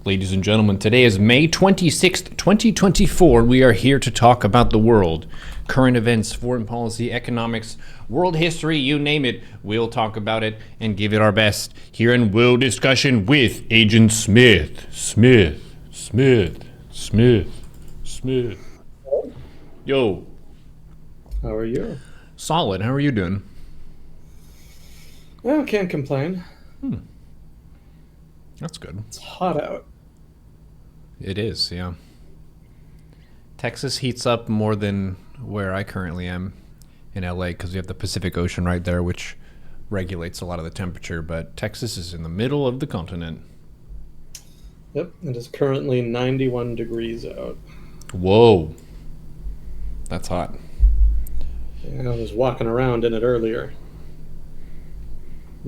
Ladies and gentlemen, today is May 26th, 2024. We are here to talk about the world. Current events, foreign policy, economics, world history, you name it. We'll talk about it and give it our best here in Will Discussion with Agent Smith. Smith. Yo. How are you? Solid. How are you doing? Well, can't complain. That's good. It's hot out. It is, yeah. Texas heats up more than where I currently am in LA because we have the Pacific Ocean right there, which regulates a lot of the temperature. But Texas is in the middle of the continent. Yep, it is currently 91 degrees out. Whoa. That's hot. Yeah, I was walking around in it earlier,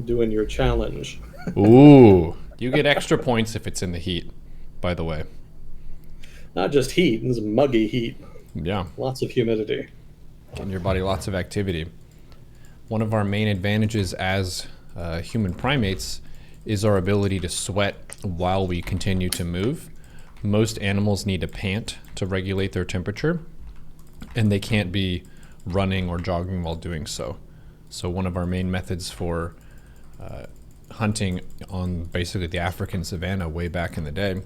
doing your challenge. Ooh. You get extra points if it's in the heat, by the way. Not just heat, it's muggy heat. Yeah. Lots of humidity. In your body, lots of activity. One of our main advantages as human primates is our ability to sweat while we continue to move. Most animals need to pant to regulate their temperature, and they can't be running or jogging while doing so. So one of our main methods for hunting on basically the African savanna way back in the day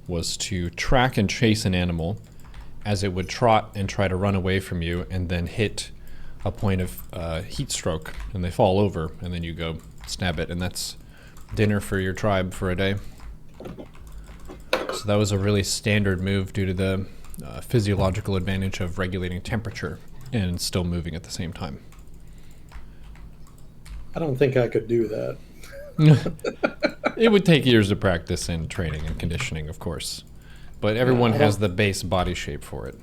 was to track and chase an animal as it would trot and try to run away from you and then hit a point of heat stroke and they fall over and then you go stab it, and that's dinner for your tribe for a day. So that was a really standard move due to the physiological advantage of regulating temperature and still moving at the same time. I don't think I could do that. It would take years of practice and training and conditioning, of course. But everyone has the base body shape for it.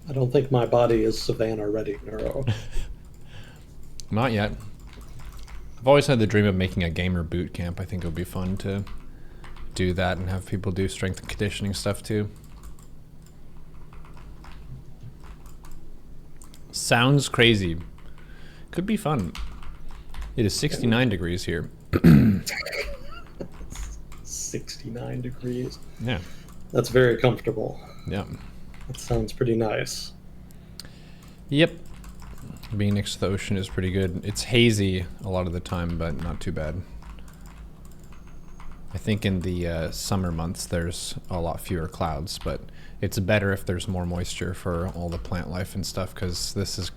I don't think my body is Savannah ready, Neuro. Not yet. I've always had the dream of making a gamer boot camp. I think it would be fun to do that and have people do strength and conditioning stuff too. Sounds crazy. Could be fun. It is 69 degrees here. 69 degrees. Yeah. That's very comfortable. Yeah. That sounds pretty nice. Yep. Being next to the ocean is pretty good. It's hazy a lot of the time, but not too bad. I think in the summer months there's a lot fewer clouds, but it's better if there's more moisture for all the plant life and stuff, because this is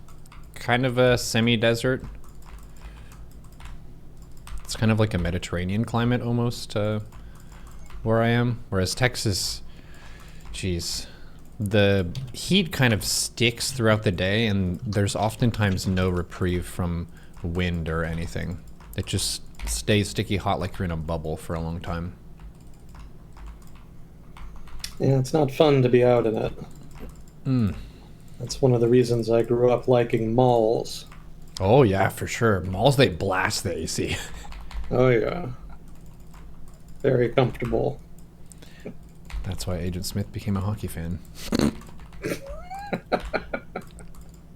kind of a semi-desert. It's kind of like a Mediterranean climate almost where I am. Whereas Texas, geez, the heat kind of sticks throughout the day and there's oftentimes no reprieve from wind or anything. It just stays sticky hot like you're in a bubble for a long time. Yeah, it's not fun to be out in it. That's one of the reasons I grew up liking malls. Oh yeah, for sure. Malls, they blast the AC. Oh yeah. Very comfortable. That's why Agent Smith became a hockey fan.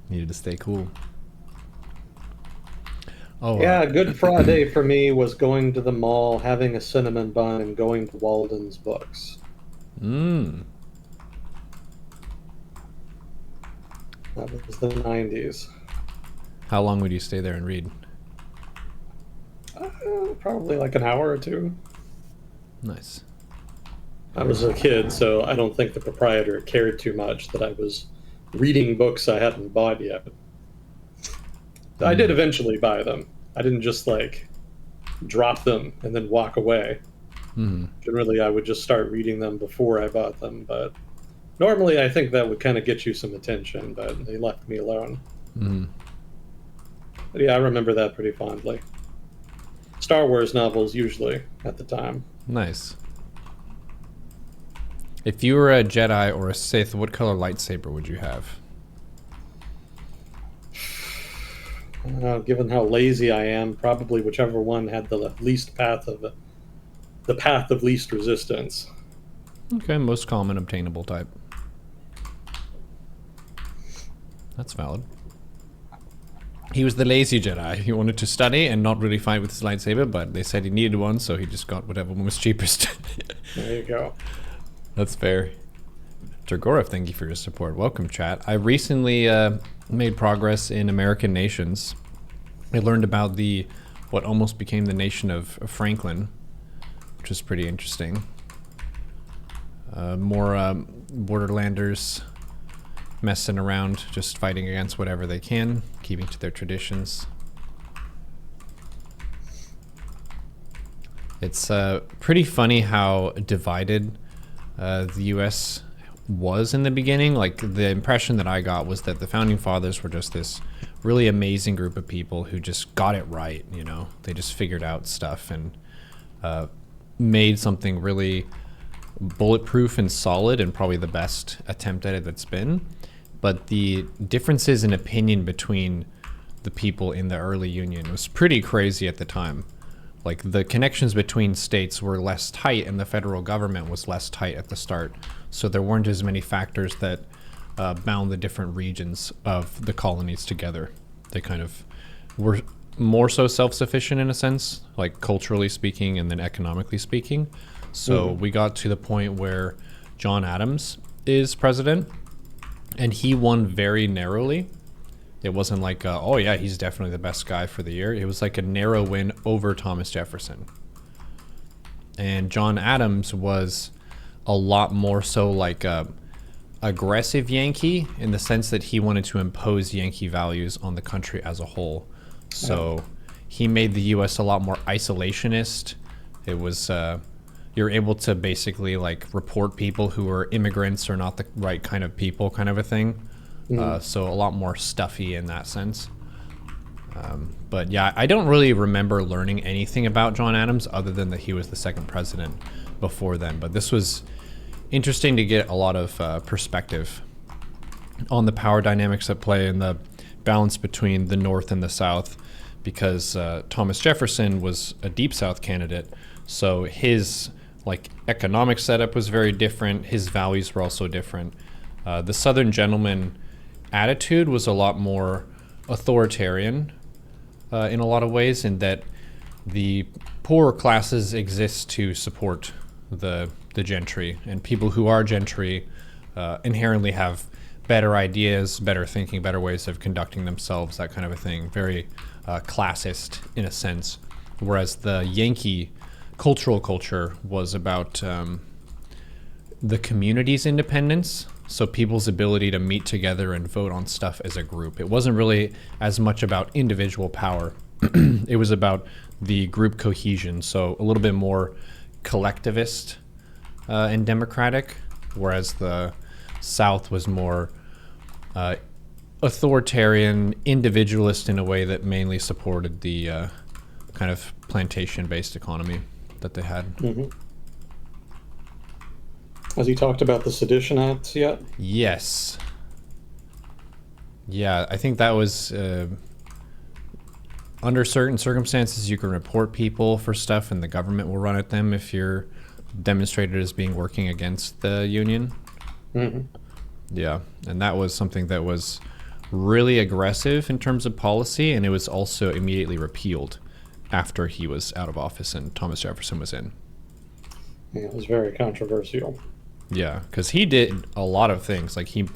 Needed to stay cool. Oh Yeah, Good Friday for me was going to the mall, having a cinnamon bun, and going to Walden's Books. Mmm. That was the 90s. How long would you stay there and read? Probably like an hour or two. Nice. I was a kid, so I don't think the proprietor cared too much that I was reading books I hadn't bought yet. I did eventually buy them. I didn't just like drop them and then walk away. Generally, I would just start reading them before I bought them, but normally I think that would kind of get you some attention, but they left me alone. But yeah, I remember that pretty fondly. Star Wars novels usually at the time. Nice. If you were a Jedi or a Sith, what color lightsaber would you have? Given how lazy I am, probably whichever one had the least path of the path of least resistance. Okay, most common obtainable type. That's valid. He was the lazy Jedi. He wanted to study and not really fight with his lightsaber, but they said he needed one, so he just got whatever one was cheapest. There you go. That's fair. Dragorov, thank you for your support. Welcome, chat. I recently made progress in American nations. I learned about what almost became the nation of Franklin, which is pretty interesting. More borderlanders messing around, just fighting against whatever they can, keeping to their traditions. It's pretty funny how divided the U.S. was in the beginning. Like, the impression that I got was that the Founding Fathers were just this really amazing group of people who just got it right, you know? They just figured out stuff and made something really bulletproof and solid, and probably the best attempt at it that's been. But the differences in opinion between the people in the early Union was pretty crazy at the time. Like, the connections between states were less tight, and the federal government was less tight at the start. So there weren't as many factors that bound the different regions of the colonies together. They kind of were more so self-sufficient in a sense, like culturally speaking and then economically speaking. So we got to the point where John Adams is president, and he won very narrowly. It wasn't like, oh yeah, he's definitely the best guy for the year. It was like a narrow win over Thomas Jefferson. And John Adams was a lot more so like a aggressive Yankee, in the sense that he wanted to impose Yankee values on the country as a whole. So he made the U.S. a lot more isolationist. It was, you're able to basically like report people who are immigrants or not the right kind of people, kind of a thing. So a lot more stuffy in that sense. But yeah, I don't really remember learning anything about John Adams other than that he was the second president before then. But this was interesting to get a lot of perspective on the power dynamics at play and the balance between the North and the South, because Thomas Jefferson was a Deep South candidate. So his like economic setup was very different. His values were also different. The Southern gentleman attitude was a lot more authoritarian in a lot of ways, in that the poorer classes exist to support the gentry, and people who are gentry inherently have better ideas, better thinking, better ways of conducting themselves, that kind of a thing. Very classist in a sense. Whereas the Yankee culture was about the community's independence, so people's ability to meet together and vote on stuff as a group. It wasn't really as much about individual power. It was about the group cohesion, so a little bit more collectivist and democratic, whereas the South was more authoritarian, individualist in a way that mainly supported the kind of plantation-based economy that they had. Has he talked about the Sedition Acts yet? Yes. Yeah, I think that was under certain circumstances you can report people for stuff and the government will run at them if you're demonstrated as being working against the Union. Yeah, and that was something that was really aggressive in terms of policy, and it was also immediately repealed after he was out of office and Thomas Jefferson was in. Yeah, it was very controversial. Yeah, because he did a lot of things. Like, he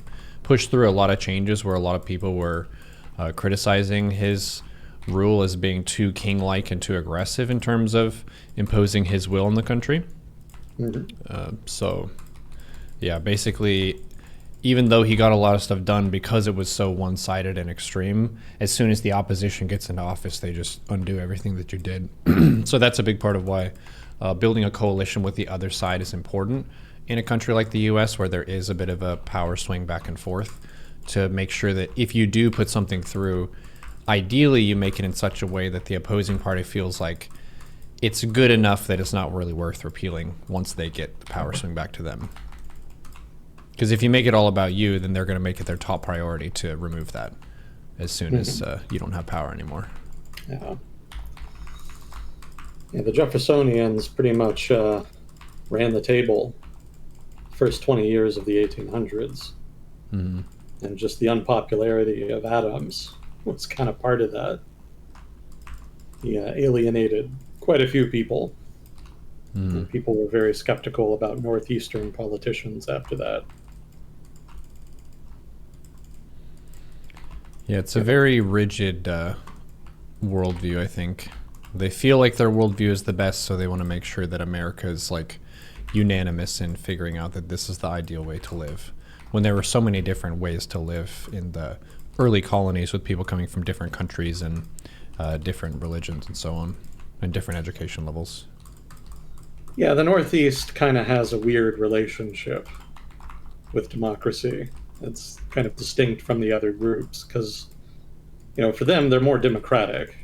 pushed through a lot of changes where a lot of people were criticizing his rule as being too king-like and too aggressive in terms of imposing his will on the country. So, yeah, basically, even though he got a lot of stuff done, because it was so one-sided and extreme, as soon as the opposition gets into office, they just undo everything that you did. So that's a big part of why building a coalition with the other side is important in a country like the U.S., where there is a bit of a power swing back and forth, to make sure that if you do put something through, ideally you make it in such a way that the opposing party feels like it's good enough that it's not really worth repealing once they get the power swing back to them. Because if you make it all about you, then they're going to make it their top priority to remove that as soon as you don't have power anymore. Yeah, the Jeffersonians pretty much ran the table first 20 years of the 1800s. And just the unpopularity of Adams was kind of part of that. He alienated quite a few people. And people were very skeptical about Northeastern politicians after that. Yeah, it's a very rigid worldview, I think. They feel like their worldview is the best, so they want to make sure that America is like unanimous in figuring out that this is the ideal way to live. When there were so many different ways to live in the early colonies with people coming from different countries and different religions and so on, and different education levels. Yeah, the Northeast kind of has a weird relationship with democracy. It's kind of distinct from the other groups because, for them, they're more democratic,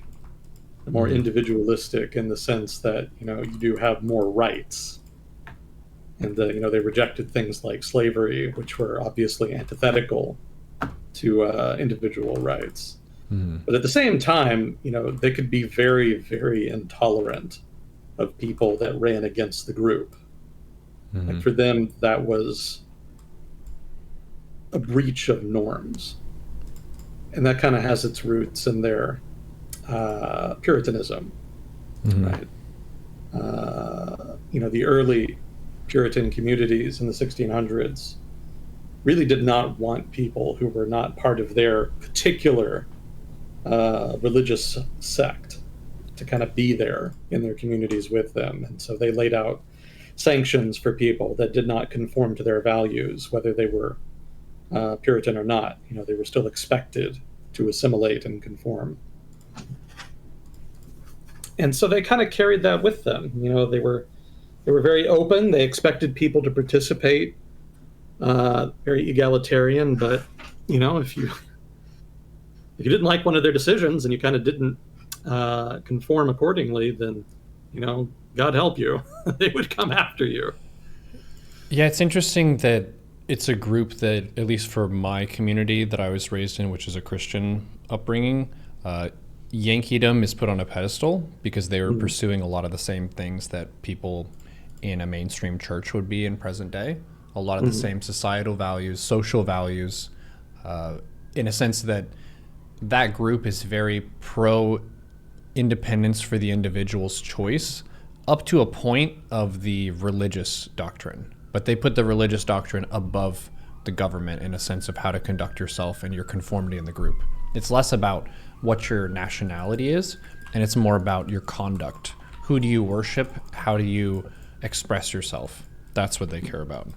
they're more individualistic in the sense that, you do have more rights. And, they rejected things like slavery, which were obviously antithetical to individual rights. But at the same time, they could be very, very intolerant of people that ran against the group. Like for them, that was a breach of norms. And that kind of has its roots in their Puritanism, right? The early Puritan communities in the 1600s really did not want people who were not part of their particular religious sect to kind of be there in their communities with them. And so they laid out sanctions for people that did not conform to their values, whether they were Puritan or not. They were still expected to assimilate and conform. And so they kind of carried that with them. They were very open. They expected people to participate, very egalitarian. But if you didn't like one of their decisions and you kind of didn't conform accordingly, then God help you. They would come after you. Yeah, it's interesting that it's a group that, at least for my community that I was raised in, which is a Christian upbringing, Yankeedom is put on a pedestal because they were pursuing a lot of the same things that people in a mainstream church would be in present day. A lot of the same societal values, social values, in a sense that group is very pro independence for the individual's choice up to a point of the religious doctrine. But they put the religious doctrine above the government in a sense of how to conduct yourself and your conformity in the group. It's less about what your nationality is, and it's more about your conduct. Who do you worship? How do you express yourself? That's what they care about.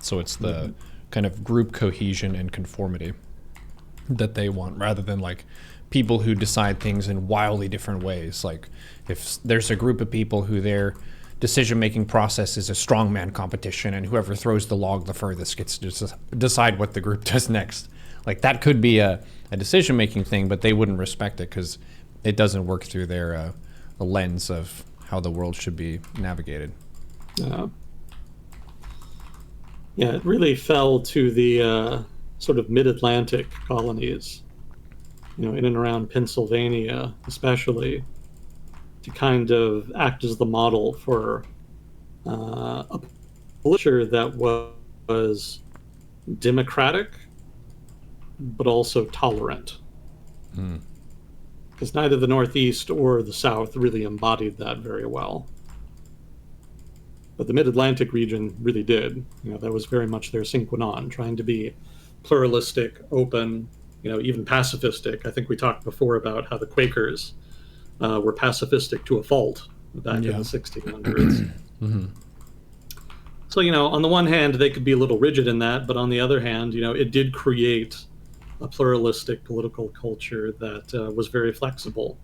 So it's the kind of group cohesion and conformity that they want, rather than like people who decide things in wildly different ways. Like if there's a group of people who their decision-making process is a strongman competition, and whoever throws the log the furthest gets to decide what the group does next. Like that could be a decision-making thing, but they wouldn't respect it because it doesn't work through their lens of how the world should be navigated. Yeah, it really fell to the sort of mid-Atlantic colonies, in and around Pennsylvania especially, to kind of act as the model for a culture that was democratic, but also tolerant. Because neither the Northeast or the South really embodied that very well. But the Mid-Atlantic region really did. That was very much their sine qua non, trying to be pluralistic, open, even pacifistic. I think we talked before about how the Quakers were pacifistic to a fault back in the 1600s. So, on the one hand, they could be a little rigid in that, but on the other hand, it did create a pluralistic political culture that was very flexible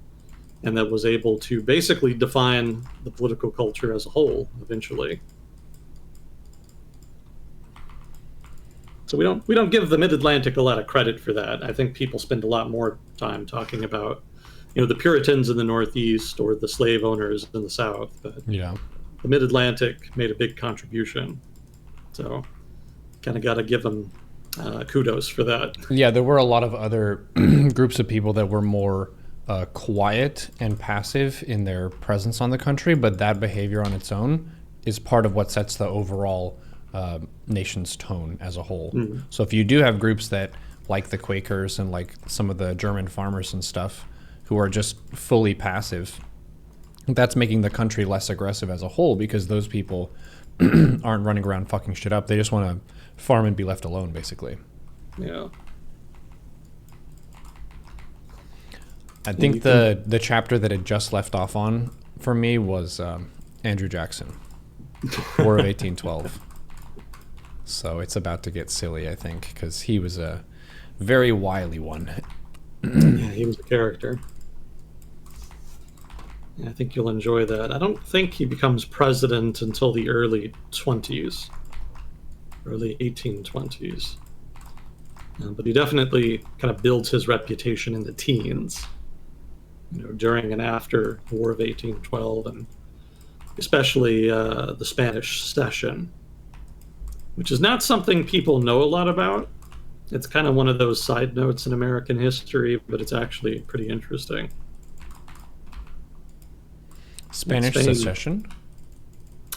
and that was able to basically define the political culture as a whole eventually. So we don't give the Mid-Atlantic a lot of credit for that. I think people spend a lot more time talking about, the Puritans in the Northeast or the slave owners in the South. But the Mid-Atlantic made a big contribution. So kind of got to give them kudos for that. Yeah, there were a lot of other groups of people that were more quiet and passive in their presence on the country, but that behavior on its own is part of what sets the overall nation's tone as a whole. So if you do have groups that like the Quakers and like some of the German farmers and stuff, who are just fully passive. That's making the country less aggressive as a whole, because those people aren't running around fucking shit up. They just want to farm and be left alone, basically. Yeah. I think the chapter that it just left off on for me was Andrew Jackson, War of 1812. So it's about to get silly, I think, because he was a very wily one. Yeah, he was a character. Yeah, I think you'll enjoy that. I don't think he becomes president until the early 20s, early 1820s. But he definitely kind of builds his reputation in the teens, during and after the War of 1812, and especially the Spanish Cession, which is not something people know a lot about. It's kind of one of those side notes in American history, but it's actually pretty interesting. Spanish secession?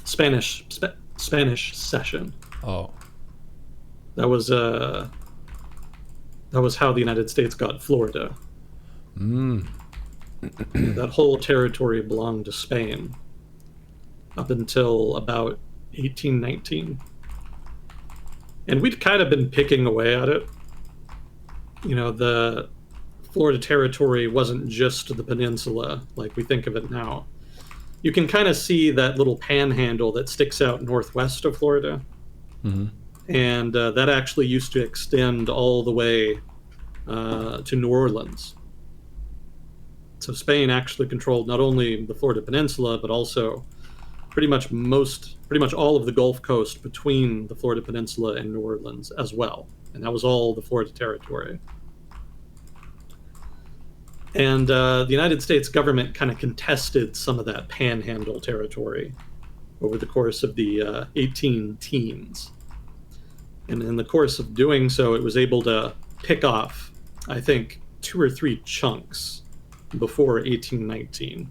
Spanish Cession. Oh. That was how the United States got Florida. That whole territory belonged to Spain up until about 1819. And we'd kind of been picking away at it. The Florida territory wasn't just the peninsula like we think of it now. You can kind of see that little panhandle that sticks out northwest of Florida. Mm-hmm. And that actually used to extend all the way to New Orleans. So Spain actually controlled not only the Florida Peninsula, but also pretty much all of the Gulf Coast between the Florida Peninsula and New Orleans as well. And that was all the Florida territory. And the United States government kind of contested some of that panhandle territory over the course of the 18 teens. And in the course of doing so, it was able to pick off, I think, 2 or 3 chunks before 1819.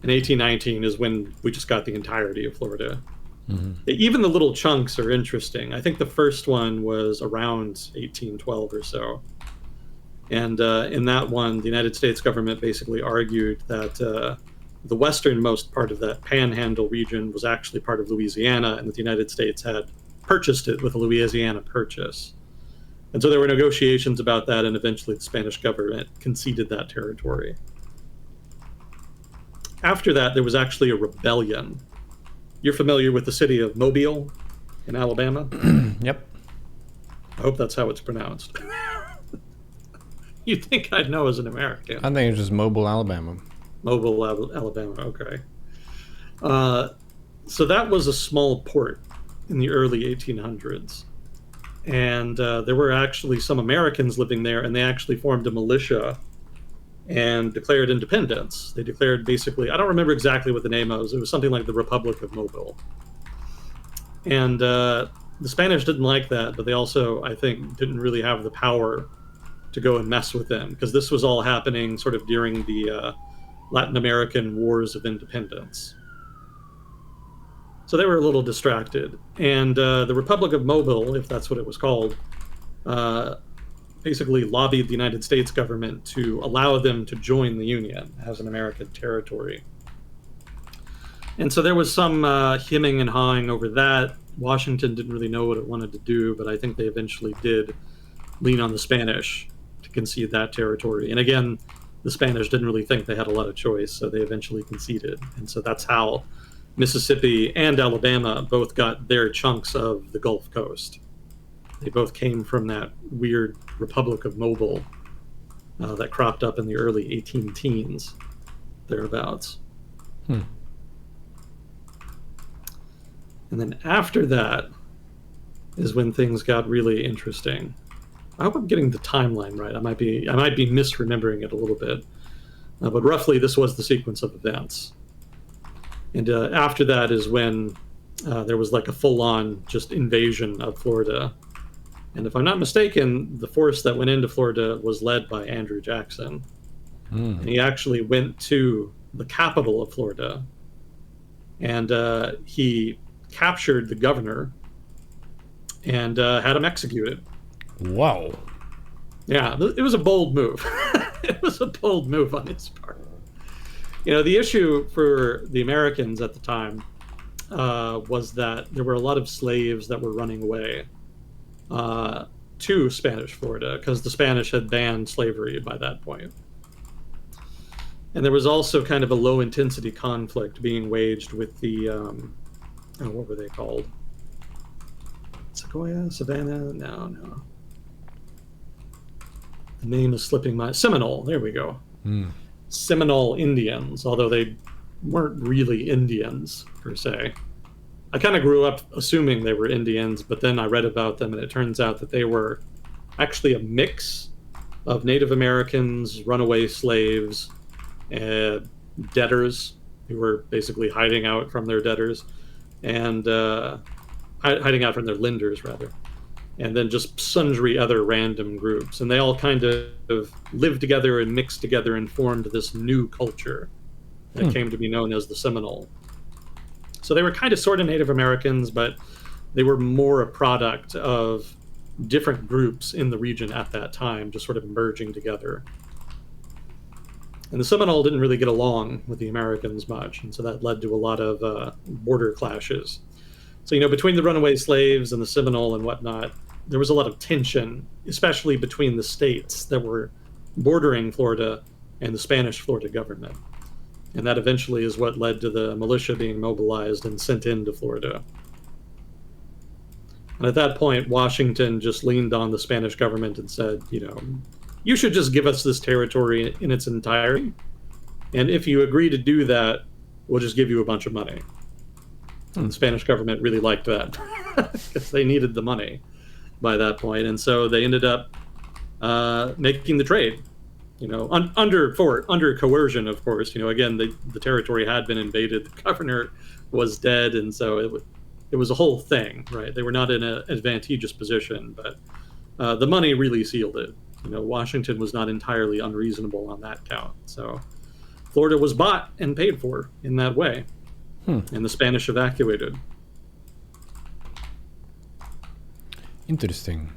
And 1819 is when we just got the entirety of Florida. Mm-hmm. Even the little chunks are interesting. I think the first one was around 1812 or so. And in that one, the United States government basically argued that the westernmost part of that panhandle region was actually part of Louisiana, and that the United States had purchased it with a Louisiana purchase. And so there were negotiations about that, and eventually the Spanish government conceded that territory. After that, there was actually a rebellion. You're familiar with the city of Mobile in Alabama? Yep. I hope that's how it's pronounced. You'd think I'd know as an American. I think it's just Mobile, Alabama. Mobile, Alabama, okay. So that was a small port in the early 1800s. And there were actually some Americans living there, and they actually formed a militia and declared independence. They declared basically, I don't remember exactly what the name was. It was something like the Republic of Mobile. And the Spanish didn't like that, but they also, I think, didn't really have the power to go and mess with them, because this was all happening sort of during the Latin American Wars of Independence. So they were a little distracted. And the Republic of Mobile, if that's what it was called, basically lobbied the United States government to allow them to join the Union as an American territory. And so there was some hemming and hawing over that. Washington didn't really know what it wanted to do, but I think they eventually did lean on the Spanish to concede that territory. And again, the Spanish didn't really think they had a lot of choice, so they eventually conceded. And so that's how Mississippi and Alabama both got their chunks of the Gulf Coast. They both came from that weird Republic of Mobile that cropped up in the early 18 teens, thereabouts. And then after that is when things got really interesting. I hope I'm getting the timeline right. I might be misremembering it a little bit. But roughly, this was the sequence of events. And after that is when there was like a full-on just invasion of Florida. And if I'm not mistaken, the force that went into Florida was led by Andrew Jackson. And he actually went to the capital of Florida, and he captured the governor and had him executed. Wow. Yeah, it was a bold move. It was a bold move on his part. The issue for the Americans at the time was that there were a lot of slaves that were running away to Spanish Florida because the Spanish had banned slavery by that point. And there was also kind of a low intensity conflict being waged with the, what were they called? Sequoia? Savannah? No. The name is slipping my... Seminole, there we go. Seminole Indians, although they weren't really Indians, per se. I kind of grew up assuming they were Indians, but then I read about them, and it turns out that they were actually a mix of Native Americans, runaway slaves, debtors who were basically hiding out from their debtors, and hiding out from their lenders, rather, and then just sundry other random groups. And they all kind of lived together and mixed together and formed this new culture that came to be known as the Seminole. So they were kind of sort of Native Americans, but they were more a product of different groups in the region at that time, just sort of merging together. And the Seminole didn't really get along with the Americans much, and so that led to a lot of border clashes. So, between the runaway slaves and the Seminole and whatnot, there was a lot of tension, especially between the states that were bordering Florida and the Spanish Florida government. And that eventually is what led to the militia being mobilized and sent into Florida. And at that point, Washington just leaned on the Spanish government and said, you should just give us this territory in its entirety. And if you agree to do that, we'll just give you a bunch of money. And the Spanish government really liked that because they needed the money by that point. And so they ended up making the trade. Under coercion, of course. Again, the territory had been invaded, the governor was dead, and so it was a whole thing, right? They were not in an advantageous position, but the money really sealed it. Washington was not entirely unreasonable on that count. So Florida was bought and paid for in that way, and the Spanish evacuated. Interesting.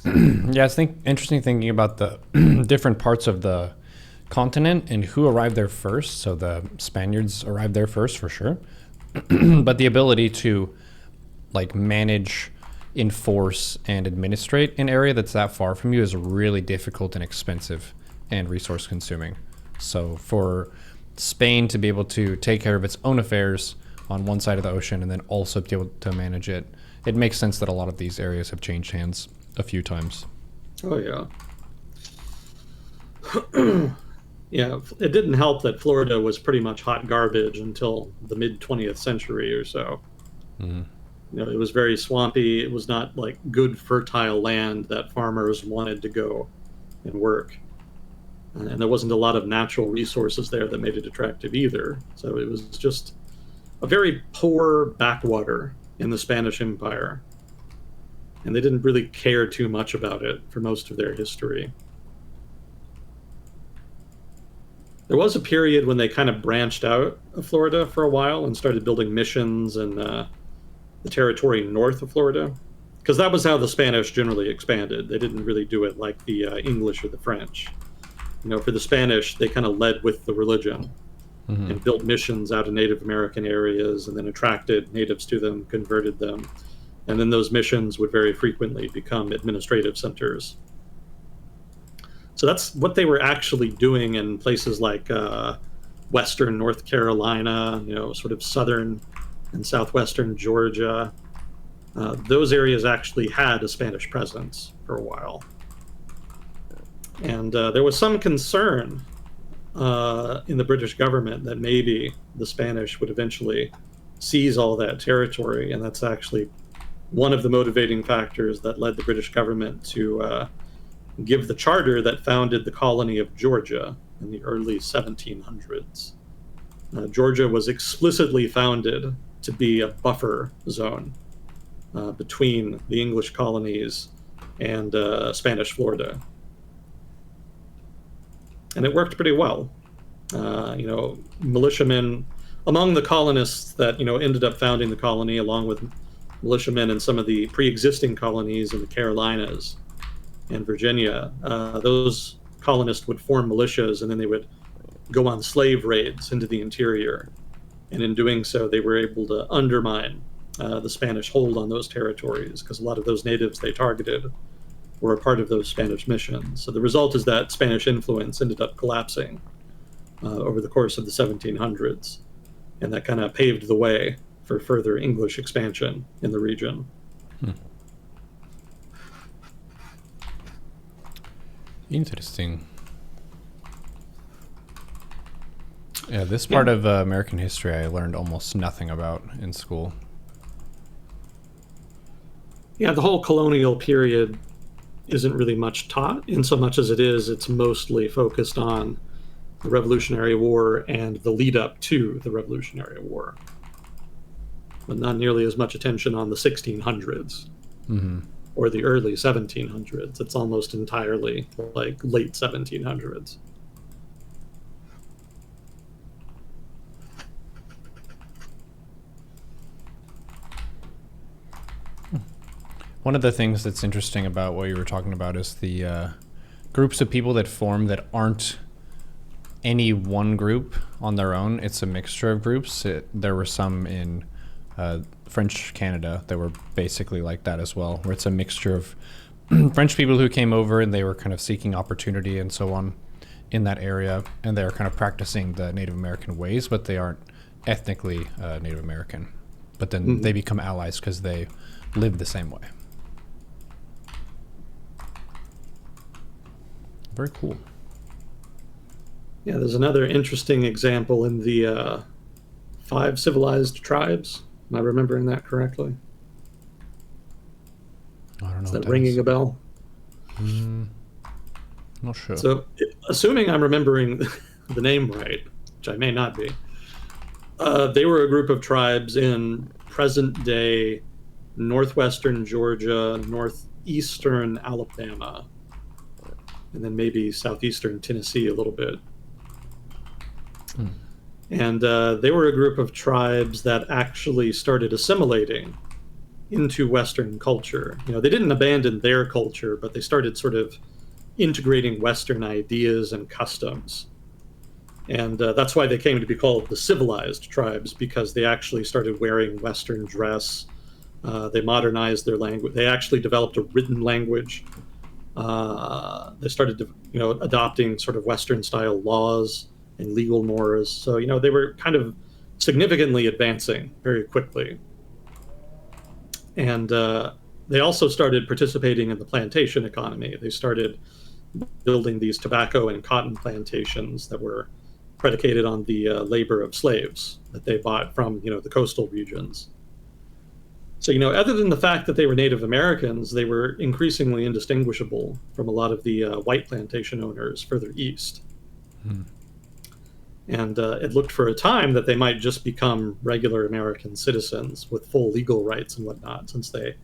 Yeah, it's interesting thinking about the different parts of the continent and who arrived there first. So the Spaniards arrived there first, for sure. But the ability to manage, enforce, and administrate an area that's that far from you is really difficult and expensive and resource consuming. So for Spain to be able to take care of its own affairs on one side of the ocean and then also be able to manage it, it makes sense that a lot of these areas have changed hands a few times. Oh, yeah. Yeah, it didn't help that Florida was pretty much hot garbage until the mid-20th century or so. It was very swampy. It was not good fertile land that farmers wanted to go and work. And there wasn't a lot of natural resources there that made it attractive either. So it was just a very poor backwater in the Spanish Empire. And they didn't really care too much about it for most of their history. There was a period when they kind of branched out of Florida for a while and started building missions in the territory north of Florida, because that was how the Spanish generally expanded. They didn't really do it like the English or the French. For the Spanish, they kind of led with the religion and built missions out of Native American areas and then attracted natives to them, converted them. And then those missions would very frequently become administrative centers. So that's what they were actually doing in places like western North Carolina, sort of southern and southwestern Georgia. Those areas actually had a Spanish presence for a while. And there was some concern in the British government that maybe the Spanish would eventually seize all that territory, and that's actually one of the motivating factors that led the British government to give the charter that founded the colony of Georgia in the early 1700s. Georgia was explicitly founded to be a buffer zone between the English colonies and Spanish Florida. And it worked pretty well. Militiamen among the colonists that ended up founding the colony, along with militiamen in some of the pre-existing colonies in the Carolinas and Virginia. Those colonists would form militias, and then they would go on slave raids into the interior. And in doing so, they were able to undermine the Spanish hold on those territories, because a lot of those natives they targeted were a part of those Spanish missions. So the result is that Spanish influence ended up collapsing over the course of the 1700s, and that kind of paved the way for further English expansion in the region. Interesting. Yeah, this part of American history I learned almost nothing about in school. Yeah, the whole colonial period isn't really much taught, in so much as it's mostly focused on the Revolutionary War and the lead up to the Revolutionary War, but not nearly as much attention on the 1600s or the early 1700s. It's almost entirely like late 1700s. One of the things that's interesting about what you were talking about is the groups of people that form that aren't any one group on their own. It's a mixture of groups. There were some in French Canada that were basically like that as well, where it's a mixture of French people who came over and they were kind of seeking opportunity and so on in that area, and they're kind of practicing the Native American ways, but they aren't ethnically Native American. But then they become allies because they live the same way. Very cool. Yeah, there's another interesting example in the 5 civilized tribes. Am I remembering that correctly? I don't know. Is that ringing a bell? Not sure. So, assuming I'm remembering the name right, which I may not be, they were a group of tribes in present-day northwestern Georgia, northeastern Alabama, and then maybe southeastern Tennessee a little bit. And they were a group of tribes that actually started assimilating into Western culture. You know, they didn't abandon their culture, but they started sort of integrating Western ideas and customs. And that's why they came to be called the civilized tribes, because they actually started wearing Western dress. They modernized their language. They actually developed a written language. They started, adopting sort of Western-style laws and legal mores. So, they were kind of significantly advancing very quickly. And they also started participating in the plantation economy. They started building these tobacco and cotton plantations that were predicated on the labor of slaves that they bought from, the coastal regions. So, other than the fact that they were Native Americans, they were increasingly indistinguishable from a lot of the white plantation owners further east. And it looked for a time that they might just become regular American citizens with full legal rights and whatnot, since they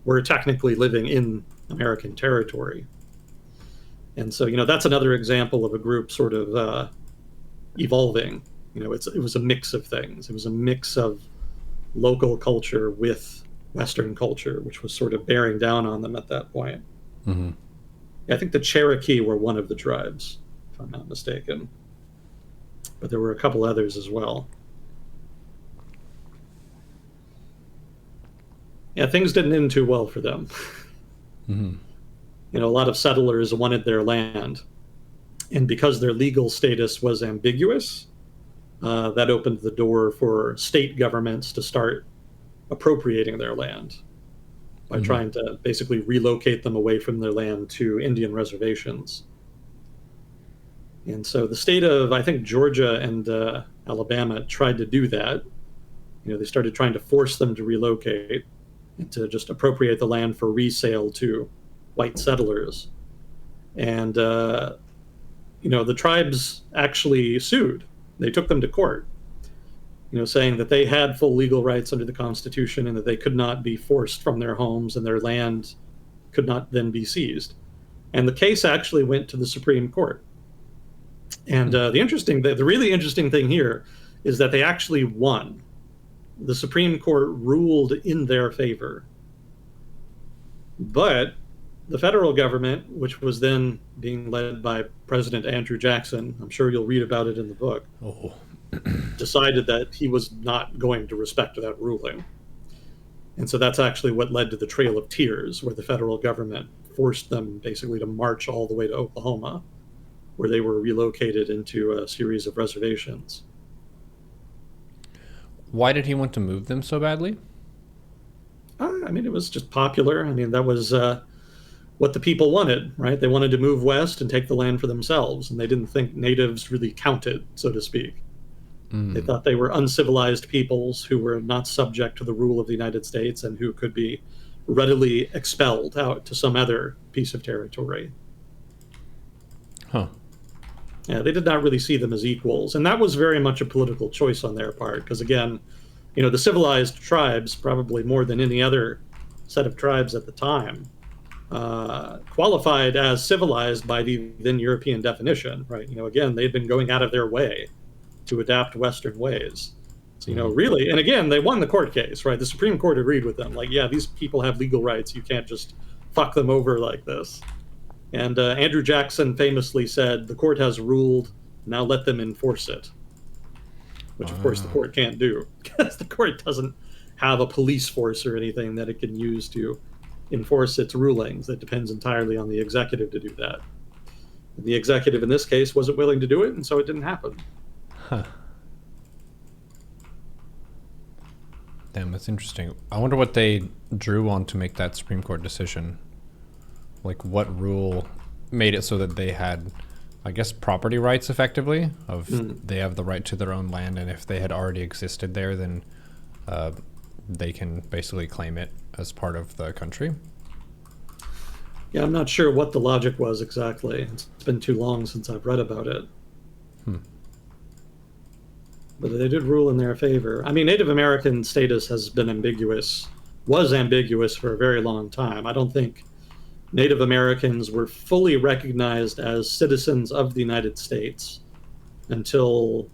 were technically living in American territory. And so, that's another example of a group sort of evolving. It was a mix of things. It was a mix of local culture with Western culture, which was sort of bearing down on them at that point. I think the Cherokee were one of the tribes, if I'm not mistaken. But there were a couple others as well. Yeah, things didn't end too well for them. A lot of settlers wanted their land. And because their legal status was ambiguous, that opened the door for state governments to start appropriating their land by trying to basically relocate them away from their land to Indian reservations. And so the state of, I think, Georgia and Alabama tried to do that. They started trying to force them to relocate and to just appropriate the land for resale to white settlers. And, the tribes actually sued. They took them to court, saying that they had full legal rights under the Constitution and that they could not be forced from their homes and their land could not then be seized. And the case actually went to the Supreme Court. And the really interesting thing here is that they actually won. the Supreme Court ruled in their favor. But the federal government, which was then being led by President Andrew Jackson, I'm sure you'll read about it in the book, Oh. decided that he was not going to respect that ruling. And so that's actually what led to the Trail of Tears, where the federal government forced them basically to march all the way to Oklahoma, where they were relocated into a series of reservations. Why did he want to move them so badly? I mean, it was just popular. I mean, that was what the people wanted, right? They wanted to move west and take the land for themselves, and they didn't think natives really counted, so to speak. They thought they were uncivilized peoples who were not subject to the rule of the United States and who could be readily expelled out to some other piece of territory. Huh. Yeah, they did not really see them as equals, and that was very much a political choice on their part, because again, the civilized tribes, probably more than any other set of tribes at the time, qualified as civilized by the then European definition, right? Again, they'd been going out of their way to adapt Western ways. So, really, and again, they won the court case, right? The Supreme Court agreed with them. Like, yeah, these people have legal rights. You can't just fuck them over like this. And Andrew Jackson famously said, the court has ruled, now let them enforce it. Which, of course, the court can't do, because the court doesn't have a police force or anything that it can use to enforce its rulings. That depends entirely on the executive to do that. And the executive, in this case, wasn't willing to do it, and so it didn't happen. Huh. Damn, that's interesting. I wonder what they drew on to make that Supreme Court decision. Like, what rule made it so that they had, I guess, property rights, effectively, of they have the right to their own land, and if they had already existed there, then they can basically claim it as part of the country. Yeah, I'm not sure what the logic was exactly. It's been too long since I've read about it. But they did rule in their favor. I mean, Native American status has been was ambiguous for a very long time. I don't think Native Americans were fully recognized as citizens of the United States until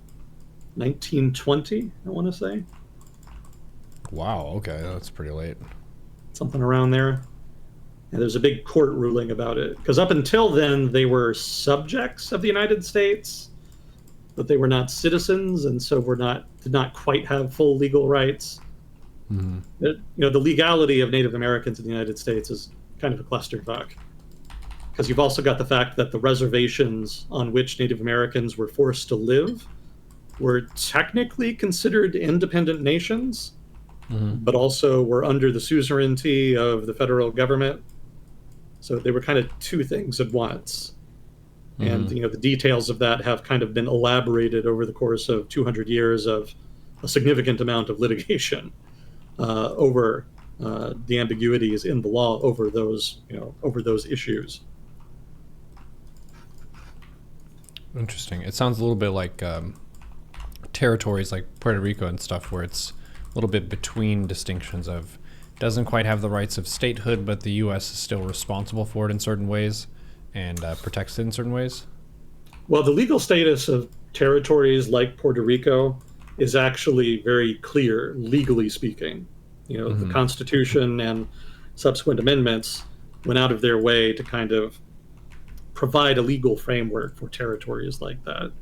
1920, I want to say. Wow, okay, that's pretty late. Something around there. And there's a big court ruling about it. Because up until then, they were subjects of the United States, but they were not citizens, and so did not quite have full legal rights. The legality of Native Americans in the United States is kind of a clusterfuck, because you've also got the fact that the reservations on which Native Americans were forced to live were technically considered independent nations, but also were under the suzerainty of the federal government. So they were kind of two things at once. And the details of that have kind of been elaborated over the course of 200 years of a significant amount of litigation over the ambiguities in the law over those issues. Interesting. It sounds a little bit like territories like Puerto Rico and stuff, where it's a little bit between distinctions of doesn't quite have the rights of statehood, but the U.S. is still responsible for it in certain ways and protects it in certain ways. Well, the legal status of territories like Puerto Rico is actually very clear, legally speaking. The Constitution and subsequent amendments went out of their way to kind of provide a legal framework for territories like that.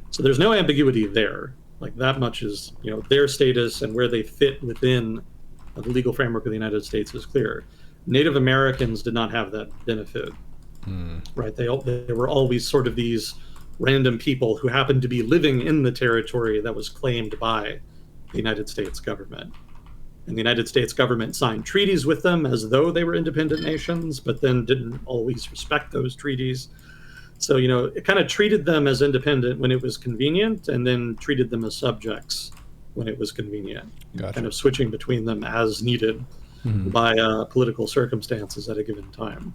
So there's no ambiguity there. Like, that much is, their status and where they fit within the legal framework of the United States is clear. Native Americans did not have that benefit. Right? They were always sort of these random people who happened to be living in the territory that was claimed by the United States government. And the United States government signed treaties with them as though they were independent nations, but then didn't always respect those treaties. So, it kind of treated them as independent when it was convenient, and then treated them as subjects when it was convenient. Gotcha. Kind of switching between them as needed by political circumstances at a given time.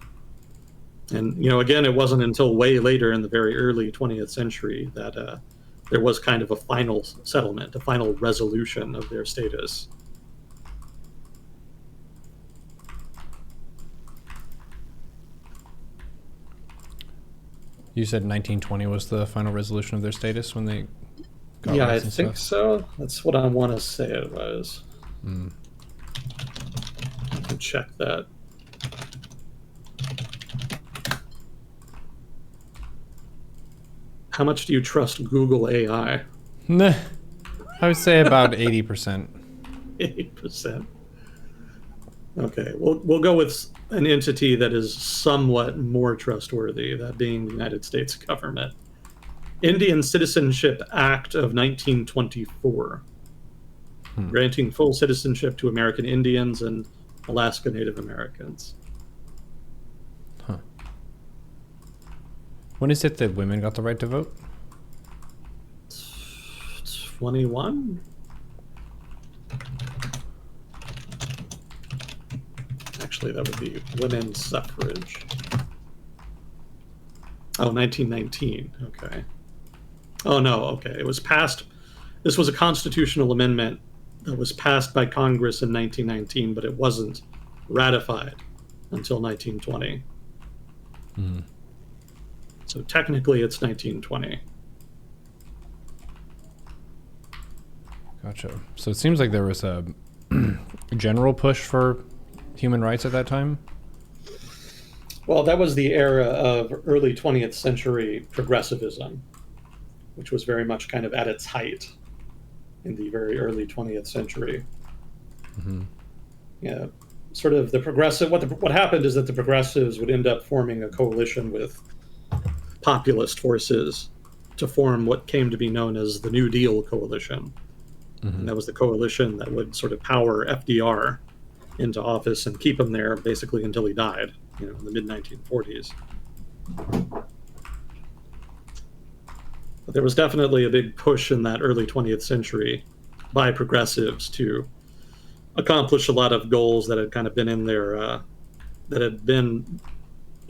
And, again, it wasn't until way later in the very early 20th century that there was kind of a final settlement, a final resolution of their status. You said 1920 was the final resolution of their status when they got Yeah, I rights and think stuff? so. That's what I want to say it was. Mm. I can check that. How much do you trust Google AI? Nah, I would say about 80%. 80%. Okay, we'll go with an entity that is somewhat more trustworthy, that being the United States government. Indian Citizenship Act of 1924, granting full citizenship to American Indians and Alaska Native Americans. Huh. When is it that women got the right to vote? 21? Actually, that would be women's suffrage. Oh, 1919. Okay. Oh, no. Okay. It was passed. This was a constitutional amendment that was passed by Congress in 1919, but it wasn't ratified until 1920. So technically, it's 1920. Gotcha. So it seems like there was a general push for human rights at that time. Well, that was the era of early 20th century progressivism, which was very much kind of at its height in the very early 20th century. Yeah, sort of the progressive. What happened is that the progressives would end up forming a coalition with populist forces to form what came to be known as the New Deal coalition, and that was the coalition that would sort of power FDR into office and keep him there basically until he died, in the mid 1940s. But there was definitely a big push in that early 20th century by progressives to accomplish a lot of goals that had kind of been in their that had been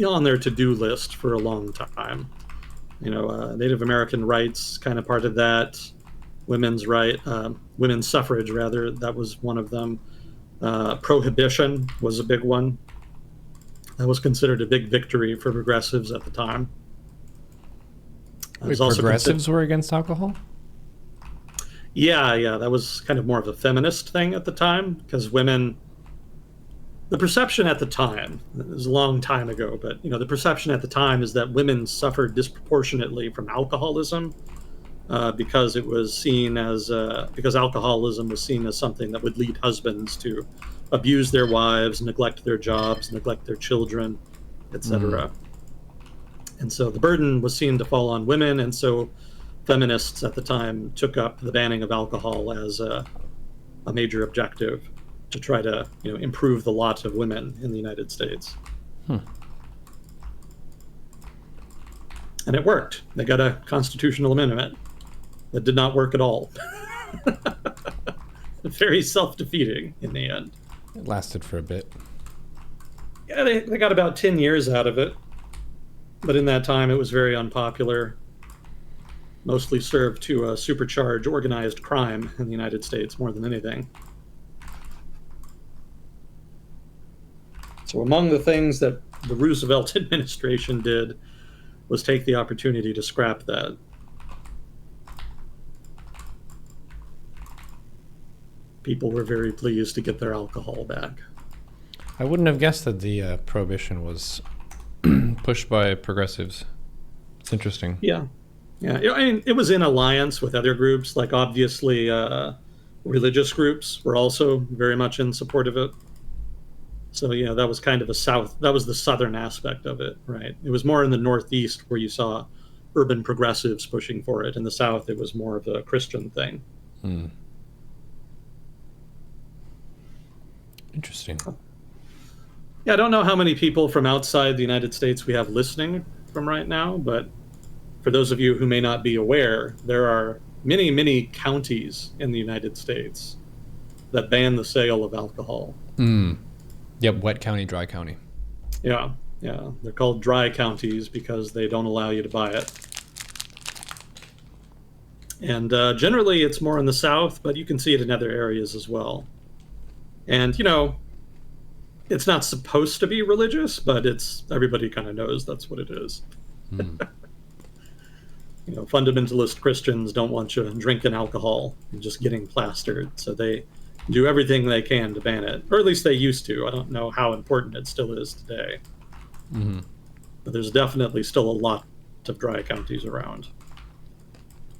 on their to-do list for a long time. Native American rights, kind of part of that. Women's suffrage, rather, that was one of them. Prohibition was a big one. That was considered a big victory for progressives at the time. Wait, progressives were against alcohol? Yeah, that was kind of more of a feminist thing at the time, because women, the perception at the time, it was a long time ago, but the perception at the time is that women suffered disproportionately from alcoholism, because it was seen as because alcoholism was seen as something that would lead husbands to abuse their wives, neglect their jobs, neglect their children, etc. And so the burden was seen to fall on women, and so feminists at the time took up the banning of alcohol as a major objective to try to improve the lot of women in the United States. And it worked. They got a constitutional amendment that did not work at all. Very self-defeating in the end. It lasted for a bit. Yeah, they got about 10 years out of it. But in that time, it was very unpopular. Mostly served to supercharge organized crime in the United States more than anything. So among the things that the Roosevelt administration did was take the opportunity to scrap that. People were very pleased to get their alcohol back. I wouldn't have guessed that the prohibition was pushed by progressives. It's interesting. Yeah. I mean, it was in alliance with other groups, like obviously religious groups were also very much in support of it. So, that was kind of that was the southern aspect of it, right? It was more in the Northeast where you saw urban progressives pushing for it. In the South, it was more of a Christian thing. Interesting. Yeah, I don't know how many people from outside the United States we have listening from right now, but for those of you who may not be aware, there are many, many counties in the United States that ban the sale of alcohol. Yep, wet county, dry county. Yeah. They're called dry counties because they don't allow you to buy it. And generally, it's more in the South, but you can see it in other areas as well. And, it's not supposed to be religious, but everybody kind of knows that's what it is. fundamentalist Christians don't want you drinking alcohol and just getting plastered. So they do everything they can to ban it, or at least they used to. I don't know how important it still is today. Mm-hmm. But there's definitely still a lot of dry counties around,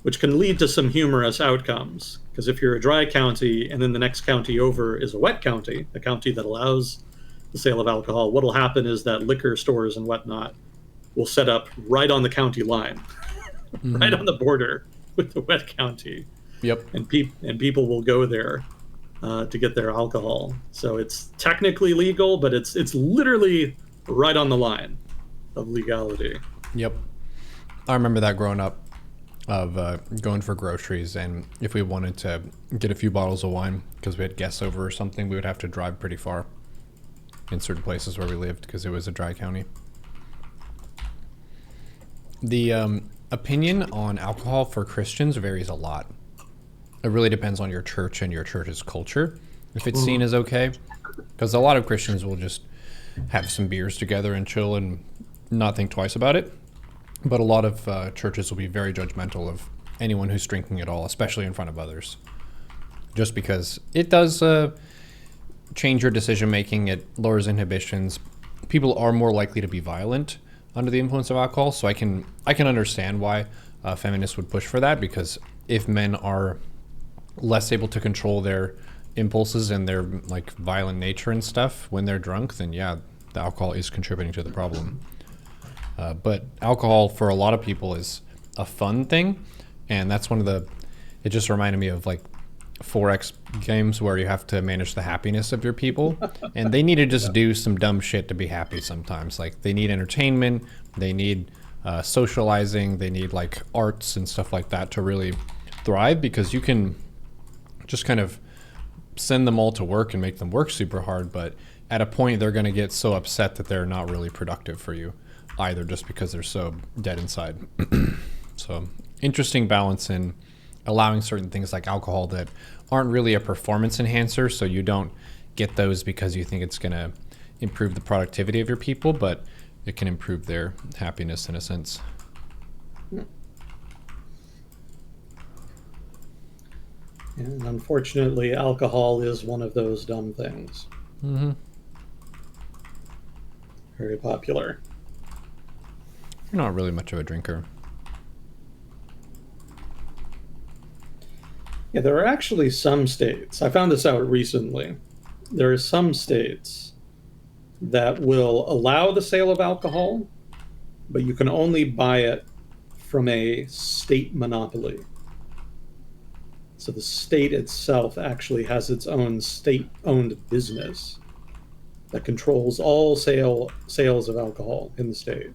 which can lead to some humorous outcomes. Because if you're a dry county and then the next county over is a wet county, a county that allows the sale of alcohol, what'll happen is that liquor stores and whatnot will set up right on the county line, Mm-hmm. right on the border with the wet county. Yep. And people will go there to get their alcohol. So it's technically legal, but it's literally right on the line of legality. Yep. I remember that growing up, of going for groceries, and if we wanted to get a few bottles of wine because we had guests over or something, we would have to drive pretty far in certain places where we lived because it was a dry county. The opinion on alcohol for Christians varies a lot. It really depends on your church and your church's culture, if it's seen as okay, because a lot of Christians will just have some beers together and chill and not think twice about it. But a lot of churches will be very judgmental of anyone who's drinking at all, especially in front of others. Just because it does change your decision making, it lowers inhibitions. People are more likely to be violent under the influence of alcohol, so I can understand why feminists would push for that, because if men are less able to control their impulses and their like violent nature and stuff when they're drunk, then yeah, the alcohol is contributing to the problem. But alcohol for a lot of people is a fun thing, and that's it just reminded me of like 4X games where you have to manage the happiness of your people, and they need to just do some dumb shit to be happy sometimes. Like they need entertainment, they need socializing, they need like arts and stuff like that to really thrive, because you can just kind of send them all to work and make them work super hard, but at a point they're going to get so upset that they're not really productive for you either, just because they're so dead inside. So interesting balance in allowing certain things like alcohol that aren't really a performance enhancer, so you don't get those because you think it's going to improve the productivity of your people, but it can improve their happiness in a sense. And unfortunately, alcohol is one of those dumb things. Mm-hmm. Very popular. You're not really much of a drinker. Yeah, there are actually some states, I found this out recently, there are some states that will allow the sale of alcohol, but you can only buy it from a state monopoly. So the state itself actually has its own state-owned business that controls all sales of alcohol in the state.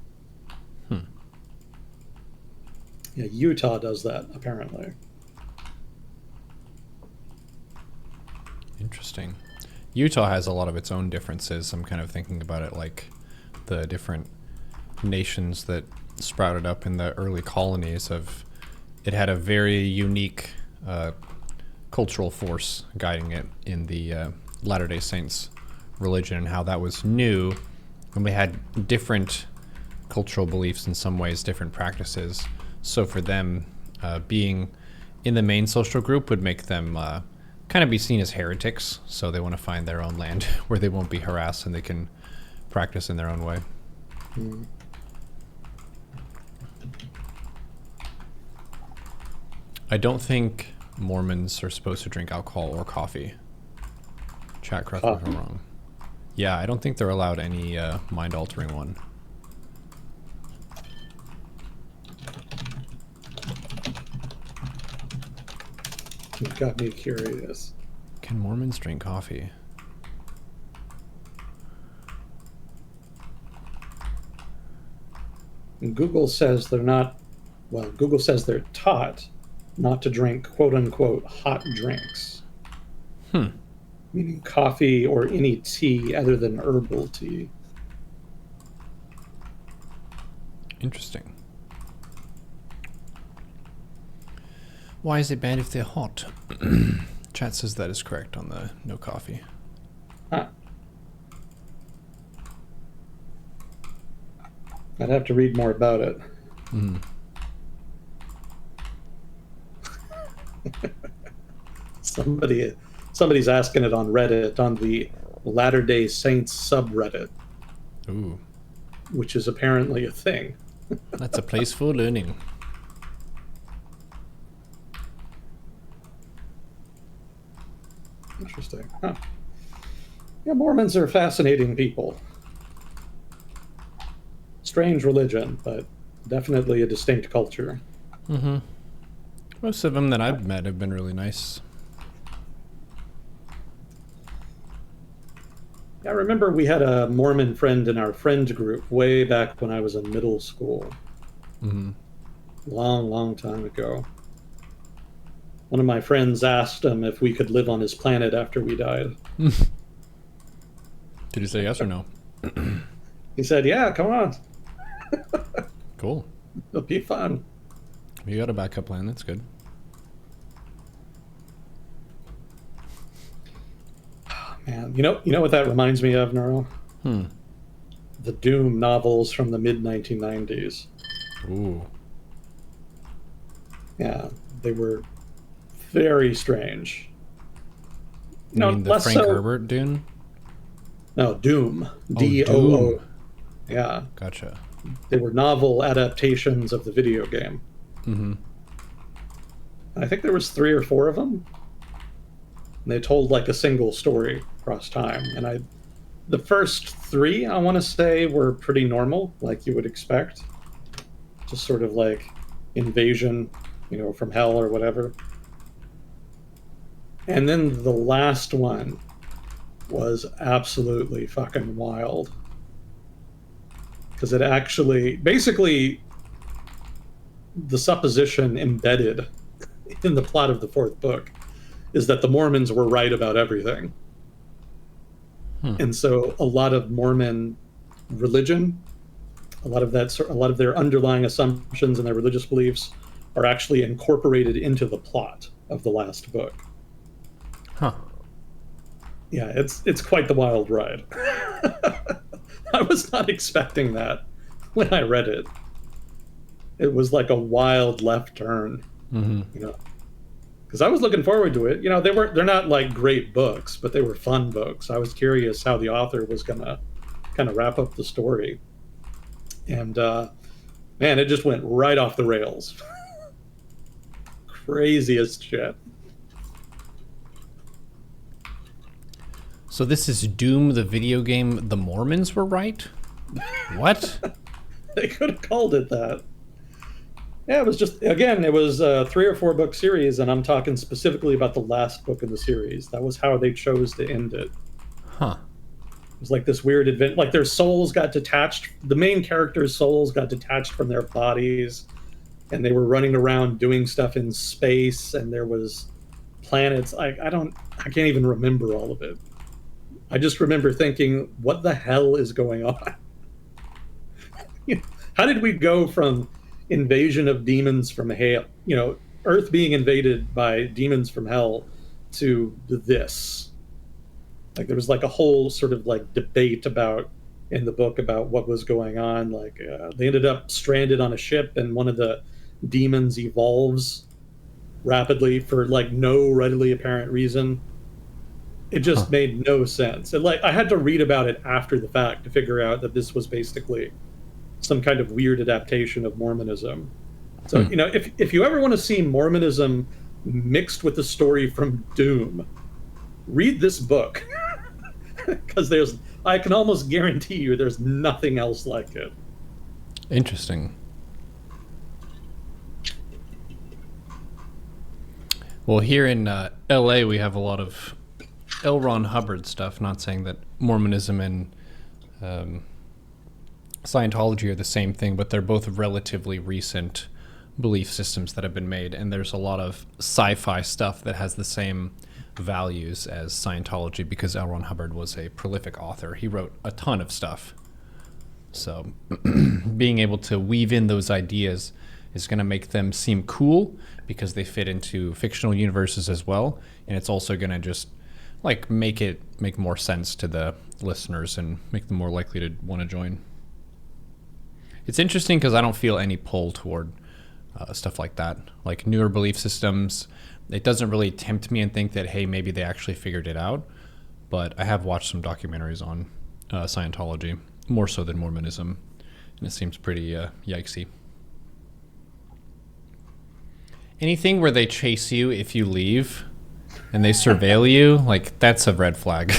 Yeah, Utah does that, apparently. Interesting. Utah has a lot of its own differences. I'm kind of thinking about it like the different nations that sprouted up in the early colonies of it had a very unique cultural force guiding it in the Latter-day Saints religion, and how that was new, and we had different cultural beliefs in some ways, different practices. So for them, being in the main social group would make them kind of be seen as heretics, so they want to find their own land where they won't be harassed and they can practice in their own way. I don't think Mormons are supposed to drink alcohol or coffee. Chat, correct me if I'm wrong. Yeah, I don't think they're allowed any mind-altering one. You've got me curious. Can Mormons drink coffee? Google says they're not, well, Google says they're taught not to drink quote-unquote hot drinks. Meaning coffee or any tea other than herbal tea. Interesting. Why is it bad if they're hot? Chat says that is correct on the no coffee. Huh. I'd have to read more about it. Somebody, somebody's asking it on Reddit, on the Latter-day Saints subreddit, Ooh, which is apparently a thing. that's a place for learning. Interesting. Huh. Yeah, Mormons are fascinating people. Strange religion, but definitely a distinct culture. Mm-hmm. Most of them that I've met have been really nice. I remember we had a Mormon friend in our friend group way back when I was in middle school. Mm-hmm. Long, long time ago. One of my friends asked him if we could live on his planet after we died. Did you say yes or no? He said, yeah, come on. Cool. It'll be fun. You got a backup plan. That's good. Man, you know what that reminds me of, Neuro? The Doom novels from the mid-1990s. Ooh. Yeah, they were very strange. You mean the less Frank so- Herbert Dune? No, Doom. Oh, D-O-O. Doom. Yeah, Gotcha. they were novel adaptations of the video game. Mm-hmm. I think there was 3 or 4 of them. And they told like a single story across time. And the first 3, I want to say, were pretty normal, like you would expect. Just sort of like invasion, from hell or whatever. And then the last one was absolutely fucking wild. Because it actually, basically, the supposition embedded in the plot of the 4th book is that the Mormons were right about everything. And so a lot of Mormon religion, a lot of their underlying assumptions and their religious beliefs are actually incorporated into the plot of the last book. Huh. Yeah, it's quite the wild ride. I was not expecting that when I read it. It was like a wild left turn, because I was looking forward to it. They're not like great books, but they were fun books. I was curious how the author was gonna kind of wrap up the story, and man, it just went right off the rails. Craziest shit. So this is Doom, the video game. The Mormons were right? What? They could have called it that. Yeah, it was just, again, it was a 3 or 4 book series, and I'm talking specifically about the last book in the series. That was how they chose to end it. Huh. It was like this weird event, like their souls got detached. The main characters' souls got detached from their bodies, and they were running around doing stuff in space, and there was planets. I can't even remember all of it. I just remember thinking, what the hell is going on? How did we go from invasion of demons from hell, Earth being invaded by demons from hell, to this? Like, there was like a whole sort of like debate in the book about what was going on. Like, they ended up stranded on a ship, and one of the demons evolves rapidly for like no readily apparent reason. It just made no sense. And like, I had to read about it after the fact to figure out that this was basically some kind of weird adaptation of Mormonism. So, if you ever want to see Mormonism mixed with the story from Doom, read this book. Because I can almost guarantee you there's nothing else like it. Interesting. Well, here in LA, we have a lot of L. Ron Hubbard stuff. Not saying that Mormonism and Scientology are the same thing, but they're both relatively recent belief systems that have been made. And there's a lot of sci-fi stuff that has the same values as Scientology, because L. Ron Hubbard was a prolific author. He wrote a ton of stuff. So being able to weave in those ideas is going to make them seem cool because they fit into fictional universes as well. And it's also going to just like make more sense to the listeners and make them more likely to want to join. It's interesting because I don't feel any pull toward stuff like that. Like newer belief systems It doesn't really tempt me and think that, hey, maybe they actually figured it out. But I have watched some documentaries on Scientology, more so than Mormonism, and it seems pretty yikesy. Anything where they chase you if you leave and they surveil you, like, that's a red flag.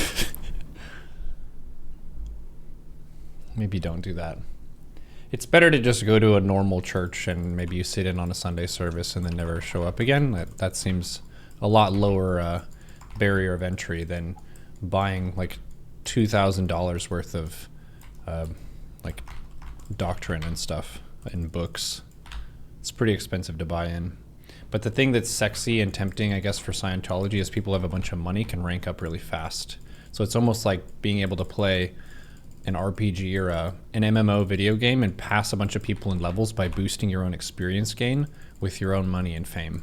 Maybe don't do that. It's better to just go to a normal church and maybe you sit in on a Sunday service and then never show up again. That seems a lot lower barrier of entry than buying like $2,000 worth of like doctrine and stuff in books. It's pretty expensive to buy in. But the thing that's sexy and tempting, I guess, for Scientology is people have a bunch of money, can rank up really fast. So it's almost like being able to play an RPG or an MMO video game and pass a bunch of people in levels by boosting your own experience gain with your own money and fame.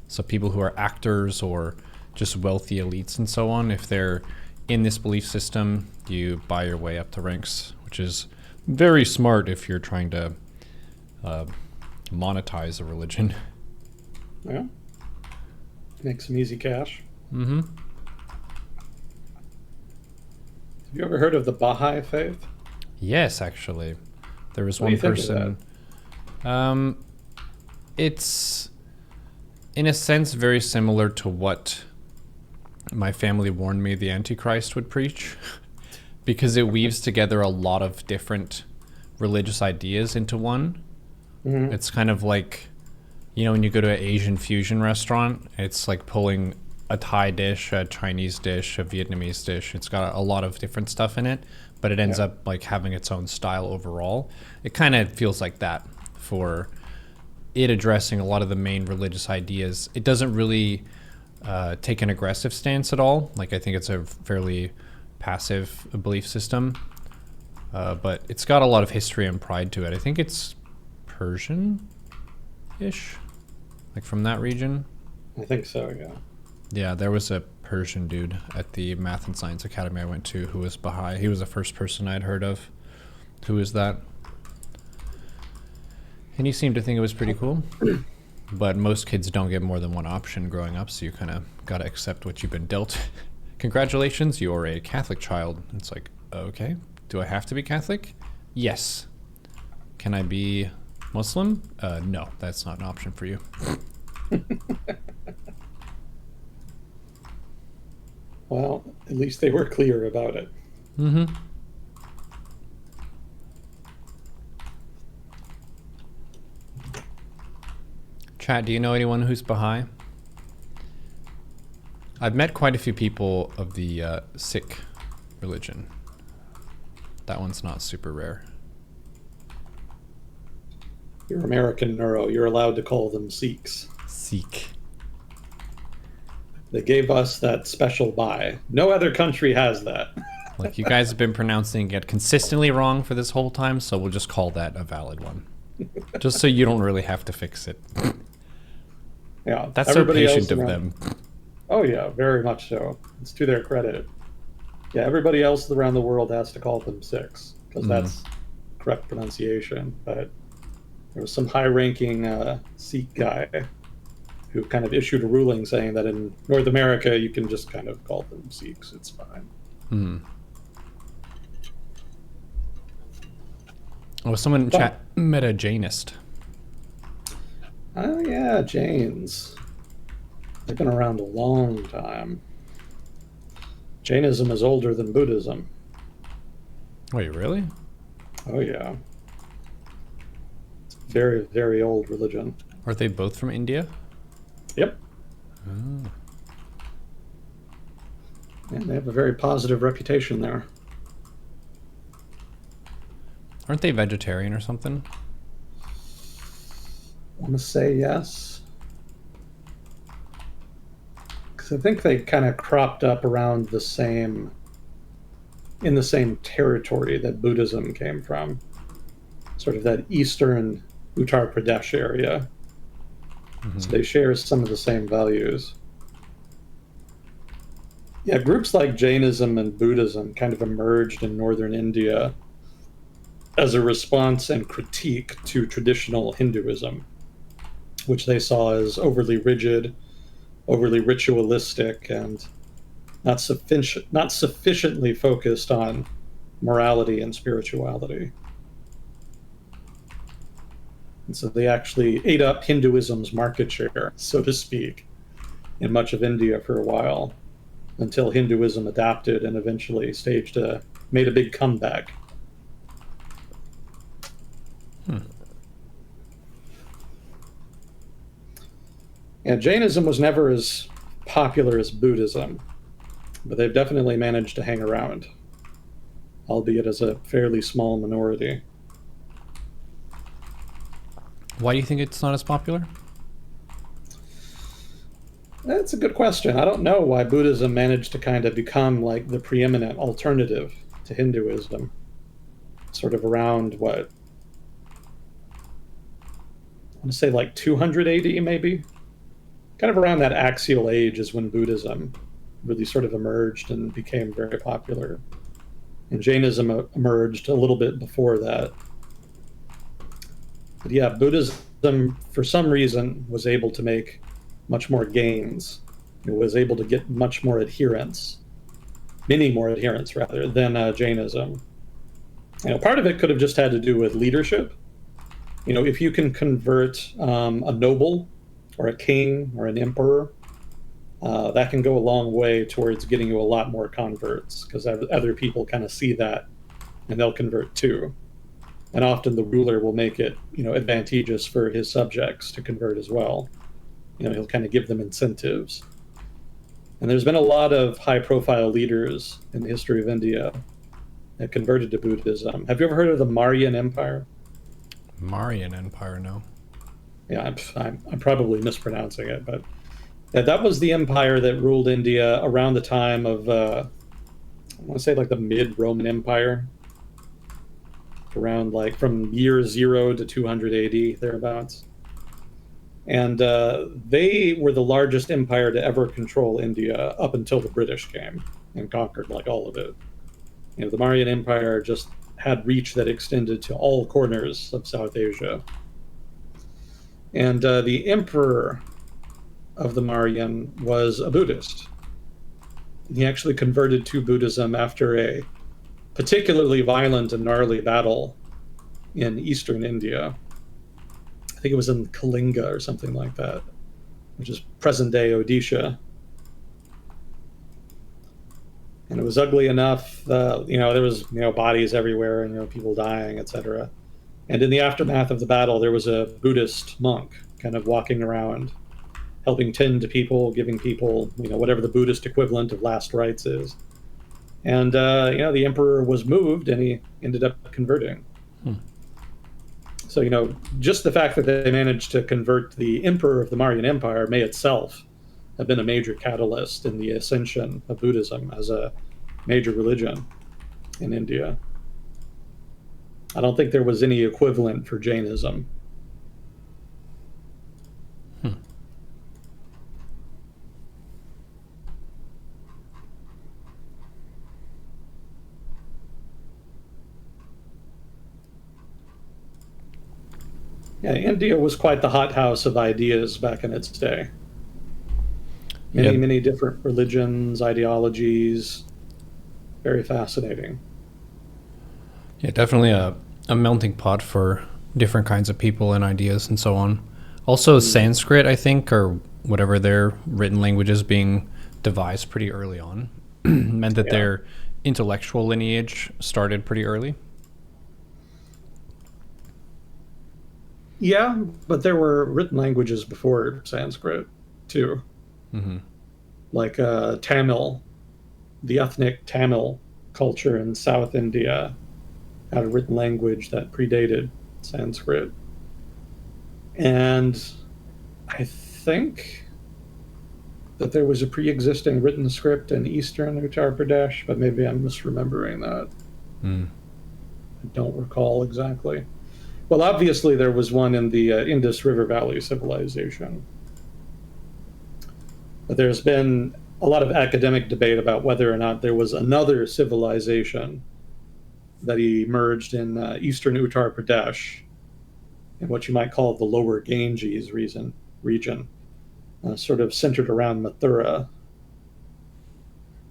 So people who are actors or just wealthy elites and so on, if they're in this belief system, you buy your way up the ranks, which is very smart if you're trying to monetize a religion. Yeah. Make some easy cash. Mm-hmm. Have you ever heard of the Baha'i faith? Yes, actually. There was What do one you think of person. It's, in a sense, very similar to what my family warned me the Antichrist would preach, because it weaves together a lot of different religious ideas into one. Mm-hmm. It's kind of like, you know, when you go to an Asian fusion restaurant, it's like pulling a Thai dish, a Chinese dish, a Vietnamese dish. It's got a lot of different stuff in it, but it ends up like having its own style overall. It kind of feels like that for it, addressing a lot of the main religious ideas. It doesn't really take an aggressive stance at all. Like, I think it's a fairly passive belief system, but it's got a lot of history and pride to it. I think it's Persian-ish, like from that region. I think so, yeah. Yeah, there was a Persian dude at the Math and Science Academy I went to who was Baha'i. He was the first person I'd heard of who was that. And he seemed to think it was pretty cool. But most kids don't get more than one option growing up, so you kind of got to accept what you've been dealt. Congratulations, you're a Catholic child. It's like, okay, do I have to be Catholic? Yes. Can I be Muslim? No, that's not an option for you. Well, at least they were clear about it. Mm-hmm. Chat, do you know anyone who's Baha'i? I've met quite a few people of the Sikh religion. That one's not super rare. You're American Neuro. You're allowed to call them Sikhs. Sikh. They gave us that special buy. No other country has that. Like, you guys have been pronouncing it consistently wrong for this whole time, so we'll just call that a valid one. Just so you don't really have to fix it. Yeah, That's so patient of them. Oh yeah, very much so. It's to their credit. Yeah, everybody else around the world has to call them Sikhs, because that's correct pronunciation. But there was some high-ranking Sikh guy who kind of issued a ruling saying that in North America you can just kind of call them Sikhs. It's fine. Hmm. Oh, someone in chat met a Jainist. Oh yeah, Jains. They've been around a long time. Jainism is older than Buddhism. Wait, really? Oh yeah. It's a very, very old religion. Aren't they both from India? Yep. Oh. And they have a very positive reputation there. Aren't they vegetarian or something? I want to say yes. Because I think they kind of cropped up around the same, in the same territory that Buddhism came from. Sort of that eastern Uttar Pradesh area. Mm-hmm. So they share some of the same values. Yeah, groups like Jainism and Buddhism kind of emerged in northern India as a response and critique to traditional Hinduism, which they saw as overly rigid overly ritualistic and not sufficiently focused on morality and spirituality. And so they actually ate up Hinduism's market share, so to speak, in much of India for a while, until Hinduism adapted and eventually made a big comeback. And Jainism was never as popular as Buddhism, but they've definitely managed to hang around, albeit as a fairly small minority. Why do you think it's not as popular? That's a good question. I don't know why Buddhism managed to kind of become like the preeminent alternative to Hinduism. Sort of around what? I want to say like 200 AD, maybe? Kind of around that axial age is when Buddhism really sort of emerged and became very popular. And Jainism emerged a little bit before that. But yeah, Buddhism, for some reason, was able to make much more gains. It was able to get much more adherents, many more adherents, rather, than Jainism. Part of it could have just had to do with leadership. If you can convert a noble or a king or an emperor, that can go a long way towards getting you a lot more converts, because other people kind of see that and they'll convert too. And often the ruler will make it, advantageous for his subjects to convert as well. He'll kind of give them incentives. And there's been a lot of high-profile leaders in the history of India that converted to Buddhism. Have you ever heard of the Mauryan Empire? Mauryan Empire, no. Yeah, I'm probably mispronouncing it, but that was the empire that ruled India around the time of, I want to say like the mid-Roman Empire, around like from year 0 to 200 AD, thereabouts. And they were the largest empire to ever control India up until the British came and conquered like all of it. The Mauryan Empire just had reach that extended to all corners of South Asia. And the emperor of the Mauryan was a Buddhist. He actually converted to Buddhism after a particularly violent and gnarly battle in eastern India. I think it was in Kalinga or something like that, which is present-day Odisha. And it was ugly enough. There was bodies everywhere and people dying, etc. And in the aftermath of the battle, there was a Buddhist monk kind of walking around, helping tend to people, giving people whatever the Buddhist equivalent of last rites is. And the emperor was moved, and he ended up converting. So just the fact that they managed to convert the emperor of the Mauryan Empire may itself have been a major catalyst in the ascension of Buddhism as a major religion in India. I don't think there was any equivalent for Jainism. Yeah, India was quite the hothouse of ideas back in its day. Many different religions, ideologies. Very fascinating. Yeah, definitely a melting pot for different kinds of people and ideas and so on. Also, Sanskrit, I think, or whatever their written languages being devised pretty early on, meant that their intellectual lineage started pretty early. Yeah, but there were written languages before Sanskrit, too. Mm-hmm. Like Tamil, the ethnic Tamil culture in South India had a written language that predated Sanskrit. And I think that there was a pre-existing written script in eastern Uttar Pradesh, but maybe I'm misremembering that. I don't recall exactly. Well, obviously there was one in the Indus River Valley civilization. But there's been a lot of academic debate about whether or not there was another civilization that emerged in eastern Uttar Pradesh, in what you might call the lower Ganges region. sort of centered around Mathura.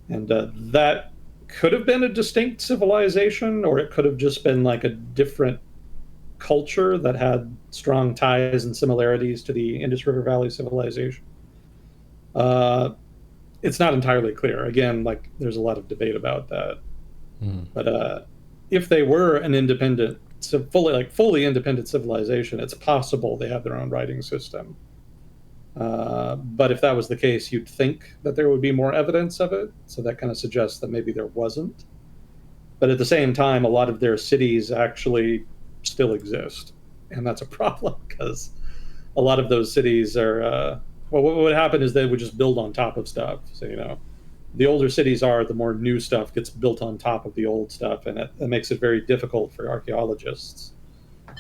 And that could have been a distinct civilization, or it could have just been like a different culture that had strong ties and similarities to the Indus River Valley civilization. It's not entirely clear. Again, like there's a lot of debate about that. But if they were an independent, fully independent civilization, it's possible they had their own writing system. But if that was the case, you'd think that there would be more evidence of it. So that kind of suggests that maybe there wasn't. But at the same time, a lot of their cities actually still exist. And that's a problem because a lot of those cities are, well, what would happen is they would just build on top of stuff. So, the older cities are, the more new stuff gets built on top of the old stuff. And it makes it very difficult for archaeologists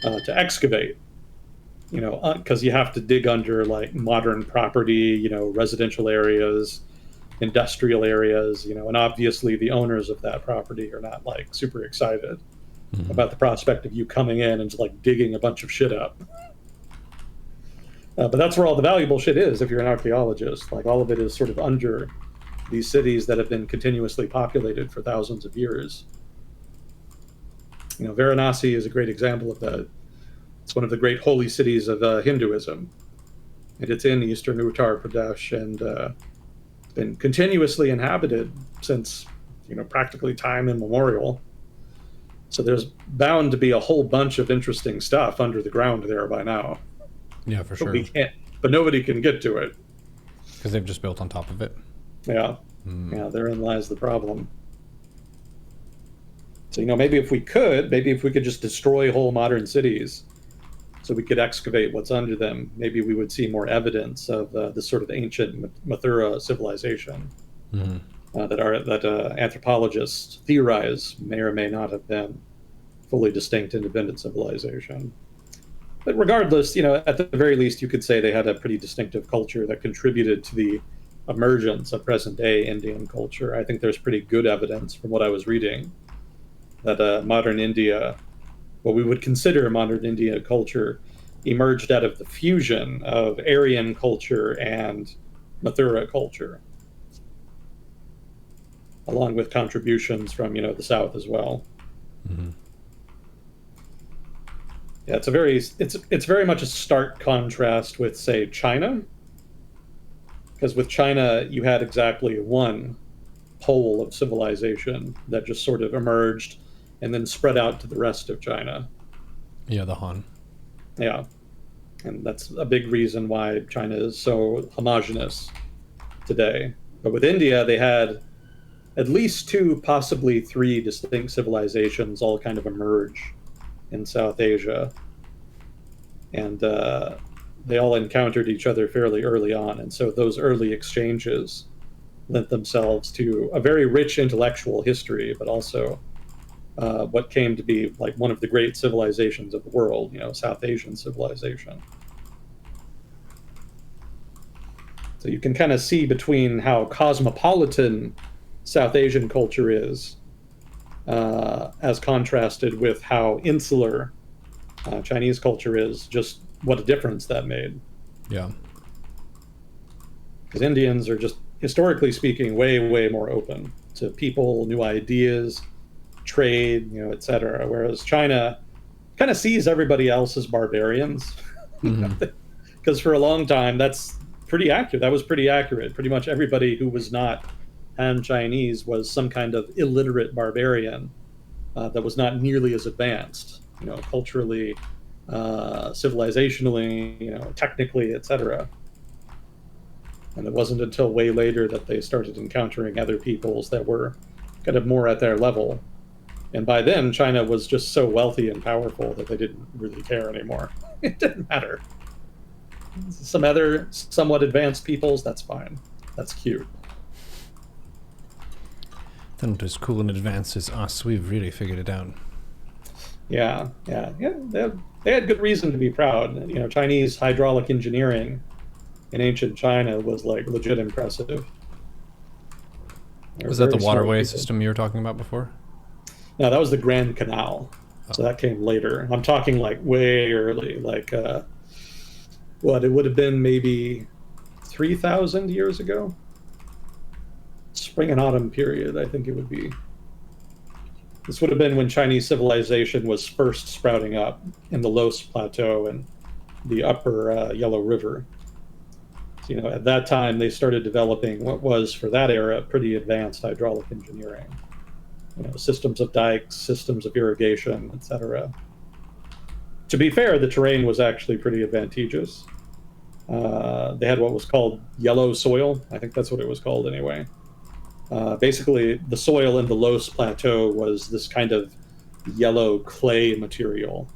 to excavate. Because you have to dig under like modern property, residential areas, industrial areas, and obviously the owners of that property are not like super excited about the prospect of you coming in and just like digging a bunch of shit up. But that's where all the valuable shit is if you're an archaeologist. Like all of it is sort of under these cities that have been continuously populated for thousands of years. Varanasi is a great example of that. It's one of the great holy cities of Hinduism. And it's in eastern Uttar Pradesh and been continuously inhabited since, practically time immemorial. So there's bound to be a whole bunch of interesting stuff under the ground there by now. Yeah, for sure. But nobody can get to it. Because they've just built on top of it. Yeah. Yeah, therein lies the problem. So, maybe if we could just destroy whole modern cities so we could excavate what's under them, maybe we would see more evidence of this sort of ancient Mathura civilization that anthropologists theorize may or may not have been fully distinct independent civilization. But regardless, at the very least, you could say they had a pretty distinctive culture that contributed to the emergence of present-day Indian culture. I think there's pretty good evidence from what I was reading that modern India, what we would consider modern India culture, emerged out of the fusion of Aryan culture and Mathura culture, along with contributions from the south as well. Yeah, it's very much a stark contrast with, say, China, because with China you had exactly one pole of civilization that just sort of emerged and then spread out to the rest of China. Yeah, the Han. Yeah, and that's a big reason why China is so homogenous today. But with India, they had at least two, possibly three distinct civilizations all kind of emerge in South Asia. And they all encountered each other fairly early on. And so those early exchanges lent themselves to a very rich intellectual history, but also what came to be like one of the great civilizations of the world, South Asian civilization. So you can kind of see between how cosmopolitan South Asian culture is as contrasted with how insular Chinese culture is, just what a difference that made. Yeah. Because Indians are just, historically speaking, way, way more open to people, new ideas, trade, etc. Whereas China kind of sees everybody else as barbarians. Because for a long time, that's pretty accurate. That was pretty accurate. Pretty much everybody who was not Han Chinese was some kind of illiterate barbarian that was not nearly as advanced, culturally, civilizationally, technically, etc. And it wasn't until way later that they started encountering other peoples that were kind of more at their level. And by then, China was just so wealthy and powerful that they didn't really care anymore. It didn't matter. Some other somewhat advanced peoples, that's fine. That's cute. They're not as cool and advanced as us. We've really figured it out. Yeah. They had good reason to be proud. Chinese hydraulic engineering in ancient China was like legit impressive. Was that the waterway system you were talking about before? No, that was the Grand Canal. So that came later. I'm talking like way early, like it would have been maybe 3,000 years ago. Spring and autumn period, I think it would be. This would have been when Chinese civilization was first sprouting up in the Los Plateau and the upper Yellow River. So, at that time, they started developing what was, for that era, pretty advanced hydraulic engineering. Systems of dikes, systems of irrigation, etc. To be fair, the terrain was actually pretty advantageous. They had what was called yellow soil. I think that's what it was called anyway. Basically, the soil in the Los Plateau was this kind of yellow clay material,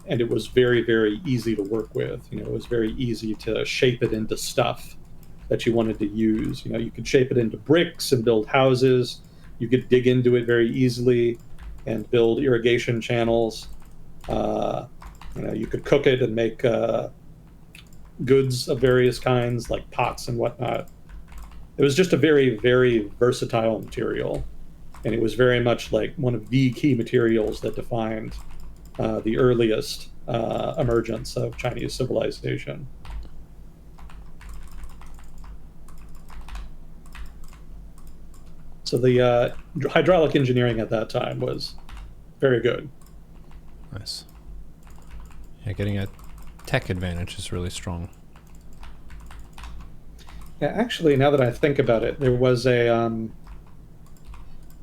and it was very, very easy to work with. It was very easy to shape it into stuff that you wanted to use. You could shape it into bricks and build houses. You could dig into it very easily and build irrigation channels. You could cook it and make goods of various kinds, like pots and whatnot. It was just a very, very versatile material, and it was very much like one of the key materials that defined the earliest emergence of Chinese civilization. So the hydraulic engineering at that time was very good. Nice. Yeah, getting a tech advantage is really strong. Yeah, actually, now that I think about it, there was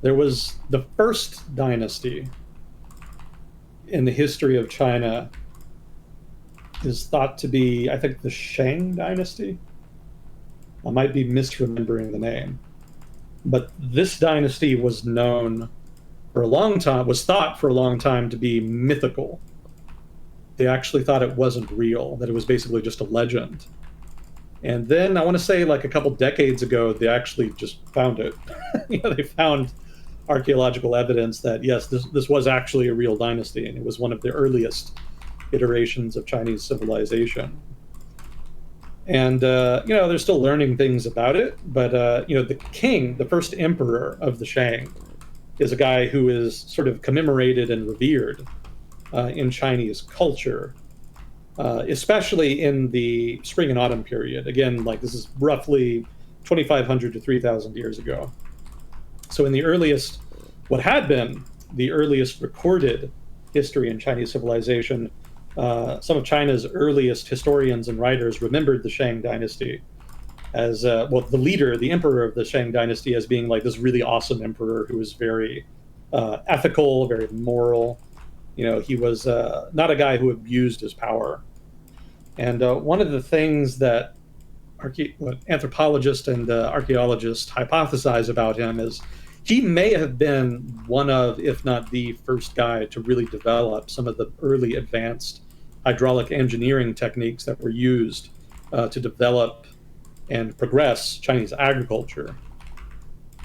the first dynasty in the history of China is thought to be, I think, the Shang dynasty. I might be misremembering the name, but this dynasty was thought for a long time to be mythical. They actually thought it wasn't real, that it was basically just a legend. And then I want to say like a couple decades ago, they actually just found it. They found archaeological evidence that, yes, this was actually a real dynasty, and it was one of the earliest iterations of Chinese civilization. And, they're still learning things about it. But, the king, the first emperor of the Shang, is a guy who is sort of commemorated and revered in Chinese culture. Especially in the spring and autumn period. Again, like this is roughly 2,500 to 3,000 years ago. So in what had been the earliest recorded history in Chinese civilization, some of China's earliest historians and writers remembered the Shang dynasty as, the emperor of the Shang dynasty as being like this really awesome emperor who was very ethical, very moral. He was not a guy who abused his power. And one of the things that anthropologists and archaeologists hypothesize about him is he may have been one of, if not the first guy to really develop some of the early advanced hydraulic engineering techniques that were used to develop and progress Chinese agriculture,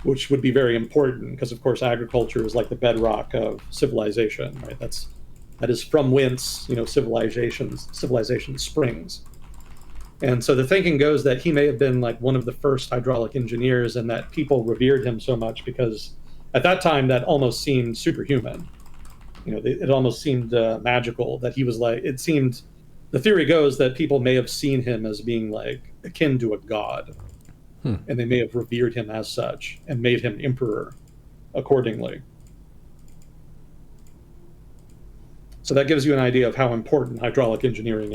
which would be very important because, of course, agriculture is like the bedrock of civilization, right? That is from whence, civilization springs. And so the thinking goes that he may have been like one of the first hydraulic engineers, and that people revered him so much because at that time that almost seemed superhuman. It almost seemed magical that he was like, the theory goes that people may have seen him as being like akin to a god. And they may have revered him as such and made him emperor accordingly. So that gives you an idea of how important hydraulic engineering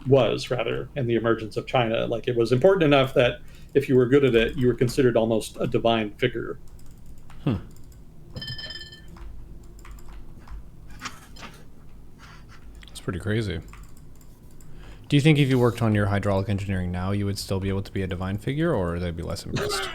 was in the emergence of China. Like it was important enough that if you were good at it, you were considered almost a divine figure. That's pretty crazy. Do you think if you worked on your hydraulic engineering now, you would still be able to be a divine figure, or they'd be less impressed?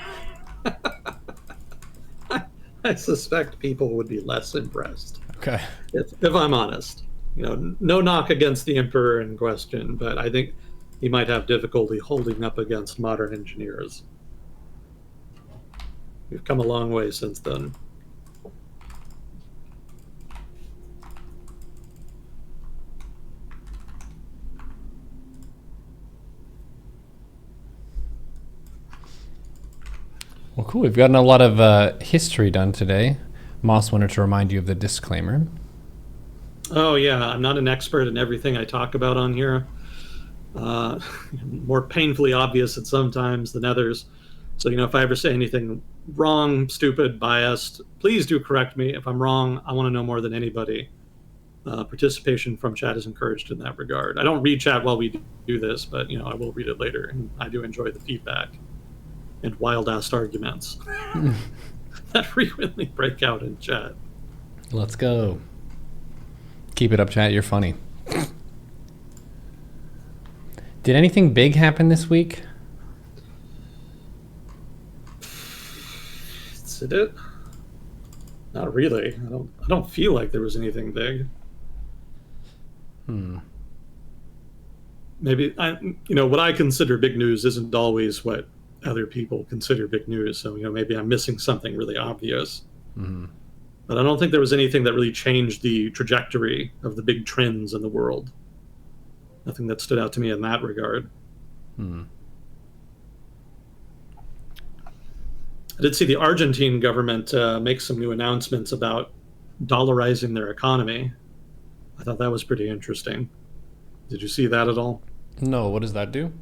I suspect people would be less impressed. Okay. If I'm honest. No knock against the emperor in question, but I think he might have difficulty holding up against modern engineers. We've come a long way since then. Well, cool. We've gotten a lot of history done today. Moss wanted to remind you of the disclaimer. Oh, yeah. I'm not an expert in everything I talk about on here. uh, more painfully obvious at some times than others. So, if I ever say anything wrong, stupid, biased, please do correct me. If I'm wrong, I want to know more than anybody. Participation from chat is encouraged in that regard. I don't read chat while we do this, but I will read it later, and I do enjoy the feedback and wild-ass arguments that frequently break out in chat. Let's go. Keep it up, chat. You're funny. Did anything big happen this week? Did it? Not really. I don't feel like there was anything big. Maybe what I consider big news isn't always what other people consider big news. So maybe I'm missing something really obvious. Mm-hmm. But I don't think there was anything that really changed the trajectory of the big trends in the world. Nothing that stood out to me in that regard. I did see the Argentine government make some new announcements about dollarizing their economy. I thought that was pretty interesting. Did you see that at all? No, what does that do?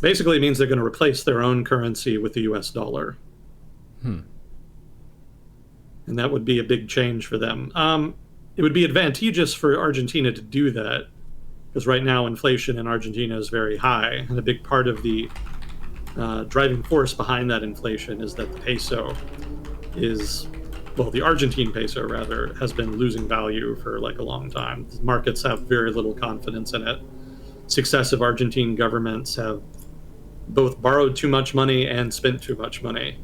Basically, it means they're going to replace their own currency with the US dollar. And that would be a big change for them. It would be advantageous for Argentina to do that, because right now inflation in Argentina is very high, and a big part of the driving force behind that inflation is that the peso the Argentine peso, rather, has been losing value for like a long time. Markets have very little confidence in it. Successive Argentine governments have both borrowed too much money and spent too much money,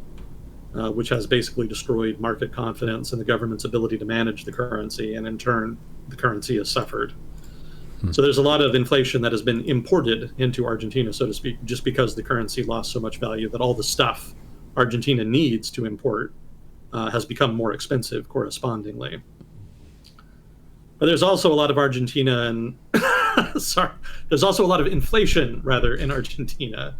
which has basically destroyed market confidence in the government's ability to manage the currency, and in turn, the currency has suffered. So there's a lot of inflation that has been imported into Argentina, so to speak, just because the currency lost so much value that all the stuff Argentina needs to import has become more expensive correspondingly. But there's also a lot of there's also a lot of inflation, rather, in Argentina,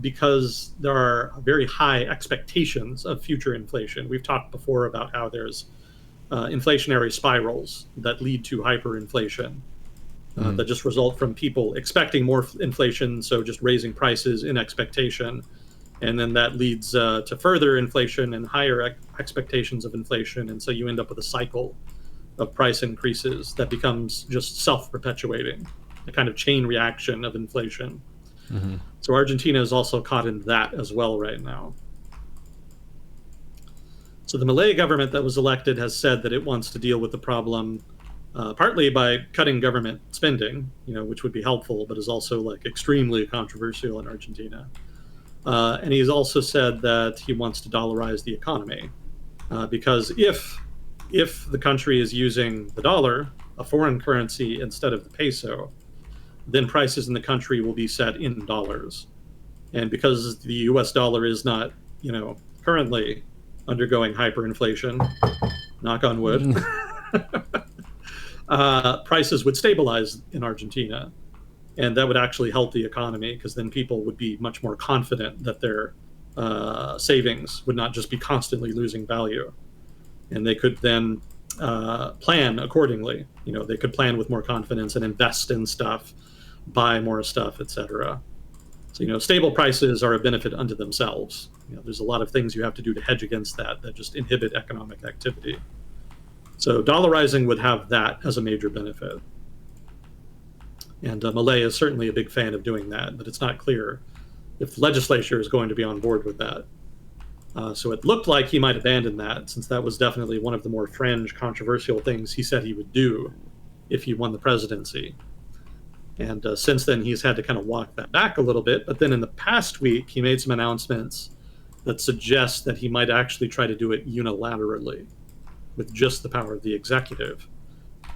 because there are very high expectations of future inflation. We've talked before about how there's inflationary spirals that lead to hyperinflation. That just result from people expecting more inflation, so just raising prices in expectation. And then that leads to further inflation and higher expectations of inflation. And so you end up with a cycle of price increases that becomes just self-perpetuating, a kind of chain reaction of inflation. So Argentina is also caught in that as well right now. So the Malay government that was elected has said that it wants to deal with the problem partly by cutting government spending, which would be helpful, but is also like extremely controversial in Argentina. And he's also said that he wants to dollarize the economy, because if the country is using the dollar, a foreign currency, instead of the peso, then prices in the country will be set in dollars. And because the US dollar is not, currently undergoing hyperinflation, knock on wood, prices would stabilize in Argentina. And that would actually help the economy, because then people would be much more confident that their savings would not just be constantly losing value. And they could then plan accordingly. They could plan with more confidence and invest in stuff, buy more stuff, etc. So, stable prices are a benefit unto themselves. There's a lot of things you have to do to hedge against that just inhibit economic activity. So dollarizing would have that as a major benefit. And Malay is certainly a big fan of doing that, but it's not clear if the legislature is going to be on board with that. So it looked like he might abandon that, since that was definitely one of the more fringe, controversial things he said he would do if he won the presidency. And since then, he's had to kind of walk that back a little bit. But then in the past week, he made some announcements that suggest that he might actually try to do it unilaterally, with just the power of the executive.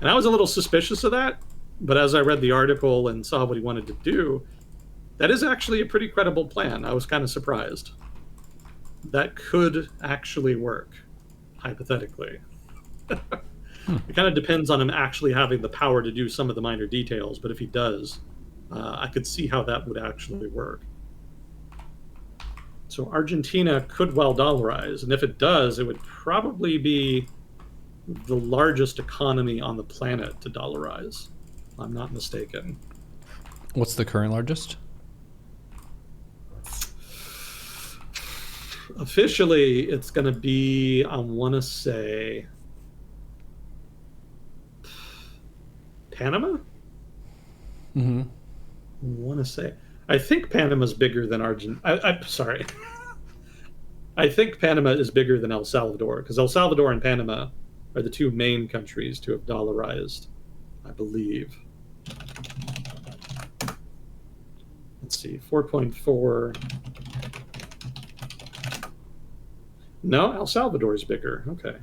And I was a little suspicious of that. But as I read the article and saw what he wanted to do, that is actually a pretty credible plan. I was kind of surprised. That could actually work, hypothetically. It kind of depends on him actually having the power to do some of the minor details, but if he does, I could see how that would actually work. So Argentina could well dollarize, and if it does, it would probably be the largest economy on the planet to dollarize, if I'm not mistaken. What's the current largest? Officially, it's going to be, I want to say, Panama? Mm-hmm. I want to say. I think Panama's bigger than Argentina. I'm sorry. I think Panama is bigger than El Salvador, because El Salvador and Panama are the two main countries to have dollarized, I believe. Let's see, 4.4. No, El Salvador is bigger. Okay.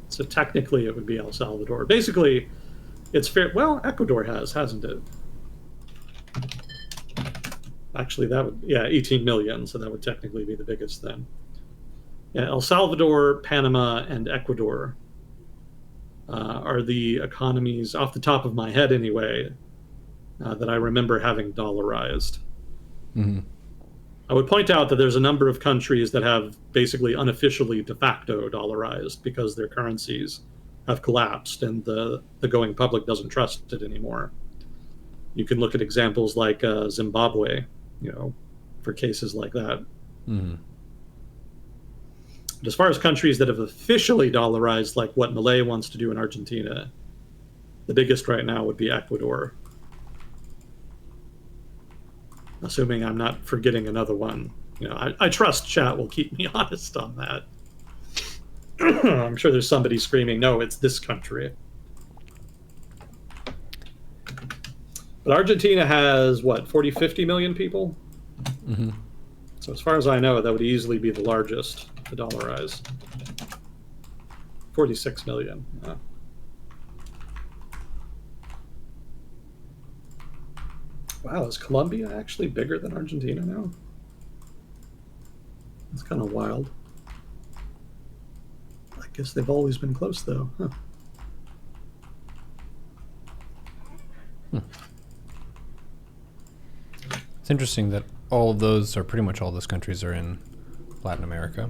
So technically it would be El Salvador. Basically, it's fair. Well, Ecuador hasn't it? Actually, that would, yeah, 18 million. So that would technically be the biggest then. Yeah, El Salvador, Panama, and Ecuador are the economies, off the top of my head anyway, that I remember having dollarized. Mm-hmm. I would point out that there's a number of countries that have basically unofficially de facto dollarized because their currencies have collapsed and the going public doesn't trust it anymore. You can look at examples like Zimbabwe, for cases like that. Mm-hmm. But as far as countries that have officially dollarized, like what Milei wants to do in Argentina, the biggest right now would be Ecuador. Assuming I'm not forgetting another one. I trust chat will keep me honest on that. I'm sure there's somebody screaming, no, it's this country. But Argentina has, 40, 50 million people? Mm-hmm. So as far as I know, that would easily be the largest to dollarize. 46 million. Yeah. Wow, is Colombia actually bigger than Argentina now? That's kind of wild. I guess they've always been close, though. Huh. It's interesting that all of those, or pretty much all those countries, are in Latin America.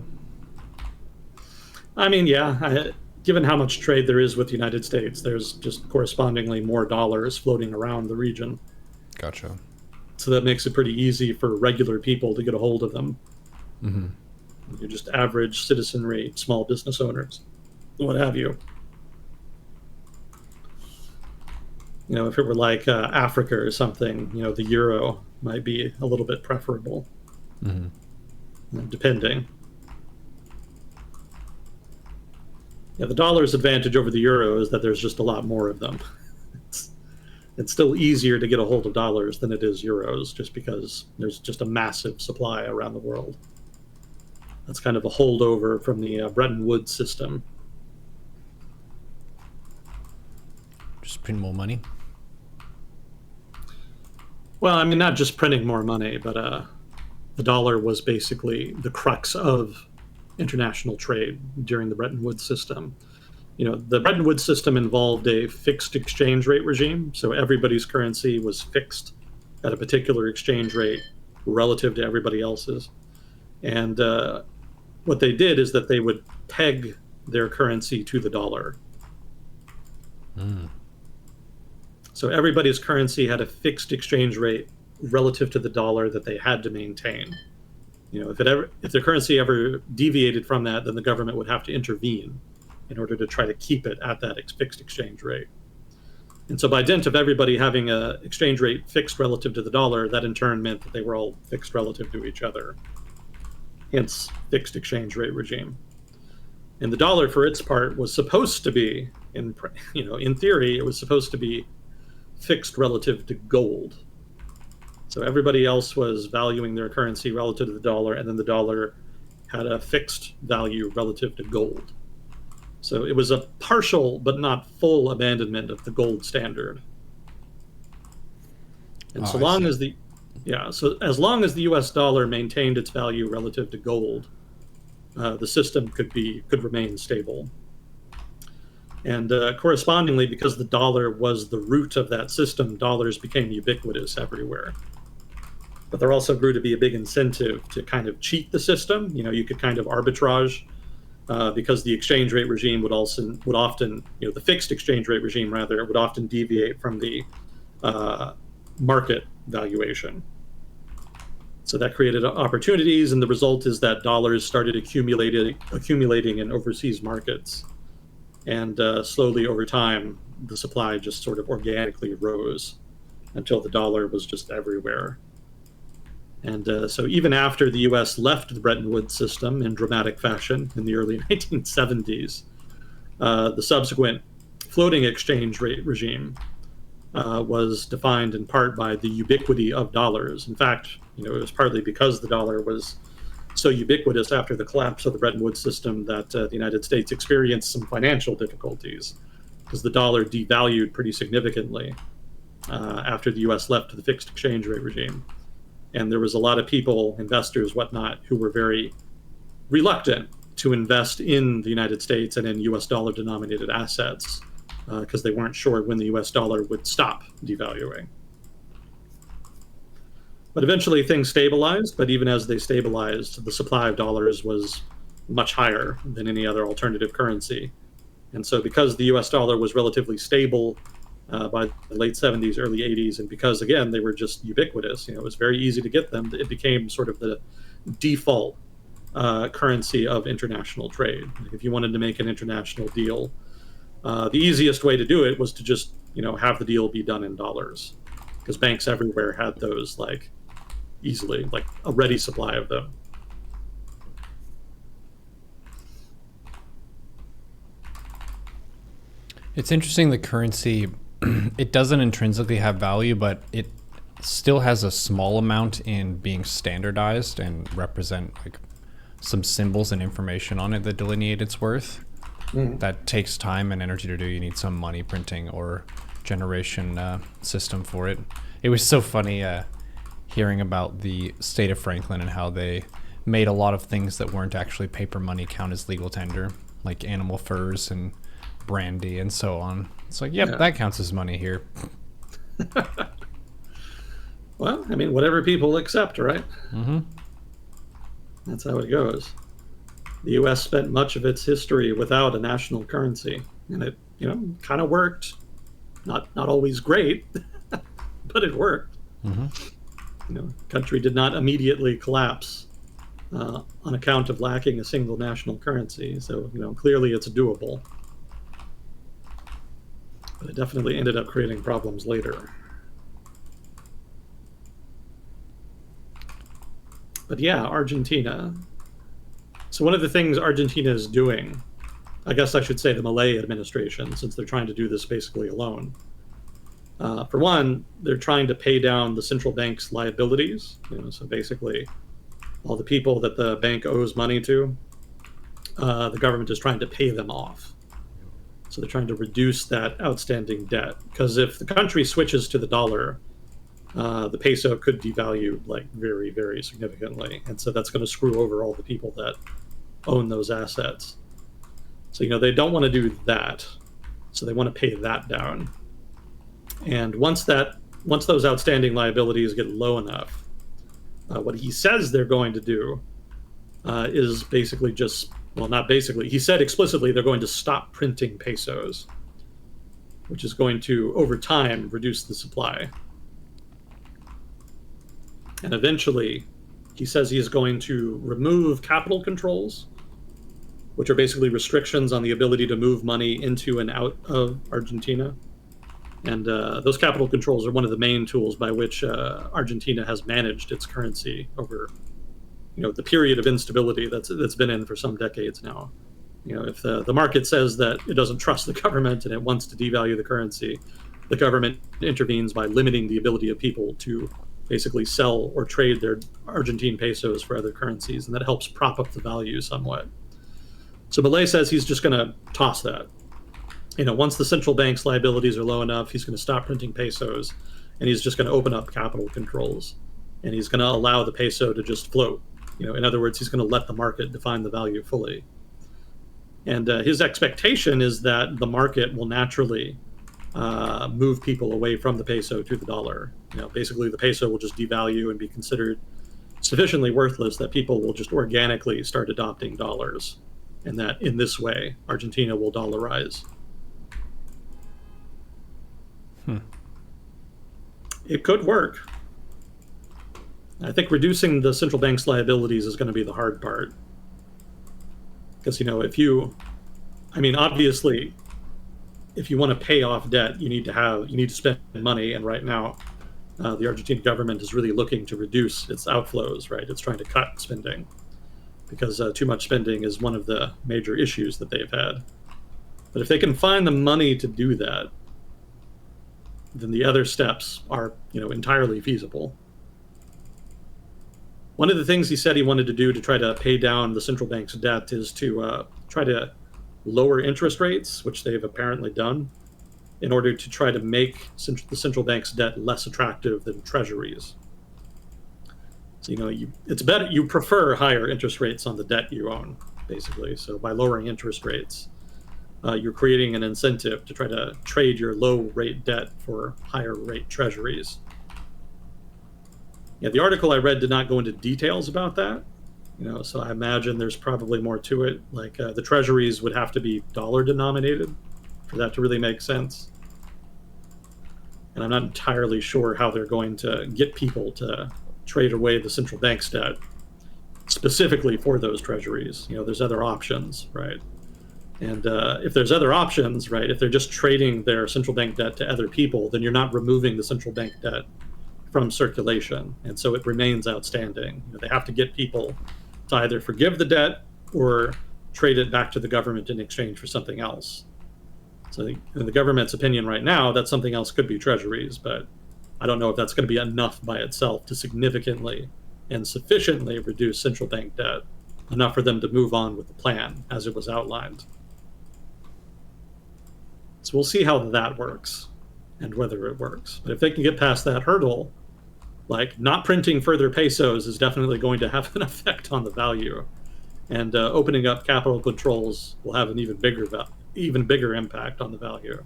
I mean, yeah, given how much trade there is with the United States, there's just correspondingly more dollars floating around the region. Gotcha. So that makes it pretty easy for regular people to get a hold of them. Mm-hmm. You're just average citizenry, small business owners, what have you. If it were like Africa or something, the euro might be a little bit preferable, depending. Yeah, the dollar's advantage over the euro is that there's just a lot more of them. It's still easier to get a hold of dollars than it is euros, just because there's just a massive supply around the world. That's kind of a holdover from the Bretton Woods system. Just print more money? Well, I mean, not just printing more money, but the dollar was basically the crux of international trade during the Bretton Woods system. The Bretton Woods system involved a fixed exchange rate regime, so everybody's currency was fixed at a particular exchange rate relative to everybody else's. And what they did is that they would peg their currency to the dollar. So everybody's currency had a fixed exchange rate relative to the dollar that they had to maintain. If their currency ever deviated from that, then the government would have to intervene in order to try to keep it at that fixed exchange rate. And so by dint of everybody having an exchange rate fixed relative to the dollar, that in turn meant that they were all fixed relative to each other. Hence, fixed exchange rate regime. And the dollar, for its part, was supposed to be, in theory, it was supposed to be fixed relative to gold. So everybody else was valuing their currency relative to the dollar, and then the dollar had a fixed value relative to gold. So it was a partial but not full abandonment of the gold standard. And as long as the US dollar maintained its value relative to gold, the system could remain stable. And correspondingly, because the dollar was the root of that system, dollars became ubiquitous everywhere. But there also grew to be a big incentive to kind of cheat the system. You could kind of arbitrage because the exchange rate regime would often, the fixed exchange rate regime rather, would often deviate from the market valuation. So that created opportunities, and the result is that dollars started accumulating in overseas markets. And slowly over time, the supply just sort of organically rose until the dollar was just everywhere. And so even after the US left the Bretton Woods system in dramatic fashion in the early 1970s, the subsequent floating exchange rate regime was defined in part by the ubiquity of dollars. In fact, it was partly because the dollar was so ubiquitous after the collapse of the Bretton Woods system that the United States experienced some financial difficulties, because the dollar devalued pretty significantly after the US left the fixed exchange rate regime. And there was a lot of people, investors, whatnot, who were very reluctant to invest in the United States and in US dollar denominated assets because they weren't sure when the US dollar would stop devaluing. But eventually things stabilized, but even as they stabilized, the supply of dollars was much higher than any other alternative currency. And so because the US dollar was relatively stable by the late 70s, early 80s, and because, again, they were just ubiquitous, it was very easy to get them, it became sort of the default currency of international trade. If you wanted to make an international deal, the easiest way to do it was to just, have the deal be done in dollars, because banks everywhere had those, easily, a ready supply of them. It's interesting, the currency, it doesn't intrinsically have value, but it still has a small amount in being standardized and represent some symbols and information on it that delineate its worth. That takes time and energy to do. You need some money printing or generation system for it. It was so funny hearing about the state of Franklin and how they made a lot of things that weren't actually paper money count as legal tender, like animal furs and brandy and so on. It's that counts as money here. Well, whatever people accept, right? Mm-hmm. That's how it goes. The U.S. spent much of its history without a national currency, and it, kind of worked. Not always great, but it worked. Mm-hmm. Country did not immediately collapse on account of lacking a single national currency. So, clearly it's doable. But it definitely ended up creating problems later. But yeah, Argentina. So one of the things Argentina is doing, I guess I should say the Milei administration, since they're trying to do this basically alone. For one, they're trying to pay down the central bank's liabilities. So basically, all the people that the bank owes money to, the government is trying to pay them off. So they're trying to reduce that outstanding debt. Because if the country switches to the dollar, the peso could devalue very, very significantly. And so that's going to screw over all the people that own those assets. So, they don't want to do that. So they want to pay that down. And once those outstanding liabilities get low enough, what he says they're going to do is basically he said explicitly they're going to stop printing pesos, which is going to, over time, reduce the supply. And eventually, he says he is going to remove capital controls, which are basically restrictions on the ability to move money into and out of Argentina. And those capital controls are one of the main tools by which Argentina has managed its currency over, the period of instability that's been in for some decades now. If the market says that it doesn't trust the government and it wants to devalue the currency, the government intervenes by limiting the ability of people to basically sell or trade their Argentine pesos for other currencies, and that helps prop up the value somewhat. So Milei says he's just going to toss that. Once the central bank's liabilities are low enough, he's going to stop printing pesos, and he's just going to open up capital controls, and he's going to allow the peso to just float. In other words, he's going to let the market define the value fully. And his expectation is that the market will naturally move people away from the peso to the dollar. Basically the peso will just devalue and be considered sufficiently worthless that people will just organically start adopting dollars. and that in this way, Argentina will dollarize. It could work. I think reducing the central bank's liabilities is going to be the hard part. Because, obviously, if you want to pay off debt, you need to spend money. And right now, the Argentine government is really looking to reduce its outflows, right? It's trying to cut spending because too much spending is one of the major issues that they've had. But if they can find the money to do that, then the other steps are, entirely feasible. One of the things he said he wanted to do to try to pay down the central bank's debt is to try to lower interest rates, which they've apparently done, in order to try to make the central bank's debt less attractive than treasuries. So, it's better, you prefer higher interest rates on the debt you own, basically. So by lowering interest rates, you're creating an incentive to try to trade your low rate debt for higher rate treasuries. Yeah, the article I read did not go into details about that, so I imagine there's probably more to it. Like the treasuries would have to be dollar denominated for that to really make sense. And I'm not entirely sure how they're going to get people to trade away the central bank's debt specifically for those treasuries. There's other options, right? And if there's other options, right, if they're just trading their central bank debt to other people, then you're not removing the central bank debt from circulation, and so it remains outstanding. They have to get people to either forgive the debt or trade it back to the government in exchange for something else. So in the government's opinion right now, that something else could be treasuries, but I don't know if that's going to be enough by itself to significantly and sufficiently reduce central bank debt, enough for them to move on with the plan as it was outlined. So we'll see how that works and whether it works. But if they can get past that hurdle, like not printing further pesos is definitely going to have an effect on the value, and opening up capital controls will have an even bigger impact on the value.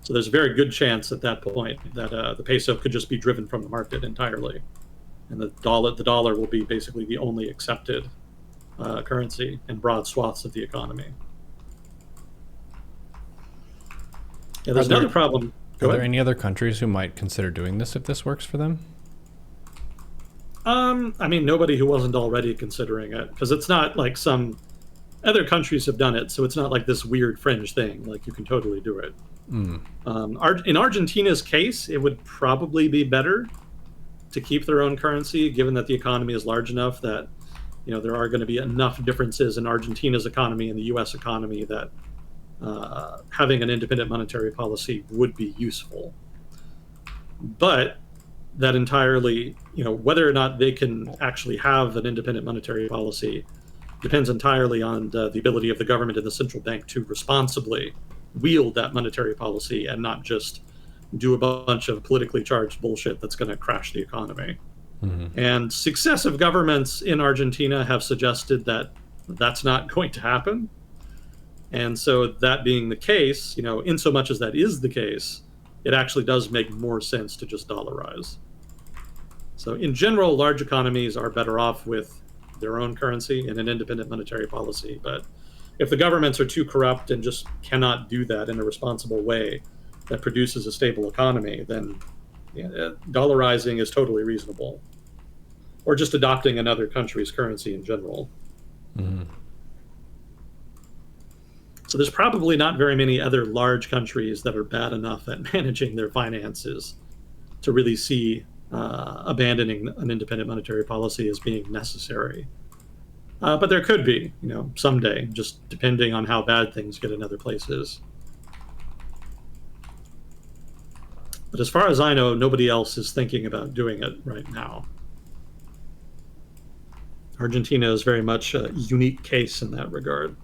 So there's a very good chance at that point that the peso could just be driven from the market entirely, and the dollar will be basically the only accepted currency in broad swaths of the economy. Yeah, there's another problem. Are there any other countries who might consider doing this if this works for them? Nobody who wasn't already considering it, because it's not like some other countries have done it, so it's not like this weird fringe thing. Like, you can totally do it. In Argentina's case, it would probably be better to keep their own currency, given that the economy is large enough that there are going to be enough differences in Argentina's economy and the U.S. economy that having an independent monetary policy would be useful. But that entirely, whether or not they can actually have an independent monetary policy depends entirely on the ability of the government and the central bank to responsibly wield that monetary policy and not just do a bunch of politically charged bullshit that's going to crash the economy. Mm-hmm. And successive governments in Argentina have suggested that that's not going to happen. And so that being the case, in so much as that is the case, it actually does make more sense to just dollarize. So in general, large economies are better off with their own currency and an independent monetary policy. But if the governments are too corrupt and just cannot do that in a responsible way that produces a stable economy, then dollarizing is totally reasonable. Or just adopting another country's currency in general. Mm-hmm. So there's probably not very many other large countries that are bad enough at managing their finances to really see abandoning an independent monetary policy as being necessary. But there could be, someday, just depending on how bad things get in other places. But as far as I know, nobody else is thinking about doing it right now. Argentina is very much a unique case in that regard.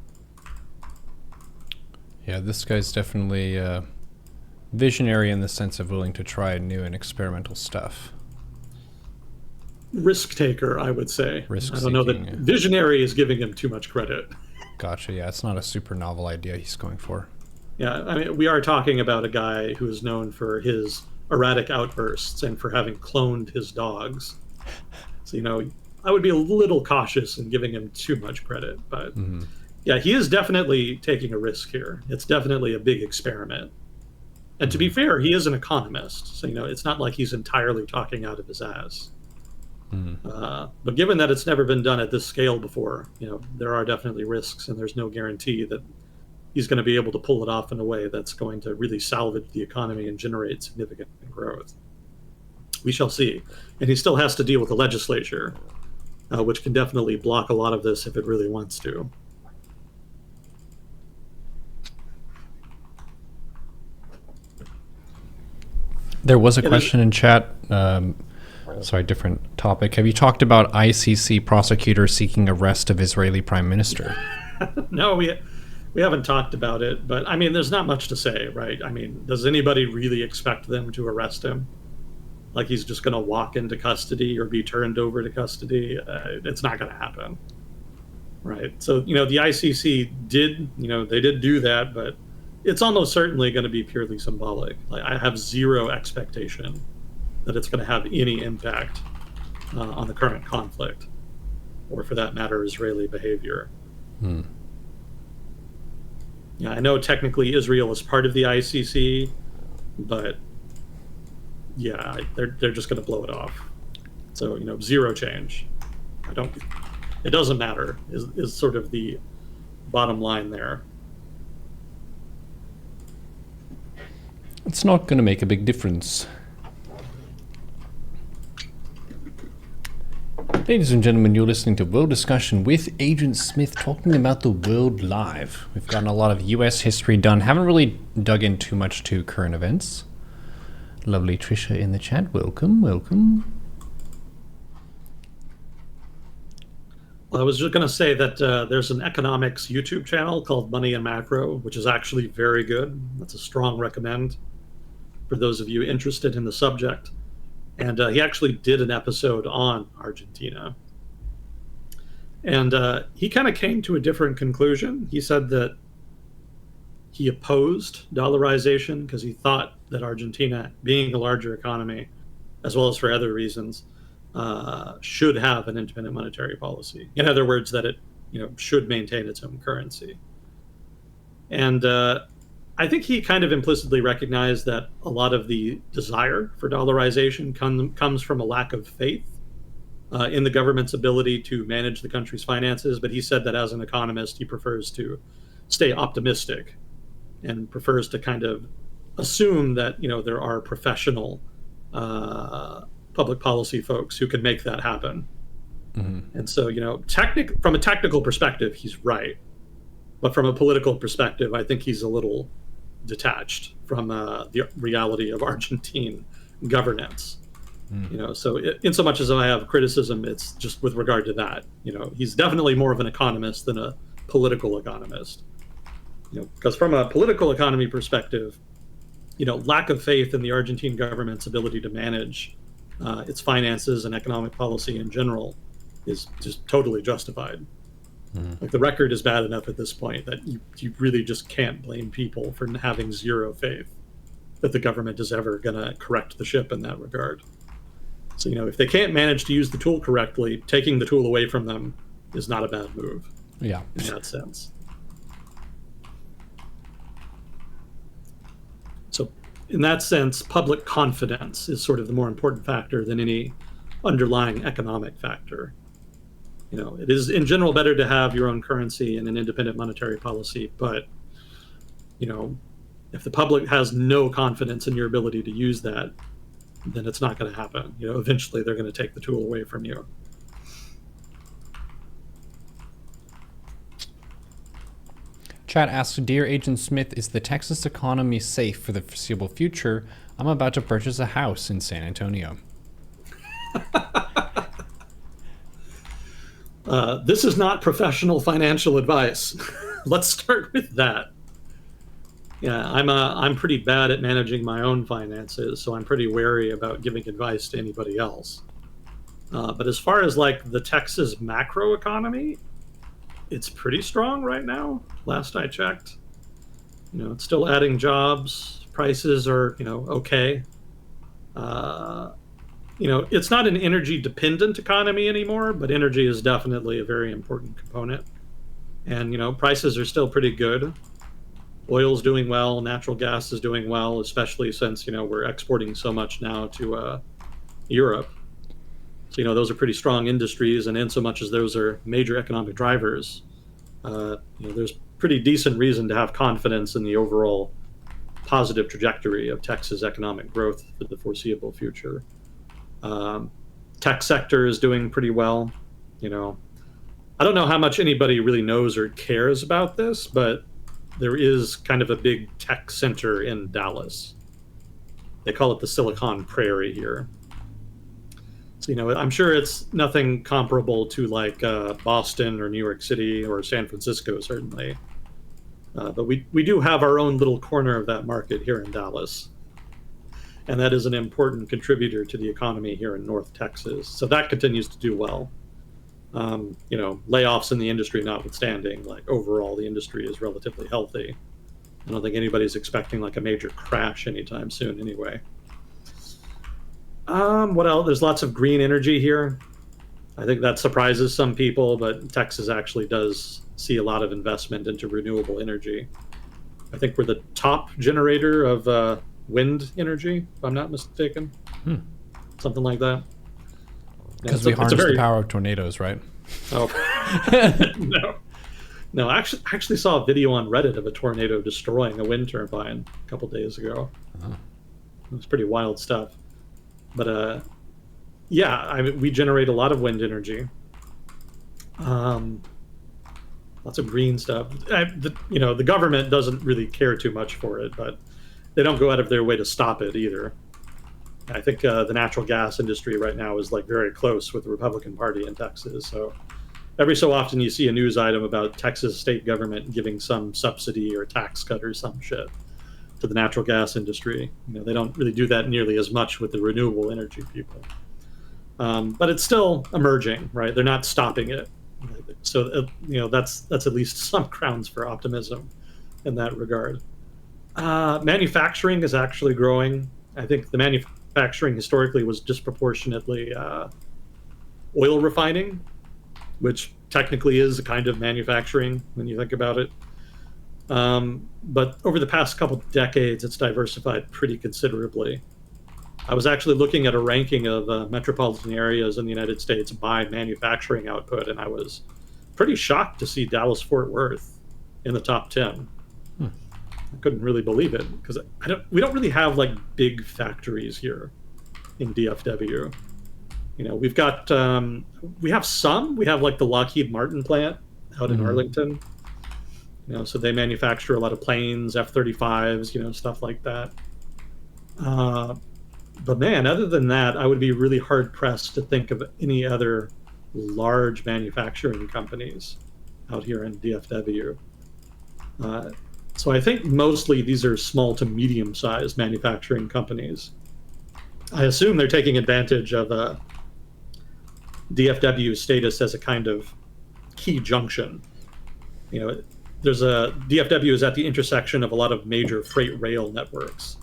Yeah, this guy's definitely visionary in the sense of willing to try new and experimental stuff. Risk taker, I would say. I don't know that visionary is giving him too much credit. Gotcha. Yeah, it's not a super novel idea he's going for. Yeah, we are talking about a guy who is known for his erratic outbursts and for having cloned his dogs. So, I would be a little cautious in giving him too much credit, but Yeah, he is definitely taking a risk here. It's definitely a big experiment. And to be fair, he is an economist, so it's not like he's entirely talking out of his ass. But given that it's never been done at this scale before, there are definitely risks, and there's no guarantee that he's going to be able to pull it off in a way that's going to really salvage the economy and generate significant growth. We shall see. And he still has to deal with the legislature, which can definitely block a lot of this if it really wants to. There was a question in chat. Sorry, different topic. Have you talked about ICC prosecutors seeking arrest of Israeli prime minister? No, we haven't talked about it, but I mean, there's not much to say, right? I mean, does anybody really expect them to arrest him? Like he's just going to walk into custody or be turned over to custody? It's not going to happen, right? So, the ICC did, they did do that, but it's almost certainly going to be purely symbolic. Like, I have zero expectation that it's going to have any impact on the current conflict, or for that matter, Israeli behavior. Yeah, I know technically Israel is part of the ICC, but yeah, they're just going to blow it off. So zero change. It doesn't matter. Is sort of the bottom line there. It's not going to make a big difference. Ladies and gentlemen, you're listening to World Discussion with Agent Smith talking about the world live. We've gotten a lot of US history done. Haven't really dug in too much to current events. Lovely Trisha in the chat. Welcome, welcome. Well, I was just going to say that there's an economics YouTube channel called Money and Macro, which is actually very good. That's a strong recommend for those of you interested in the subject. And he actually did an episode on Argentina. And he kind of came to a different conclusion. He said that he opposed dollarization because he thought that Argentina, being a larger economy, as well as for other reasons, should have an independent monetary policy. In other words, that it should maintain its own currency. And I think he kind of implicitly recognized that a lot of the desire for dollarization comes from a lack of faith in the government's ability to manage the country's finances. But he said that as an economist, he prefers to stay optimistic and prefers to kind of assume that there are professional public policy folks who can make that happen. And so from a technical perspective, he's right, but from a political perspective, I think he's a little detached from the reality of Argentine governance. So in so much as I have criticism, it's just with regard to that. He's definitely more of an economist than a political economist. Because from a political economy perspective, lack of faith in the Argentine government's ability to manage its finances and economic policy in general is just totally justified. Like the record is bad enough at this point that you really just can't blame people for having zero faith that the government is ever going to correct the ship in that regard. So, if they can't manage to use the tool correctly, taking the tool away from them is not a bad move. Yeah. In that sense. So, in that sense, public confidence is sort of the more important factor than any underlying economic factor. It is in general better to have your own currency and an independent monetary policy, but if the public has no confidence in your ability to use that, then it's not going to happen. Eventually they're going to take the tool away from you. Chat asks, Dear Agent Smith, is the Texas economy safe for the foreseeable future? I'm about to purchase a house in San Antonio. This is not professional financial advice. Let's start with that. Yeah, I'm pretty bad at managing my own finances, so I'm pretty wary about giving advice to anybody else. But as far as like the Texas macro economy, it's pretty strong right now. Last I checked, it's still adding jobs. Prices are okay. It's not an energy dependent economy anymore, but energy is definitely a very important component. And prices are still pretty good. Oil's doing well, natural gas is doing well, especially since we're exporting so much now to Europe. So those are pretty strong industries, and in so much as those are major economic drivers, there's pretty decent reason to have confidence in the overall positive trajectory of Texas economic growth for the foreseeable future. Tech sector is doing pretty well. I don't know how much anybody really knows or cares about this, but there is kind of a big tech center in Dallas. They call it the Silicon Prairie here. So, I'm sure it's nothing comparable to like Boston or New York City or San Francisco, certainly. But we do have our own little corner of that market here in Dallas. And that is an important contributor to the economy here in North Texas. So that continues to do well. Layoffs in the industry notwithstanding, like overall the industry is relatively healthy. I don't think anybody's expecting like a major crash anytime soon anyway. What else? There's lots of green energy here. I think that surprises some people, but Texas actually does see a lot of investment into renewable energy. I think we're the top generator of wind energy, if I'm not mistaken. Something like that. Because we harness the power of tornadoes, right? Oh, no. I actually saw a video on Reddit of a tornado destroying a wind turbine a couple days ago. It was pretty wild stuff. But we generate a lot of wind energy. Lots of green stuff. The government doesn't really care too much for it, but they don't go out of their way to stop it either. I think the natural gas industry right now is like very close with the Republican Party in Texas. So every so often you see a news item about Texas state government giving some subsidy or tax cut or some shit to the natural gas industry. They don't really do that nearly as much with the renewable energy people. But it's still emerging, right? They're not stopping it. So that's at least some grounds for optimism in that regard. Manufacturing is actually growing. I think the manufacturing historically was disproportionately oil refining, which technically is a kind of manufacturing when you think about it. But over the past couple decades, it's diversified pretty considerably. I was actually looking at a ranking of metropolitan areas in the United States by manufacturing output, and I was pretty shocked to see Dallas-Fort Worth in the top 10. I couldn't really believe it because we don't really have like big factories here in DFW. We've got we have like the Lockheed Martin plant out in Arlington. So they manufacture a lot of planes, F-35s, stuff like that. But man, other than that, I would be really hard pressed to think of any other large manufacturing companies out here in DFW. So I think mostly these are small to medium-sized manufacturing companies. I assume they're taking advantage of DFW's status as a kind of key junction. DFW is at the intersection of a lot of major freight rail networks.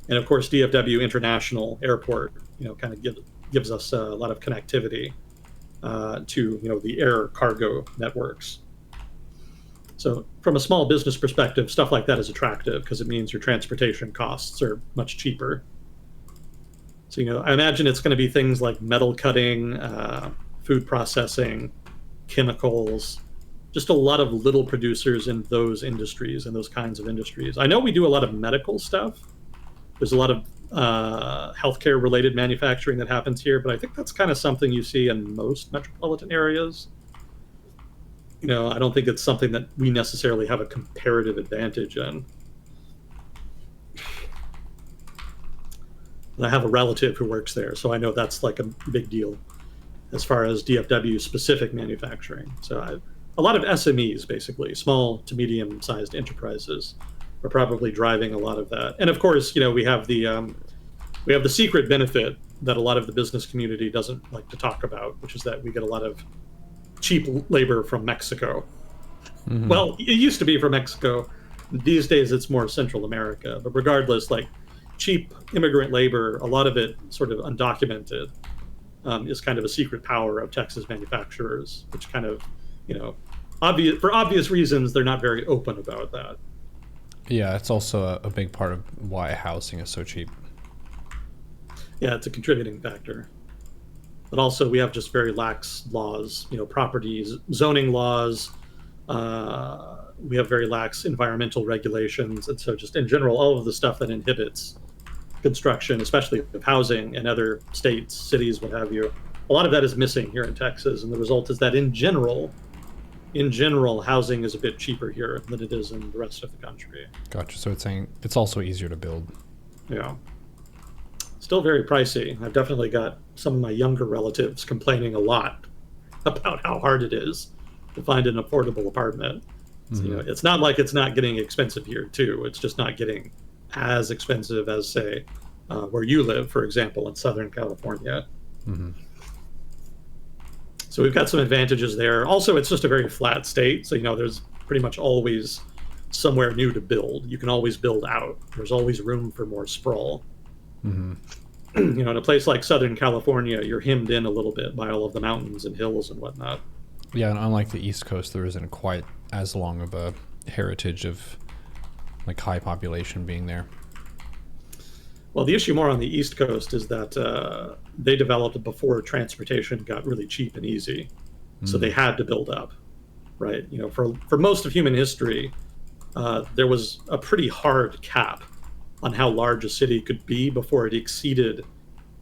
And of course, DFW International Airport, kind of gives us a lot of connectivity to, the air cargo networks. So from a small business perspective, stuff like that is attractive because it means your transportation costs are much cheaper. So, I imagine it's going to be things like metal cutting, food processing, chemicals, just a lot of little producers in those industries and those kinds of industries. I know we do a lot of medical stuff. There's a lot of healthcare related manufacturing that happens here, but I think that's kind of something you see in most metropolitan areas. I don't think it's something that we necessarily have a comparative advantage in. And I have a relative who works there, so I know that's like a big deal as far as DFW specific manufacturing. So a lot of SMEs, basically, small to medium sized enterprises, are probably driving a lot of that. And of course, we have the secret benefit that a lot of the business community doesn't like to talk about, which is that we get a lot of cheap labor from Mexico. Well, it used to be from Mexico. These days it's more Central America. But regardless, like cheap immigrant labor, a lot of it sort of undocumented, is kind of a secret power of Texas manufacturers, which kind of, For obvious reasons, they're not very open about that. Yeah, it's also a big part of why housing is so cheap. Yeah, it's a contributing factor. But also, we have just very lax laws, properties, zoning laws. We have very lax environmental regulations. And so, just in general, all of the stuff that inhibits construction, especially of housing in other states, cities, what have you, a lot of that is missing here in Texas. And the result is that in general, housing is a bit cheaper here than it is in the rest of the country. Gotcha. So it's saying it's also easier to build. Yeah. Still very pricey. I've definitely got some of my younger relatives complaining a lot about how hard it is to find an affordable apartment. So, it's not like it's not getting expensive here too. It's just not getting as expensive as, say, where you live, for example, in Southern California. So we've got some advantages there. Also, it's just a very flat state. So, there's pretty much always somewhere new to build. You can always build out. There's always room for more sprawl. In a place like Southern California, you're hemmed in a little bit by all of the mountains and hills and whatnot. Yeah, and unlike the East Coast, there isn't quite as long of a heritage of like high population being there. Well, the issue more on the East Coast is that they developed before transportation got really cheap and easy, so they had to build up, right? For most of human history, there was a pretty hard cap on how large a city could be before it exceeded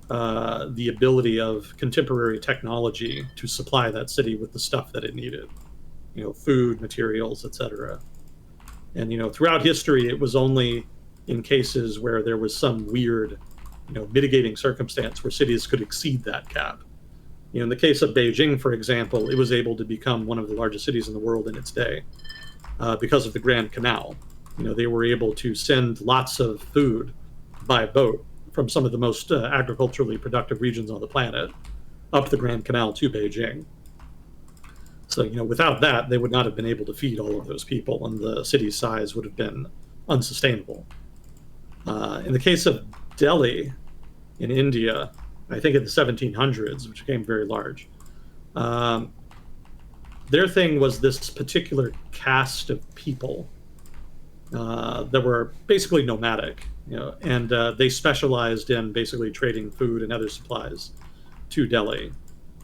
the ability of contemporary technology to supply that city with the stuff that it needed, food, materials, etc. And throughout history, it was only in cases where there was some weird, mitigating circumstance where cities could exceed that cap. In the case of Beijing, for example, it was able to become one of the largest cities in the world in its day because of the Grand Canal. They were able to send lots of food by boat from some of the most agriculturally productive regions on the planet up the Grand Canal to Beijing. So, without that, they would not have been able to feed all of those people, and the city's size would have been unsustainable. In the case of Delhi in India, I think in the 1700s, which became very large, their thing was this particular caste of people that were basically nomadic, and they specialized in basically trading food and other supplies to Delhi.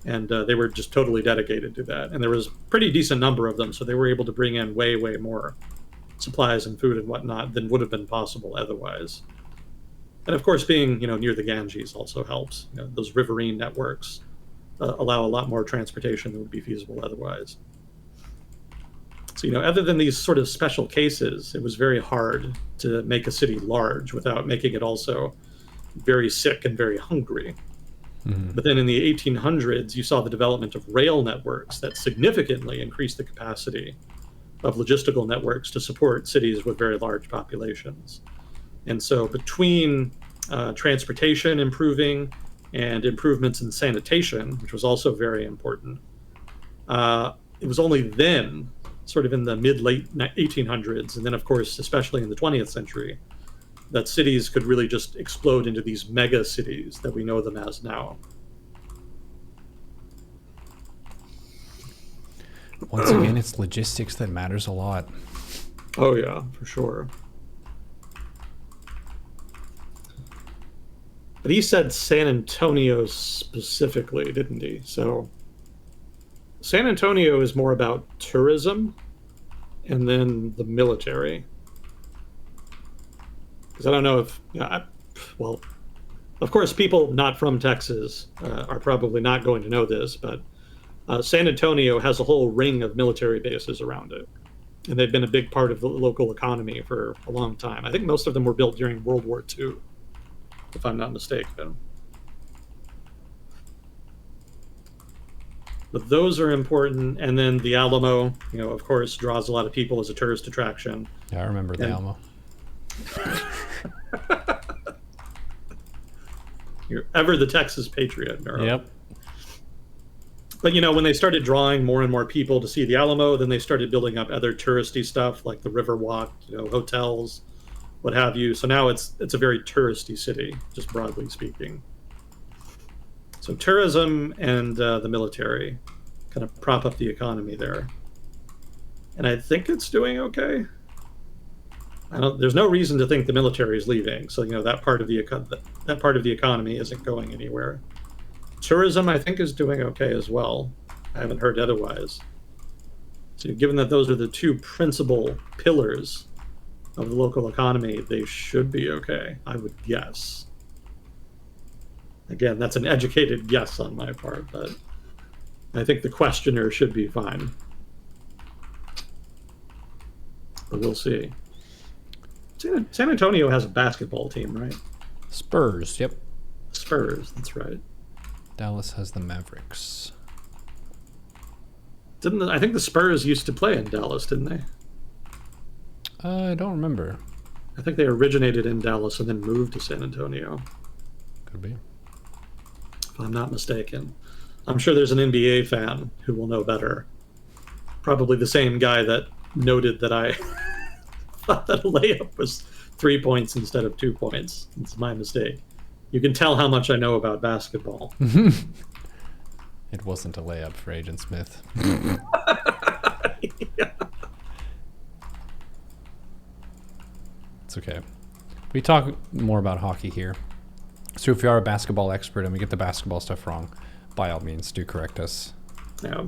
And they were just totally dedicated to that. And there was a pretty decent number of them, so they were able to bring in way, way more supplies and food and whatnot than would have been possible otherwise. And of course, being near the Ganges also helps. Those riverine networks allow a lot more transportation than would be feasible otherwise. So other than these sort of special cases, it was very hard to make a city large without making it also very sick and very hungry. But then in the 1800s, you saw the development of rail networks that significantly increased the capacity of logistical networks to support cities with very large populations. And so between transportation improving and improvements in sanitation, which was also very important, it was only then, sort of in the mid-late 1800s, and then, of course, especially in the 20th century, that cities could really just explode into these mega cities that we know them as now. Once again, it's logistics that matters a lot. Oh, yeah, for sure. But he said San Antonio specifically, didn't he? So San Antonio is more about tourism and then the military. Because I don't know if, well, of course, people not from Texas are probably not going to know this, but San Antonio has a whole ring of military bases around it. And they've been a big part of the local economy for a long time. I think most of them were built during World War II, if I'm not mistaken. But those are important. And then the Alamo, of course, draws a lot of people as a tourist attraction. Yeah, I remember the Alamo. You're ever the Texas patriot, Neuro. Yep. But when they started drawing more and more people to see the Alamo, then they started building up other touristy stuff like the Riverwalk, hotels, what have you. So now it's a very touristy city, just broadly speaking. So tourism and the military kind of prop up the economy there. and I think it's doing okay. There's no reason to think the military is leaving, so that part of the economy isn't going anywhere. Tourism, I think, is doing okay as well. I haven't heard otherwise. So, given that those are the two principal pillars of the local economy, they should be okay, I would guess. Again, that's an educated guess on my part, but I think the questioner should be fine. But we'll see. San Antonio has a basketball team, right? Spurs, yep. Spurs, that's right. Dallas has the Mavericks. I think the Spurs used to play in Dallas, didn't they? I don't remember. I think they originated in Dallas and then moved to San Antonio. Could be. If I'm not mistaken. I'm sure there's an NBA fan who will know better. Probably the same guy that noted that I thought that a layup was 3 points instead of 2 points. It's my mistake. You can tell how much I know about basketball. It wasn't a layup for Agent Smith. Yeah. It's okay. We talk more about hockey here. So if you are a basketball expert and we get the basketball stuff wrong, by all means, do correct us. Yeah.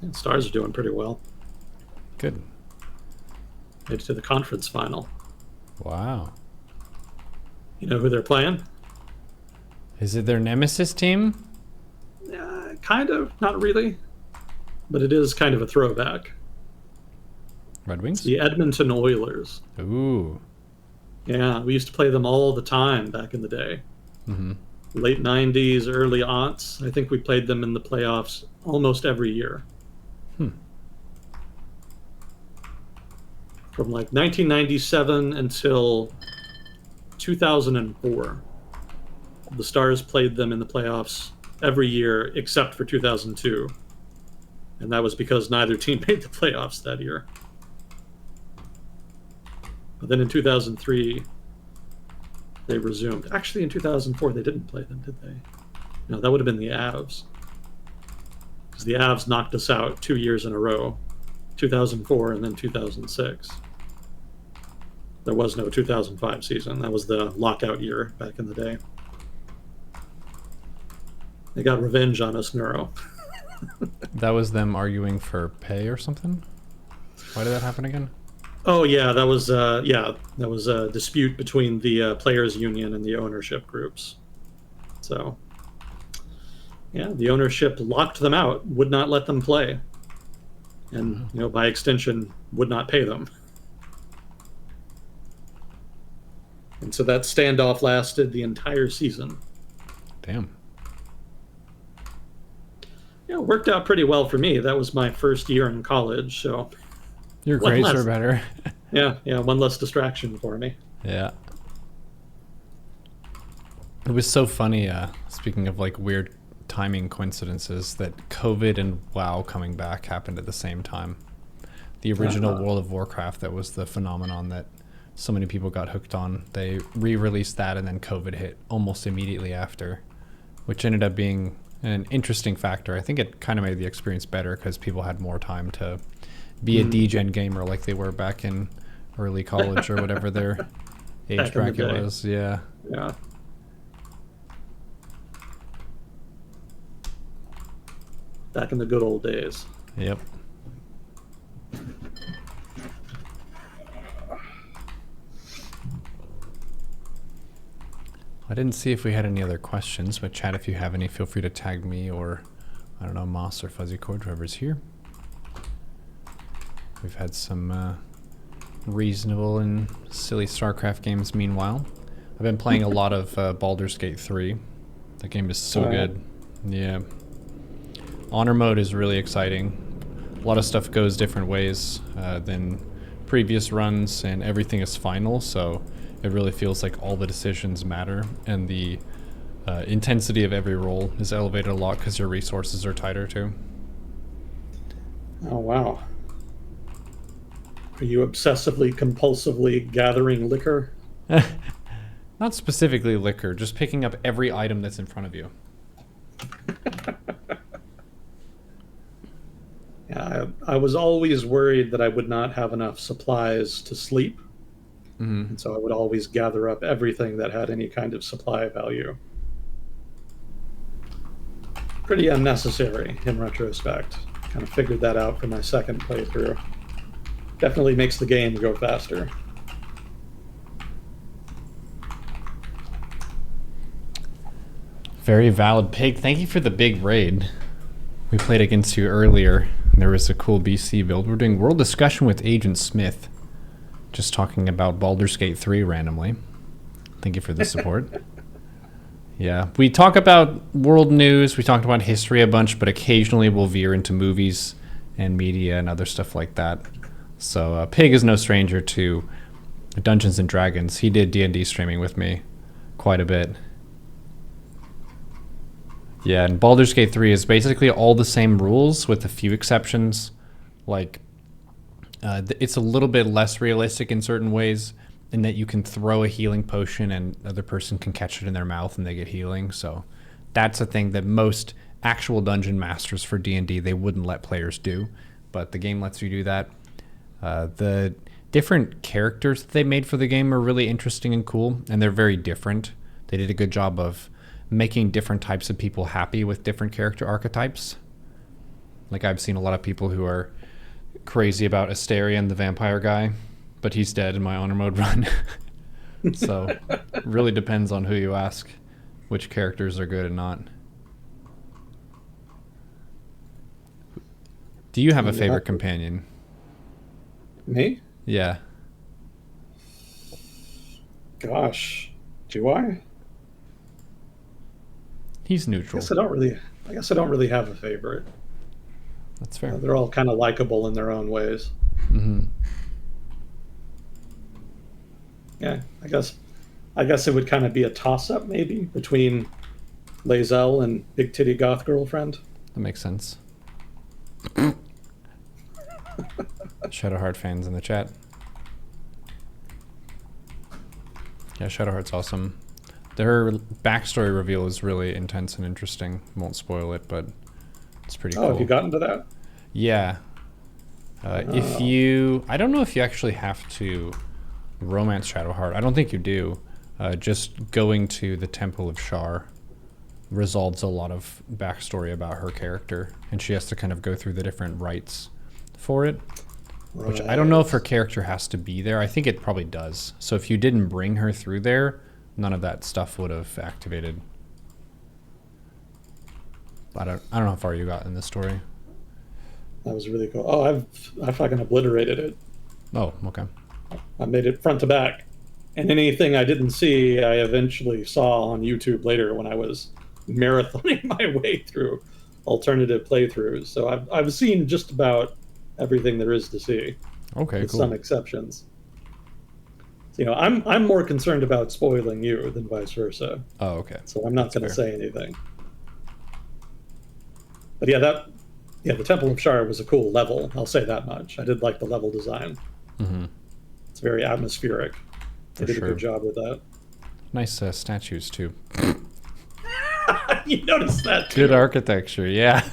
And Stars are doing pretty well. Good. Made it to the conference final. Wow. You know who they're playing? Is it their nemesis team? Kind of, not really. But it is kind of a throwback. Red Wings? It's the Edmonton Oilers. Ooh. Yeah, we used to play them all the time back in the day. Mm-hmm. Late 90s, early aughts. I think we played them in the playoffs almost every year. From like 1997 until 2004. The Stars played them in the playoffs every year except for 2002. And that was because neither team made the playoffs that year. But then in 2003, they resumed. Actually, in 2004, they didn't play them, did they? No, that would have been the Avs. Because the Avs knocked us out 2 years in a row. 2004 and then 2006. There was no 2005 season. That was the lockout year back in the day. They got revenge on us, Neuro. That was them arguing for pay or something? Why did that happen again? Oh yeah, that was a dispute between the players' union and the ownership groups. So yeah, the ownership locked them out, would not let them play, and by extension, would not pay them. And so that standoff lasted the entire season. Damn. Yeah, it worked out pretty well for me. That was my first year in college, so Your grades are better. yeah, one less distraction for me. Yeah. It was so funny, speaking of like weird timing coincidences, that COVID and WoW coming back happened at the same time. The original World of Warcraft, that was the phenomenon that so many people got hooked on. They re-released that and then COVID hit almost immediately after, which ended up being an interesting factor. I think it kind of made the experience better because people had more time to be a degen gamer like they were back in early college or whatever their age bracket was. Yeah. Yeah. Back in the good old days. Yep. I didn't see if we had any other questions, but chat, if you have any, feel free to tag me or, I don't know, Moss or Fuzzy Cord, whoever's here. We've had some reasonable and silly StarCraft games meanwhile. I've been playing a lot of Baldur's Gate 3. That game is so good. Yeah. Honor mode is really exciting. A lot of stuff goes different ways than previous runs, and everything is final, so it really feels like all the decisions matter, and the intensity of every roll is elevated a lot because your resources are tighter too. Oh, wow. Are you obsessively, compulsively gathering liquor? Not specifically liquor, just picking up every item that's in front of you. Yeah, I was always worried that I would not have enough supplies to sleep, Mm-hmm. and so I would always gather up everything that had any kind of supply value. Pretty unnecessary in retrospect. Kind of figured that out for my second playthrough. Definitely makes the game go faster. Very valid, Pig. Thank you for the big raid. We played against you earlier. There was a cool BC build. We're doing world discussion with Agent Smith. Just talking about Baldur's Gate 3 randomly. Thank you for the support. Yeah, we talk about world news. We talked about history a bunch, but occasionally we'll veer into movies and media and other stuff like that. So Pig is no stranger to Dungeons and Dragons. He did D&D streaming with me quite a bit. Yeah, and Baldur's Gate 3 is basically all the same rules with a few exceptions. Like, it's a little bit less realistic in certain ways in that you can throw a healing potion and the other person can catch it in their mouth and they get healing. So that's a thing that most actual dungeon masters for D&D, they wouldn't let players do. But the game lets you do that. The different characters that they made for the game are really interesting and cool, and they're very different. They did a good job of making different types of people happy with different character archetypes. Like, I've seen a lot of people who are crazy about Asterion, the vampire guy, but he's dead in my honor mode run. So it really depends on who you ask, which characters are good and not. Do you have a favorite companion? Me? Yeah. Gosh, do I? He's neutral. I guess I don't really have a favorite. That's fair. They're all kind of likable in their own ways. Mm-hmm. Yeah, I guess it would kind of be a toss-up maybe between Lae'zel and Big Titty Goth Girlfriend. That makes sense. Shadowheart fans in the chat. Yeah, Shadowheart's awesome. Her backstory reveal is really intense and interesting. Won't spoil it, but it's pretty cool. Oh, have you gotten to that? Yeah. If you... I don't know if you actually have to romance Shadowheart. I don't think you do. Just going to the Temple of Shar resolves a lot of backstory about her character, and she has to kind of go through the different rites for it. Right. Which I don't know if her character has to be there. I think it probably does. So if you didn't bring her through there, none of that stuff would have activated. I don't know how far you got in this story. That was really cool. Oh, I fucking obliterated it. Oh, okay. I made it front to back. And anything I didn't see, I eventually saw on YouTube later when I was marathoning my way through alternative playthroughs. So I've seen just about everything there is to see. Okay, with cool. some exceptions. You know, I'm more concerned about spoiling you than vice versa. Oh, okay. So I'm not going to say anything. But yeah, the Temple of Shar was a cool level. I'll say that much. I did like the level design. Mm-hmm. It's very atmospheric. They did a good job with that. Nice statues too. You noticed that too. Good architecture, yeah.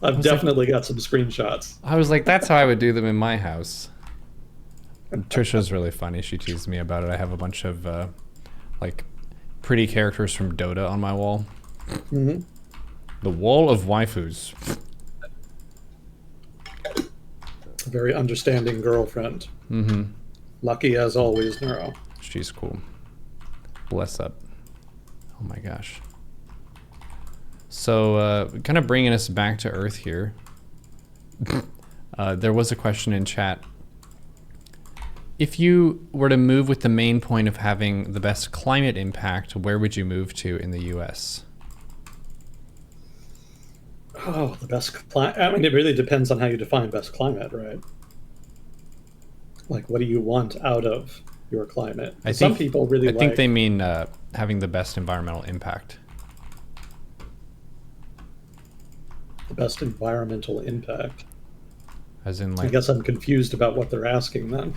I've definitely got some screenshots. I was like, that's how I would do them in my house. Trisha's really funny. She teased me about it. I have a bunch of like pretty characters from Dota on my wall. Mm-hmm. The wall of waifus. A very understanding girlfriend. Mm-hmm. Lucky as always, Neuro. She's cool. Bless up. Oh my gosh. So, kind of bringing us back to Earth here. There was a question in chat. If you were to move with the main point of having the best climate impact, where would you move to in the US? Oh, the best climate. I mean, it really depends on how you define best climate, right? Like, what do you want out of your climate? Some people really I think they mean having the best environmental impact. The best environmental impact. As in, like... I guess I'm confused about what they're asking then.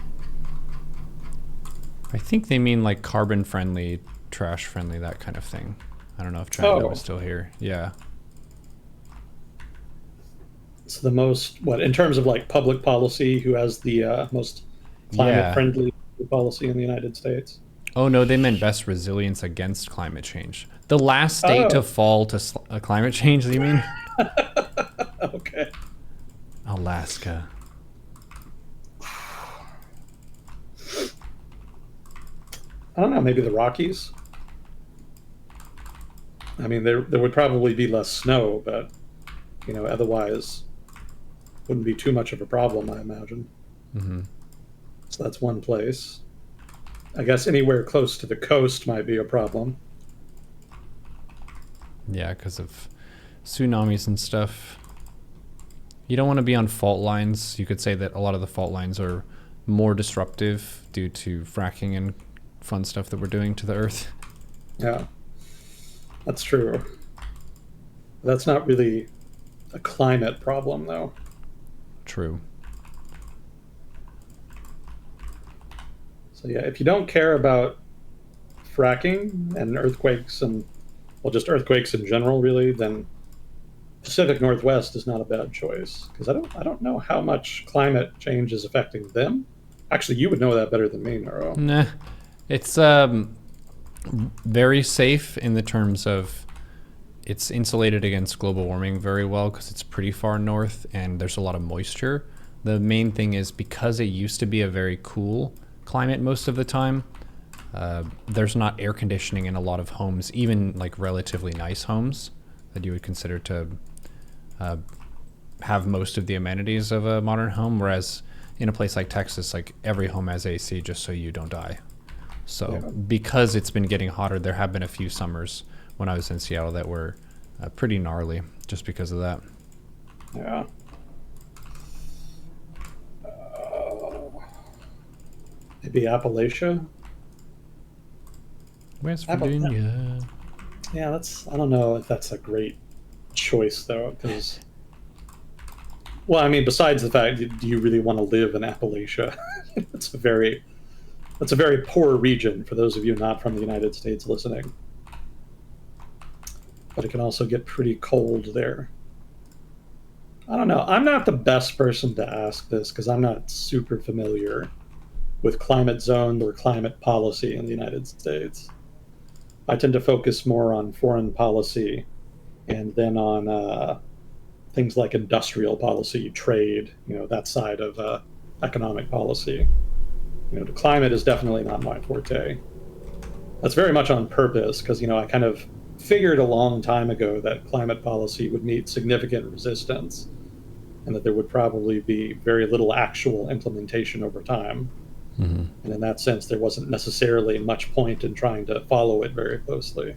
I think they mean, like, carbon-friendly, trash-friendly, that kind of thing. I don't know if China was still here. Yeah. So the most, what, in terms of like public policy, who has the most climate Yeah. friendly policy in the United States? Oh no, they meant best resilience against climate change. The last state to Oh, fall to climate change, you mean? okay. Alaska. I don't know, maybe the Rockies? I mean, there would probably be less snow, but, otherwise wouldn't be too much of a problem, I imagine. Hmm. So that's one place. I guess anywhere close to the coast might be a problem. Yeah, because of tsunamis and stuff. You don't want to be on fault lines. You could say that a lot of the fault lines are more disruptive due to fracking and fun stuff that we're doing to the earth. Yeah, that's true. That's not really a climate problem, though. True. So, yeah, if you don't care about fracking and earthquakes and, well, just earthquakes in general, really, then Pacific Northwest is not a bad choice because I don't know how much climate change is affecting them. Actually, you would know that better than me, Neuro. Nah. It's very safe in the terms of it's insulated against global warming very well because it's pretty far north and there's a lot of moisture. The main thing is because it used to be a very cool climate most of the time, there's not air conditioning in a lot of homes, even like relatively nice homes that you would consider to have most of the amenities of a modern home, whereas in a place like Texas, like every home has AC just so you don't die. So Yeah. because it's been getting hotter, there have been a few summers when I was in Seattle that were pretty gnarly just because of that. Yeah. Maybe Appalachia. West Appa- Virginia. yeah, I don't know if that's a great choice though, because, well, I mean, besides the fact, do you really want to live in Appalachia? it's a very That's a very poor region for those of you not from the United States listening. But it can also get pretty cold there. I don't know. I'm not the best person to ask this because I'm not super familiar with climate zones or climate policy in the United States. I tend to focus more on foreign policy and then on things like industrial policy, trade, that side of economic policy. The climate is definitely not my forte. That's very much on purpose because, I kind of figured a long time ago that climate policy would meet significant resistance and that there would probably be very little actual implementation over time. Mm-hmm. And in that sense, there wasn't necessarily much point in trying to follow it very closely.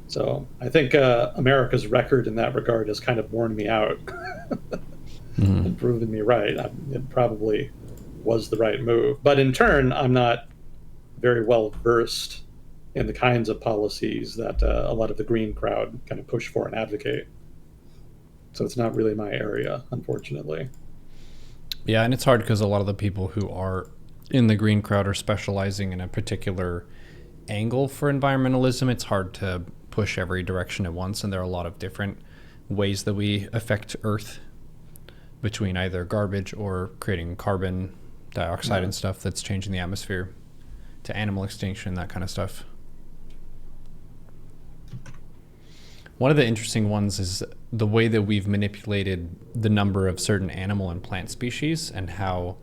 So I think America's record in that regard has kind of worn me out Mm-hmm. and proven me right. It probably was the right move. But in turn, I'm not very well versed in the kinds of policies that a lot of the green crowd kind of push for and advocate. So it's not really my area, unfortunately. Yeah, and it's hard because a lot of the people who are in the green crowd are specializing in a particular angle for environmentalism. It's hard to push every direction at once, and there are a lot of different ways that we affect Earth between either garbage or creating carbon dioxide and stuff that's changing the atmosphere to animal extinction, that kind of stuff. One of the interesting ones is the way that we've manipulated the number of certain animal and plant species and how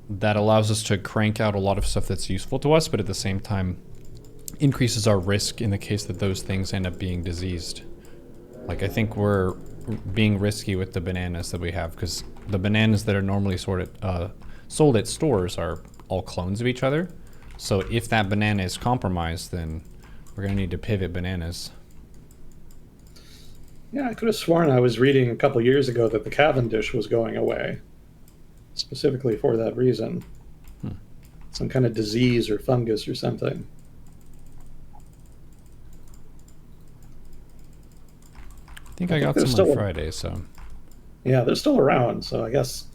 that allows us to crank out a lot of stuff that's useful to us, but at the same time increases our risk in the case that those things end up being diseased. Like, I think we're being risky with the bananas that we have because the bananas that are normally sold at stores are all clones of each other. So if that banana is compromised, then we're going to need to pivot bananas. Yeah, I could have sworn I was reading a couple years ago that the Cavendish was going away, specifically for that reason. Some kind of disease or fungus or something. I think I got they're some still on Friday, so Yeah, they're still around. So I guess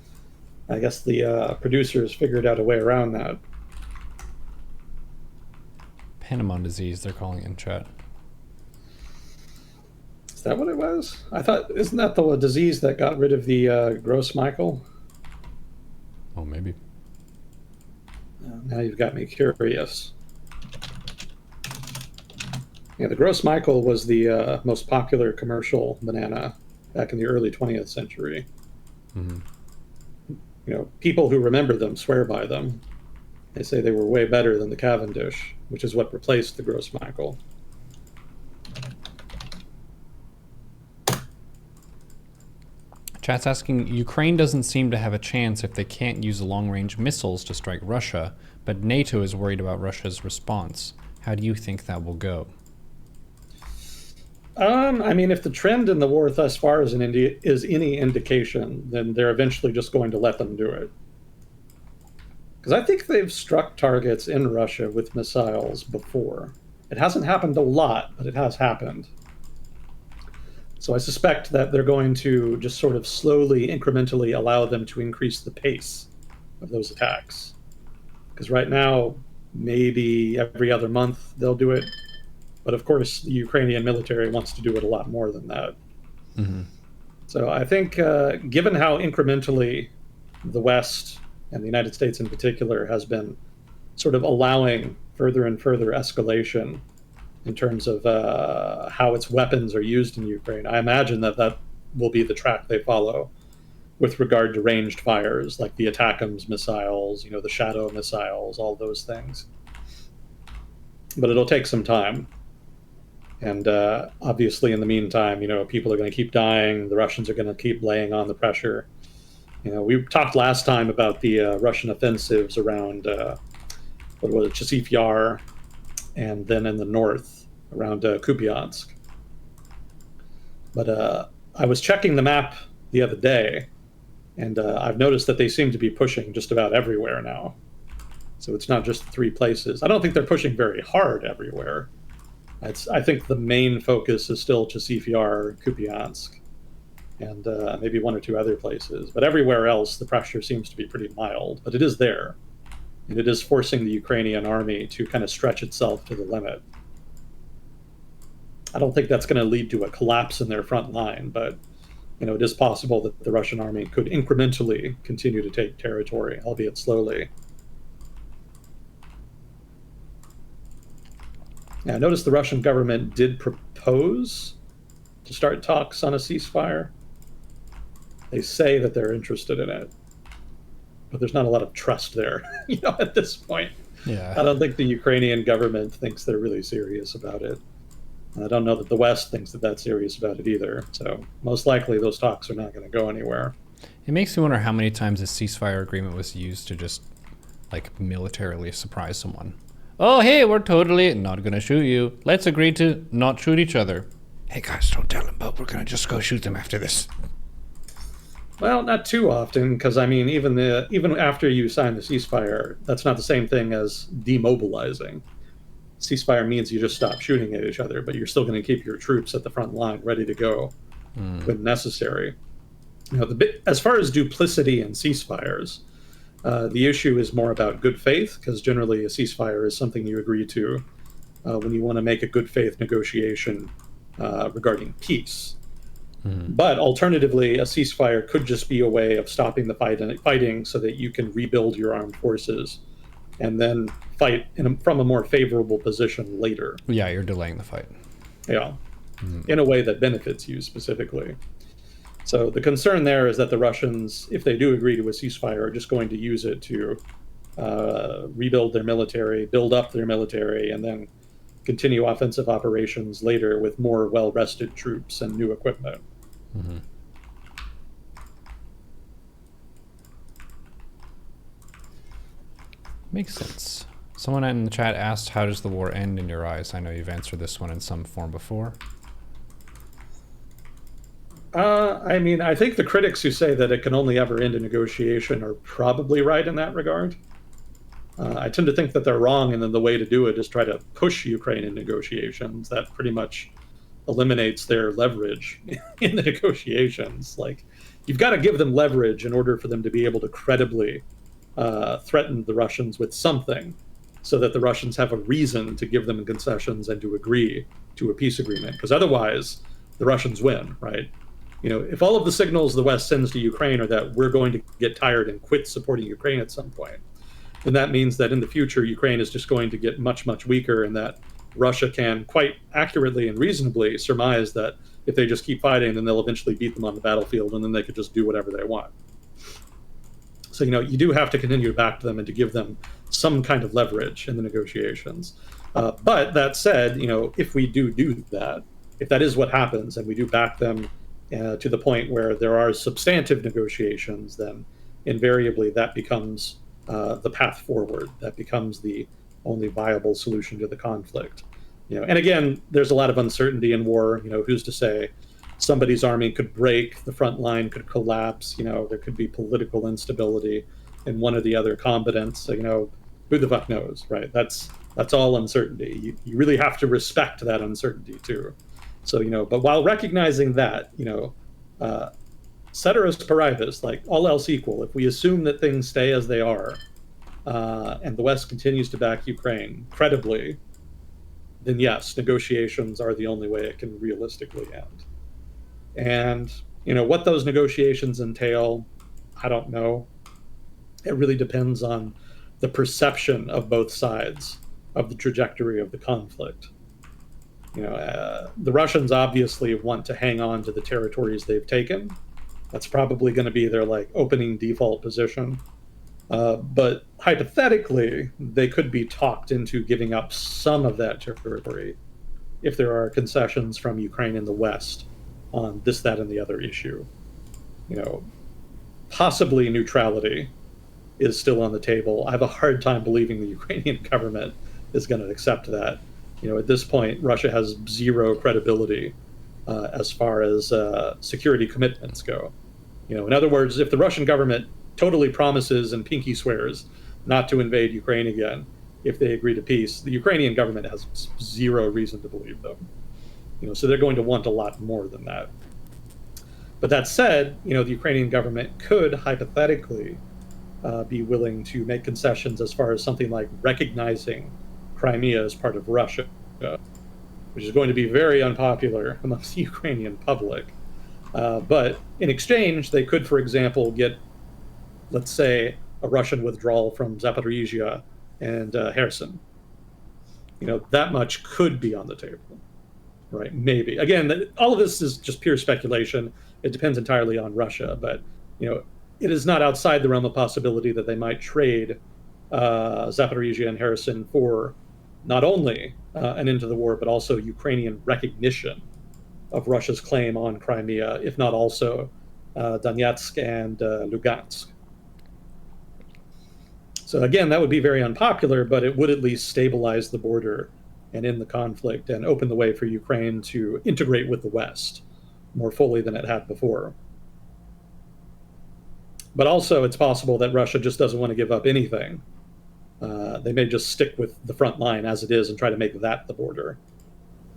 the producers figured out a way around that. Panama disease, they're calling it in chat. that what it was? I thought, isn't that the disease that got rid of the gross Michael? Oh, maybe. Now you've got me curious. Yeah, the gross Michael was the most popular commercial banana back in the early 20th century. Mm-hmm. You know, people who remember them swear by them. They say they were way better than the Cavendish, which is what replaced the gross Michael. Chat's asking, Ukraine doesn't seem to have a chance if they can't use long-range missiles to strike Russia, but NATO is worried about Russia's response. How do you think that will go? I mean, if the trend in the war thus far is any indication, then they're eventually just going to let them do it. Because I think they've struck targets in Russia with missiles before. It hasn't happened a lot, but it has happened. So I suspect that they're going to just sort of slowly, incrementally allow them to increase the pace of those attacks. Because right now, maybe every other month they'll do it. But of course, the Ukrainian military wants to do it a lot more than that. Mm-hmm. So I think, given how incrementally the West and the United States in particular has been sort of allowing further and further escalation in terms of how its weapons are used in Ukraine, I imagine that that will be the track they follow with regard to ranged fires, like the ATACMS missiles, you know, the Shadow missiles, all those things. But it'll take some time. And obviously, in the meantime, you know, people are going to keep dying. The Russians are going to keep laying on the pressure. You know, we talked last time about the Russian offensives around, what was it, Chasiv Yar, and then in the north around Kupiansk. But I was checking the map the other day, and I've noticed that they seem to be pushing just about everywhere now. So it's not just three places. I don't think they're pushing very hard everywhere. I think the main focus is still Chasiv Yar, Kupiansk, and maybe one or two other places. But everywhere else, the pressure seems to be pretty mild. But it is there, and it is forcing the Ukrainian army to kind of stretch itself to the limit. I don't think that's going to lead to a collapse in their front line, but you know, it is possible that the Russian army could incrementally continue to take territory, albeit slowly. Now, I noticed the Russian government did propose to start talks on a ceasefire. They say that they're interested in it, but there's not a lot of trust there, you know, at this point. Yeah. I don't think the Ukrainian government thinks they're really serious about it. I don't know that the West thinks that that's serious about it either. So most likely those talks are not going to go anywhere. It makes me wonder how many times a ceasefire agreement was used to just, like, militarily surprise someone. Oh, hey, we're totally not going to shoot you. Let's agree to not shoot each other. Hey, guys, don't tell them, but we're going to just go shoot them after this. Well, not too often, because, I mean, even after you sign the ceasefire, that's not the same thing as demobilizing. Ceasefire means you just stop shooting at each other, but you're still going to keep your troops at the front line ready to go when necessary. You know, as far as duplicity in ceasefires, the issue is more about good faith, because generally a ceasefire is something you agree to when you want to make a good faith negotiation regarding peace. But alternatively, a ceasefire could just be a way of stopping the fighting so that you can rebuild your armed forces and then fight from a more favorable position later. Yeah, you're delaying the fight. Yeah, in a way that benefits you specifically. So the concern there is that the Russians, if they do agree to a ceasefire, are just going to use it to rebuild their military, build up their military, and then continue offensive operations later with more well-rested troops and new equipment. Mm-hmm. Makes sense. Someone in the chat asked, how does the war end in your eyes? I know you've answered this one in some form before. I mean, I think the critics who say that it can only ever end in negotiation are probably right in that regard. I tend to think that they're wrong, and then the way to do it is try to push Ukraine in negotiations. That pretty much eliminates their leverage in the negotiations. Like, you've got to give them leverage in order for them to be able to credibly threaten the Russians with something, so that the Russians have a reason to give them concessions and to agree to a peace agreement. Because otherwise, the Russians win, right? If all of the signals the West sends to Ukraine are that we're going to get tired and quit supporting Ukraine at some point, then that means that in the future, Ukraine is just going to get much, much weaker, and that Russia can quite accurately and reasonably surmise that if they just keep fighting, then they'll eventually beat them on the battlefield, and then they could just do whatever they want. So, you do have to continue to back them and to give them some kind of leverage in the negotiations. But that said, if we do that, if that is what happens, and we do back them to the point where there are substantive negotiations, then invariably that becomes the path forward. That becomes the only viable solution to the conflict. And again, there's a lot of uncertainty in war. Who's to say? Somebody's army could break, the front line could collapse. There could be political instability in one or the other combatants. So, who the fuck knows, right? That's all uncertainty. You really have to respect that uncertainty too. So, but while recognizing that, ceteris paribus, like all else equal, if we assume that things stay as they are, and the West continues to back Ukraine credibly, then yes, negotiations are the only way it can realistically end. And, what those negotiations entail, I don't know. It really depends on the perception of both sides of the trajectory of the conflict. The Russians obviously want to hang on to the territories they've taken. That's probably going to be their opening default position. But hypothetically, they could be talked into giving up some of that territory if there are concessions from Ukraine and the West on this, that, and the other issue. Possibly neutrality is still on the table. I have a hard time believing the Ukrainian government is going to accept that. At this point, Russia has zero credibility as far as security commitments go. In other words, if the Russian government totally promises and pinky swears not to invade Ukraine again if they agree to peace, the Ukrainian government has zero reason to believe them. So they're going to want a lot more than that. But that said, the Ukrainian government could hypothetically be willing to make concessions as far as something like recognizing Crimea as part of Russia, which is going to be very unpopular amongst the Ukrainian public. But in exchange, they could, for example, get, let's say, a Russian withdrawal from Zaporizhia and Kherson. That much could be on the table. Right, maybe. Again, all of this is just pure speculation. It depends entirely on Russia, but it is not outside the realm of possibility that they might trade Zaporizhia and Kherson for not only an end to the war, but also Ukrainian recognition of Russia's claim on Crimea, if not also Donetsk and Lugansk. So again, that would be very unpopular, but it would at least stabilize the border and end the conflict and open the way for Ukraine to integrate with the West more fully than it had before. But also, it's possible that Russia just doesn't want to give up anything. They may just stick with the front line as it is and try to make that the border.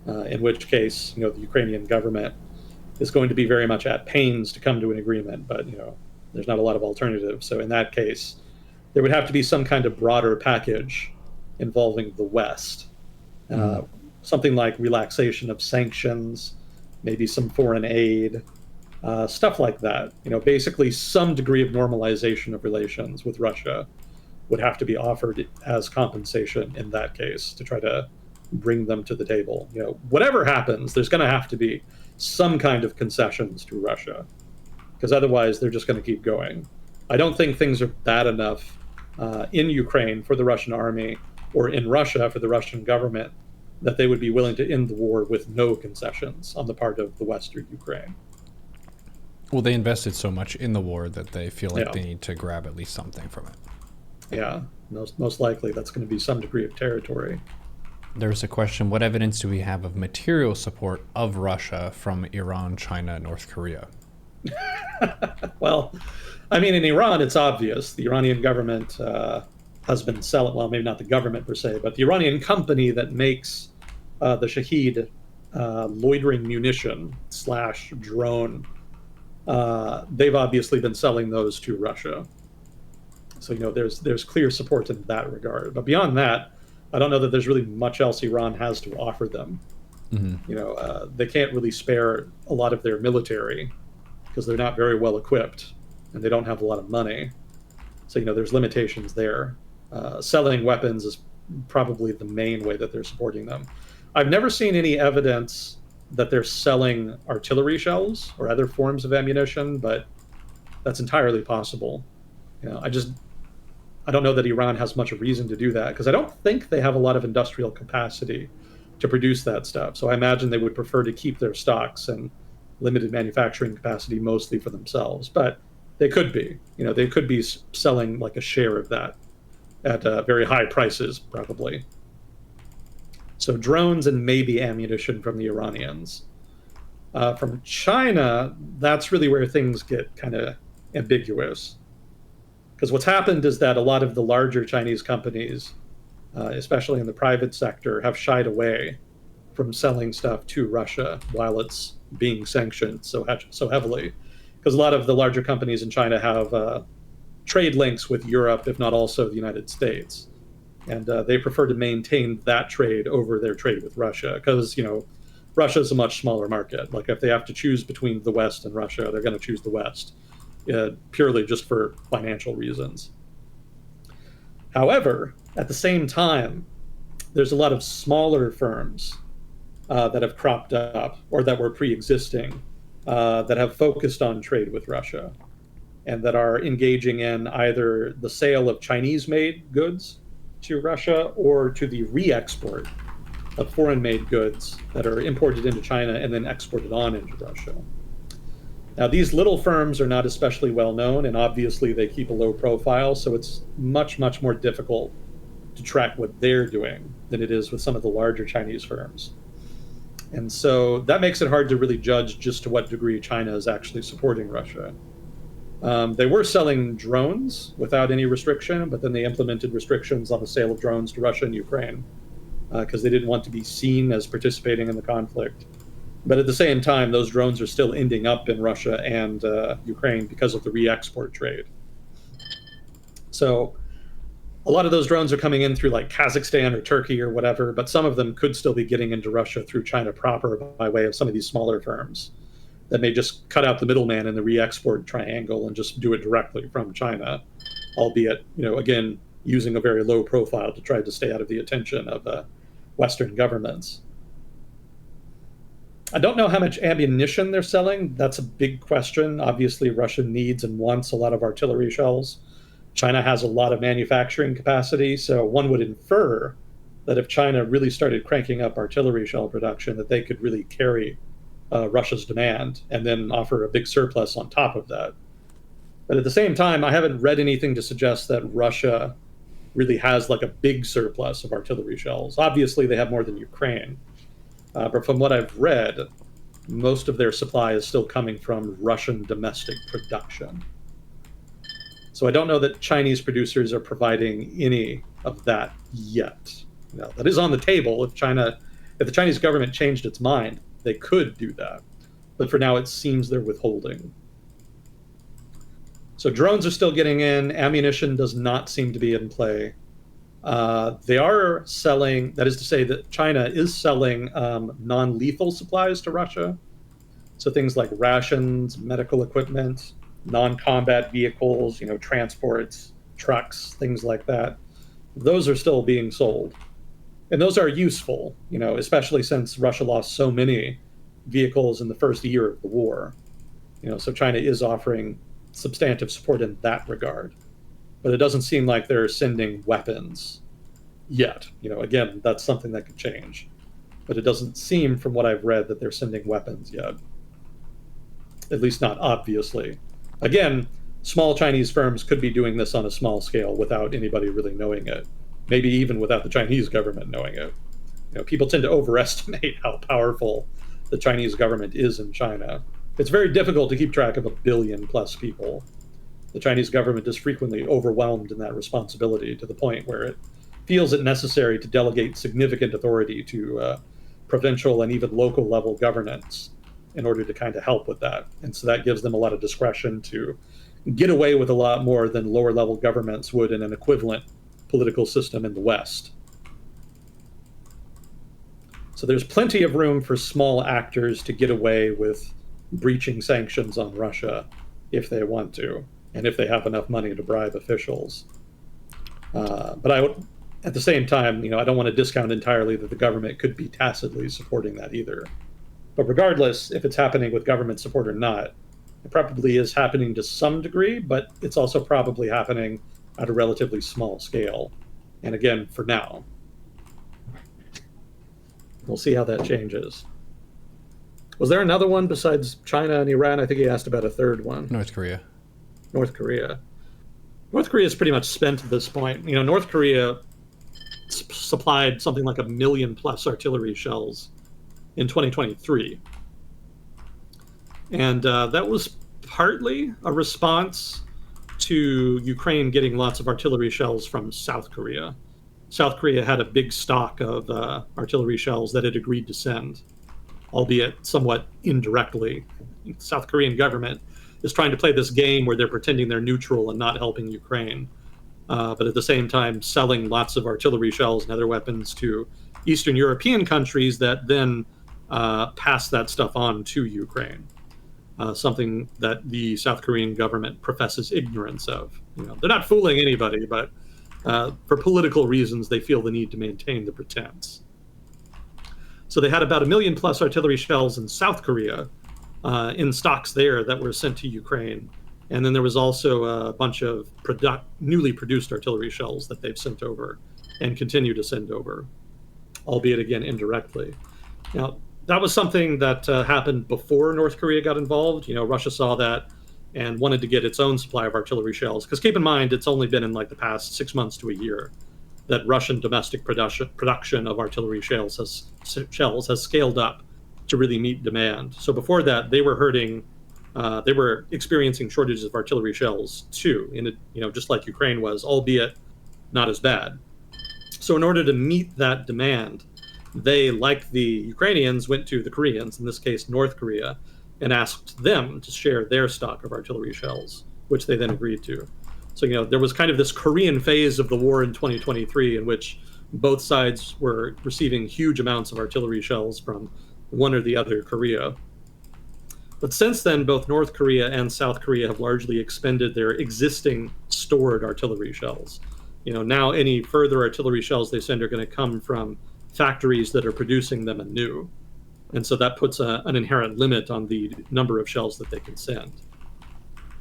In which case, the Ukrainian government is going to be very much at pains to come to an agreement, but there's not a lot of alternatives. So in that case, there would have to be some kind of broader package involving the West. Something like relaxation of sanctions, maybe some foreign aid, stuff like that. Basically some degree of normalization of relations with Russia would have to be offered as compensation in that case to try to bring them to the table. Whatever happens, there's going to have to be some kind of concessions to Russia, because otherwise they're just going to keep going. I don't think things are bad enough in Ukraine for the Russian army or in Russia for the Russian government that they would be willing to end the war with no concessions on the part of the Western Ukraine. Well, they invested so much in the war that they feel like they need to grab at least something from it. Yeah, most likely that's going to be some degree of territory. There's a question, what evidence do we have of material support of Russia from Iran, China, North Korea? Well, in Iran, it's obvious. The Iranian government has been selling, well, maybe not the government per se, but the Iranian company that makes the Shaheed loitering munition / drone, they've obviously been selling those to Russia. So, there's clear support in that regard. But beyond that, I don't know that there's really much else Iran has to offer them. They can't really spare a lot of their military because they're not very well equipped and they don't have a lot of money. So, there's limitations there. Selling weapons is probably the main way that they're supporting them. I've never seen any evidence that they're selling artillery shells or other forms of ammunition, but that's entirely possible. I don't know that Iran has much reason to do that because I don't think they have a lot of industrial capacity to produce that stuff. So I imagine they would prefer to keep their stocks and limited manufacturing capacity mostly for themselves. But they could be, they could be selling like a share of that at very high prices, probably. So drones and maybe ammunition from the Iranians. From China, that's really where things get kind of ambiguous. Because what's happened is that a lot of the larger Chinese companies, especially in the private sector, have shied away from selling stuff to Russia while it's being sanctioned so heavily. Because a lot of the larger companies in China have trade links with Europe, if not also the United States. And they prefer to maintain that trade over their trade with Russia because, Russia is a much smaller market. Like if they have to choose between the West and Russia, they're going to choose the West. Purely just for financial reasons. However, at the same time, there's a lot of smaller firms that have cropped up or that were pre-existing that have focused on trade with Russia and that are engaging in either the sale of Chinese-made goods to Russia or to the re-export of foreign-made goods that are imported into China and then exported on into Russia. Now, these little firms are not especially well known, and obviously they keep a low profile, so it's much, much more difficult to track what they're doing than it is with some of the larger Chinese firms. And so that makes it hard to really judge just to what degree China is actually supporting Russia. They were selling drones without any restriction, but then they implemented restrictions on the sale of drones to Russia and Ukraine because they didn't want to be seen as participating in the conflict. But at the same time, those drones are still ending up in Russia and Ukraine because of the re-export trade. So a lot of those drones are coming in through like Kazakhstan or Turkey or whatever, but some of them could still be getting into Russia through China proper by way of some of these smaller firms that may just cut out the middleman in the re-export triangle and just do it directly from China, albeit, again, using a very low profile to try to stay out of the attention of Western governments. I don't know how much ammunition they're selling. That's a big question. Obviously, Russia needs and wants a lot of artillery shells. China has a lot of manufacturing capacity, so one would infer that if China really started cranking up artillery shell production, that they could really carry Russia's demand and then offer a big surplus on top of that. But at the same time, I haven't read anything to suggest that Russia really has like a big surplus of artillery shells. Obviously, they have more than Ukraine. But from what I've read, most of their supply is still coming from Russian domestic production. So I don't know that Chinese producers are providing any of that yet. That is on the table. If the Chinese government changed its mind, they could do that. But for now, it seems they're withholding. So drones are still getting in. Ammunition does not seem to be in play. They are selling, that is to say that China is selling non-lethal supplies to Russia. So things like rations, medical equipment, non-combat vehicles, transports, trucks, things like that. Those are still being sold. And those are useful, especially since Russia lost so many vehicles in the first year of the war. So China is offering substantive support in that regard. But it doesn't seem like they're sending weapons yet. Again, that's something that could change. But it doesn't seem, from what I've read, that they're sending weapons yet. At least not obviously. Again, small Chinese firms could be doing this on a small scale without anybody really knowing it. Maybe even without the Chinese government knowing it. People tend to overestimate how powerful the Chinese government is in China. It's very difficult to keep track of 1 billion plus people. The Chinese government is frequently overwhelmed in that responsibility to the point where it feels it necessary to delegate significant authority to provincial and even local level governance in order to kind of help with that. And so that gives them a lot of discretion to get away with a lot more than lower level governments would in an equivalent political system in the West. So there's plenty of room for small actors to get away with breaching sanctions on Russia if they want to, and if they have enough money to bribe officials. But at the same time, I don't want to discount entirely that the government could be tacitly supporting that either. But regardless, if it's happening with government support or not, it probably is happening to some degree, but it's also probably happening at a relatively small scale. And again, for now. We'll see how that changes. Was there another one besides China and Iran? I think he asked about a third one. North Korea. North Korea. North Korea is pretty much spent at this point. North Korea supplied something like 1 million plus artillery shells in 2023. And that was partly a response to Ukraine getting lots of artillery shells from South Korea. South Korea had a big stock of artillery shells that it agreed to send, albeit somewhat indirectly. The South Korean government is trying to play this game where they're pretending they're neutral and not helping Ukraine, but at the same time selling lots of artillery shells and other weapons to Eastern European countries that then pass that stuff on to Ukraine, something that the South Korean government professes ignorance of. They're not fooling anybody, but for political reasons, they feel the need to maintain the pretense. So they had about 1 million plus artillery shells in South Korea in stocks there that were sent to Ukraine. And then there was also a bunch of newly produced artillery shells that they've sent over and continue to send over, albeit again indirectly. Now, that was something that happened before North Korea got involved. Russia saw that and wanted to get its own supply of artillery shells. Because keep in mind, it's only been in like the past 6 months to a year that Russian domestic production of artillery shells has scaled up to really meet demand. So before that, they were experiencing shortages of artillery shells too, just like Ukraine was, albeit not as bad. So in order to meet that demand, they, like the Ukrainians, went to the Koreans, in this case North Korea, and asked them to share their stock of artillery shells, which they then agreed to. So, there was kind of this Korean phase of the war in 2023 in which both sides were receiving huge amounts of artillery shells from one or the other Korea. But since then, both North Korea and South Korea have largely expended their existing stored artillery shells. Now any further artillery shells they send are going to come from factories that are producing them anew. And so that puts an inherent limit on the number of shells that they can send.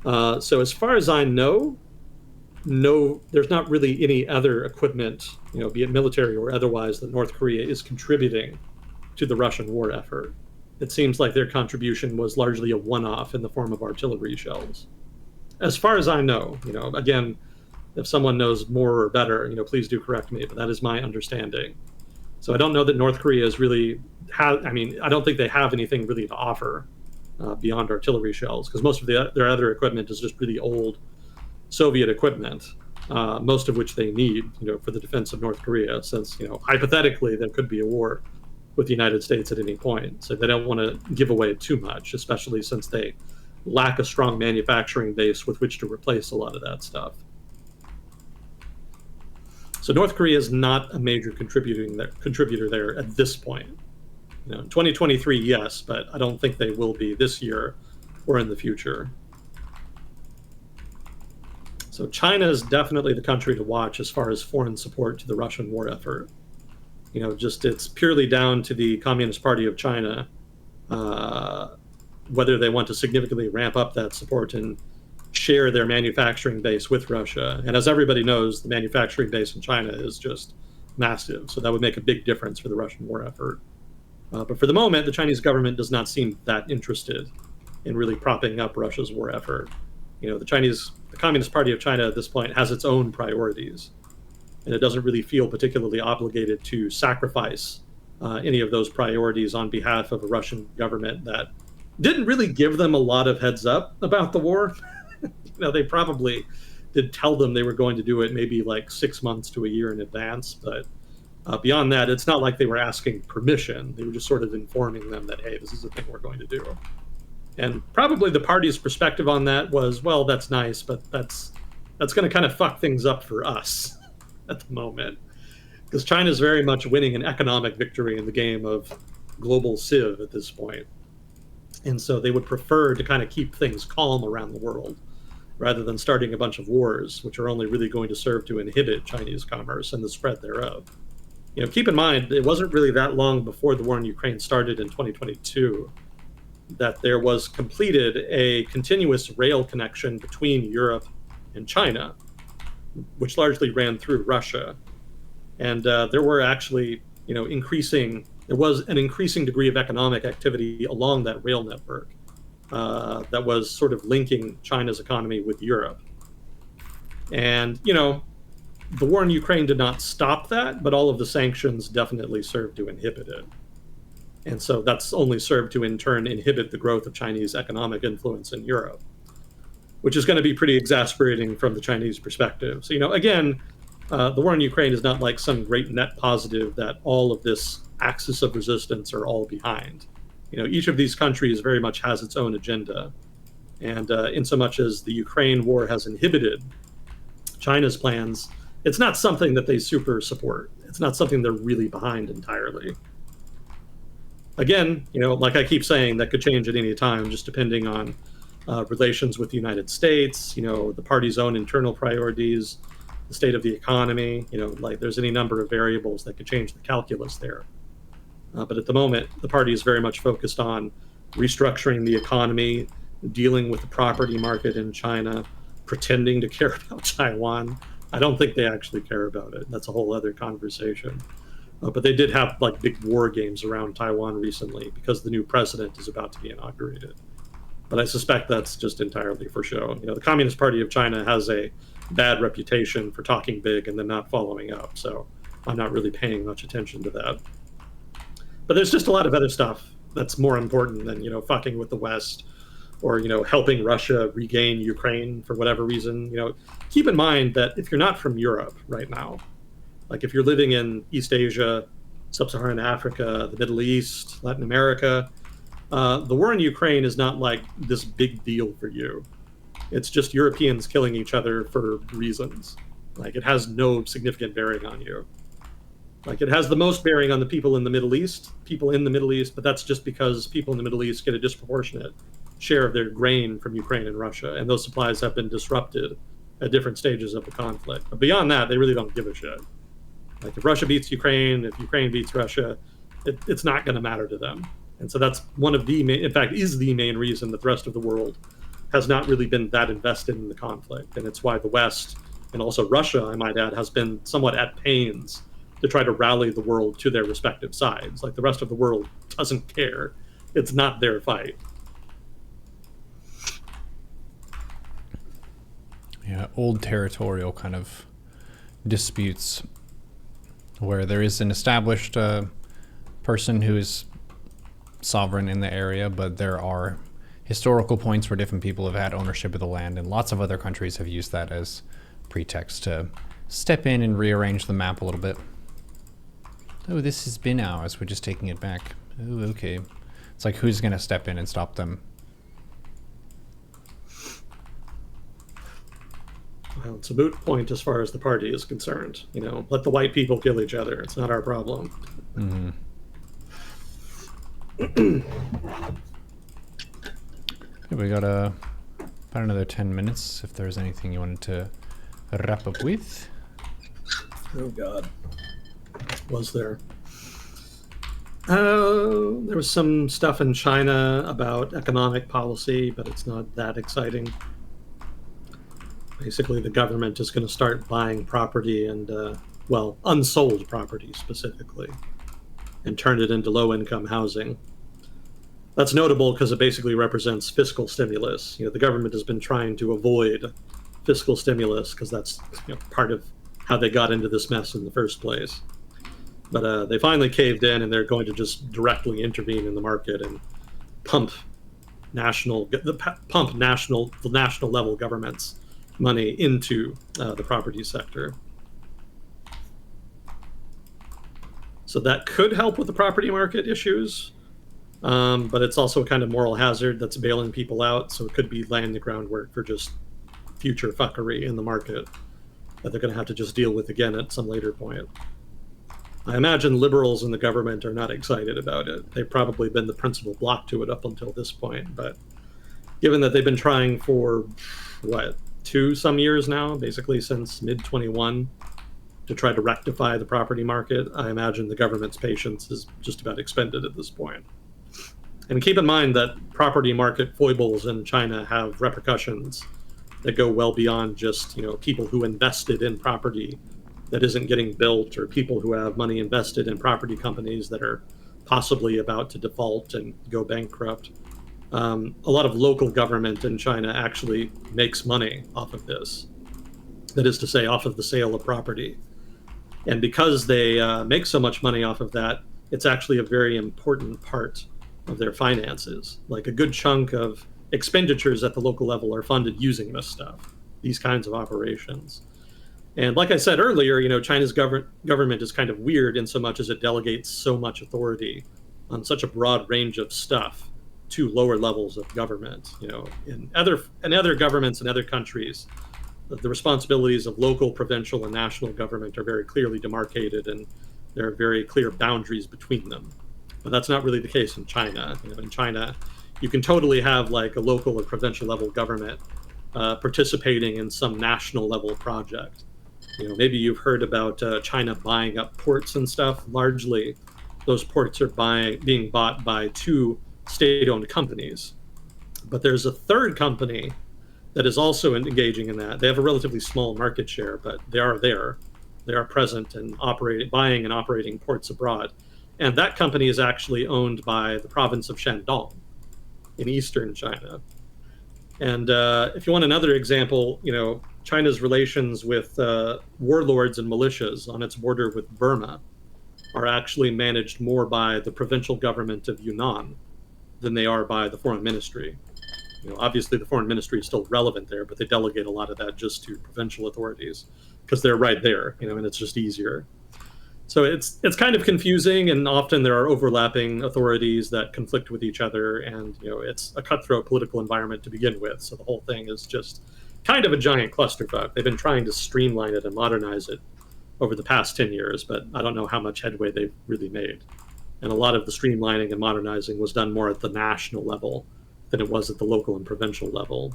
So as far as I know, there's not really any other equipment, be it military or otherwise, that North Korea is contributing to the Russian war effort. It seems like their contribution was largely a one-off in the form of artillery shells. As far as I know, again, if someone knows more or better, please do correct me, but that is my understanding. So I don't know that North Korea is really I don't think they have anything really to offer beyond artillery shells, because most of their other equipment is just really old Soviet equipment, most of which they need, for the defense of North Korea, since, hypothetically there could be a war with the United States at any point. So they don't want to give away too much, especially since they lack a strong manufacturing base with which to replace a lot of that stuff. So North Korea is not a major contributor there at this point. 2023, yes, but I don't think they will be this year or in the future. So China is definitely the country to watch as far as foreign support to the Russian war effort. It's purely down to the Communist Party of China, whether they want to significantly ramp up that support and share their manufacturing base with Russia. And as everybody knows, the manufacturing base in China is just massive. So that would make a big difference for the Russian war effort. But for the moment, the Chinese government does not seem that interested in really propping up Russia's war effort. The Communist Party of China at this point has its own priorities, and it doesn't really feel particularly obligated to sacrifice any of those priorities on behalf of a Russian government that didn't really give them a lot of heads up about the war. They probably did tell them they were going to do it maybe like 6 months to a year in advance, but beyond that, it's not like they were asking permission. They were just sort of informing them that, hey, this is the thing we're going to do. And probably the party's perspective on that was, well, that's nice, but that's going to kind of fuck things up for us at the moment. because China's very much winning an economic victory in the game of global civ at this point. And so they would prefer to kind of keep things calm around the world rather than starting a bunch of wars, which are only really going to serve to inhibit Chinese commerce and the spread thereof. Keep in mind, it wasn't really that long before the war in Ukraine started in 2022 that there was completed a continuous rail connection between Europe and China, which largely ran through Russia. And there were actually, there was an increasing degree of economic activity along that rail network that was sort of linking China's economy with Europe. And, the war in Ukraine did not stop that, but all of the sanctions definitely served to inhibit it. And so that's only served to, in turn, inhibit the growth of Chinese economic influence in Europe, which is going to be pretty exasperating from the Chinese perspective. So, again, the war in Ukraine is not like some great net positive that all of this axis of resistance are all behind. Each of these countries very much has its own agenda. And in so much as the Ukraine war has inhibited China's plans, it's not something that they super support. It's not something they're really behind entirely. Again, like I keep saying, that could change at any time, just depending on relations with the United States, the party's own internal priorities, the state of the economy, like there's any number of variables that could change the calculus there. But at the moment, the party is very much focused on restructuring the economy, dealing with the property market in China, pretending to care about Taiwan. I don't think they actually care about it. That's a whole other conversation. But they did have like big war games around Taiwan recently because the new president is about to be inaugurated. But I suspect that's just entirely for show. The Communist Party of China has a bad reputation for talking big and then not following up. So I'm not really paying much attention to that. But there's just a lot of other stuff that's more important than, fucking with the West or, helping Russia regain Ukraine for whatever reason. Keep in mind that if you're not from Europe right now, like if you're living in East Asia, Sub-Saharan Africa, the Middle East, Latin America, the war in Ukraine is not like this big deal for you. It's just Europeans killing each other for reasons. Like it has no significant bearing on you. Like it has the most bearing on the people in the Middle East, but that's just because people in the Middle East get a disproportionate share of their grain from Ukraine and Russia, and those supplies have been disrupted at different stages of the conflict. But beyond that, they really don't give a shit. Like if Russia beats Ukraine, if Ukraine beats Russia, it's not going to matter to them. And so that's one of the main, in fact, is the main reason that the rest of the world has not really been that invested in the conflict. And it's why the West, and also Russia, I might add, has been somewhat at pains to try to rally the world to their respective sides. Like the rest of the world doesn't care. It's not their fight. Yeah, old territorial kind of disputes where there is an established person who is sovereign in the area, but there are historical points where different people have had ownership of the land, and lots of other countries have used that as pretext to step in and rearrange the map a little bit. Oh, this has been ours. We're just taking it back. Oh, okay. It's like, who's going to step in and stop them? Well, it's a moot point as far as the party is concerned. Let the white people kill each other. It's not our problem. Mm-hmm. Okay, we got about another 10 minutes if there's anything you wanted to wrap up with. Oh, God. Was there? There was some stuff in China about economic policy, but it's not that exciting. Basically, the government is going to start buying property and, unsold property specifically, and turn it into low-income housing. That's notable because it basically represents fiscal stimulus. The government has been trying to avoid fiscal stimulus because that's part of how they got into this mess in the first place. But they finally caved in, and they're going to just directly intervene in the market and pump national level governments money into the property sector. So that could help with the property market issues, but it's also a kind of moral hazard that's bailing people out, so it could be laying the groundwork for just future fuckery in the market that they're going to have to just deal with again at some later point. I imagine liberals in the government are not excited about it. They've probably been the principal block to it up until this point. But given that they've been trying for, what, some years now, basically since mid 21, to try to rectify the property market, I imagine the government's patience is just about expended at this point. And keep in mind that property market foibles in China have repercussions that go well beyond just, people who invested in property that isn't getting built, or people who have money invested in property companies that are possibly about to default and go bankrupt. A lot of local government in China actually makes money off of this. That is to say, off of the sale of property. And because they make so much money off of that, it's actually a very important part of their finances. Like a good chunk of expenditures at the local level are funded using this stuff, these kinds of operations. And like I said earlier, China's government is kind of weird in so much as it delegates so much authority on such a broad range of stuff to lower levels of government. In other governments in other countries, the responsibilities of local, provincial, and national government are very clearly demarcated, and there are very clear boundaries between them. But that's not really the case in China. In China, you can totally have like a local or provincial level government participating in some national level project. Maybe you've heard about China buying up ports and stuff. Largely, those ports are being bought by two state-owned companies. But there's a third company that is also engaging in that. They have a relatively small market share, but they are there. They are present and buying and operating ports abroad. And that company is actually owned by the province of Shandong in eastern China. And if you want another example, China's relations with warlords and militias on its border with Burma are actually managed more by the provincial government of Yunnan than they are by the foreign ministry. Obviously the foreign ministry is still relevant there, but they delegate a lot of that just to provincial authorities because they're right there, and it's just easier. So it's kind of confusing, and often there are overlapping authorities that conflict with each other, and it's a cutthroat political environment to begin with. So the whole thing is just kind of a giant clusterfuck. They've been trying to streamline it and modernize it over the past 10 years, but I don't know how much headway they've really made. And a lot of the streamlining and modernizing was done more at the national level than it was at the local and provincial level.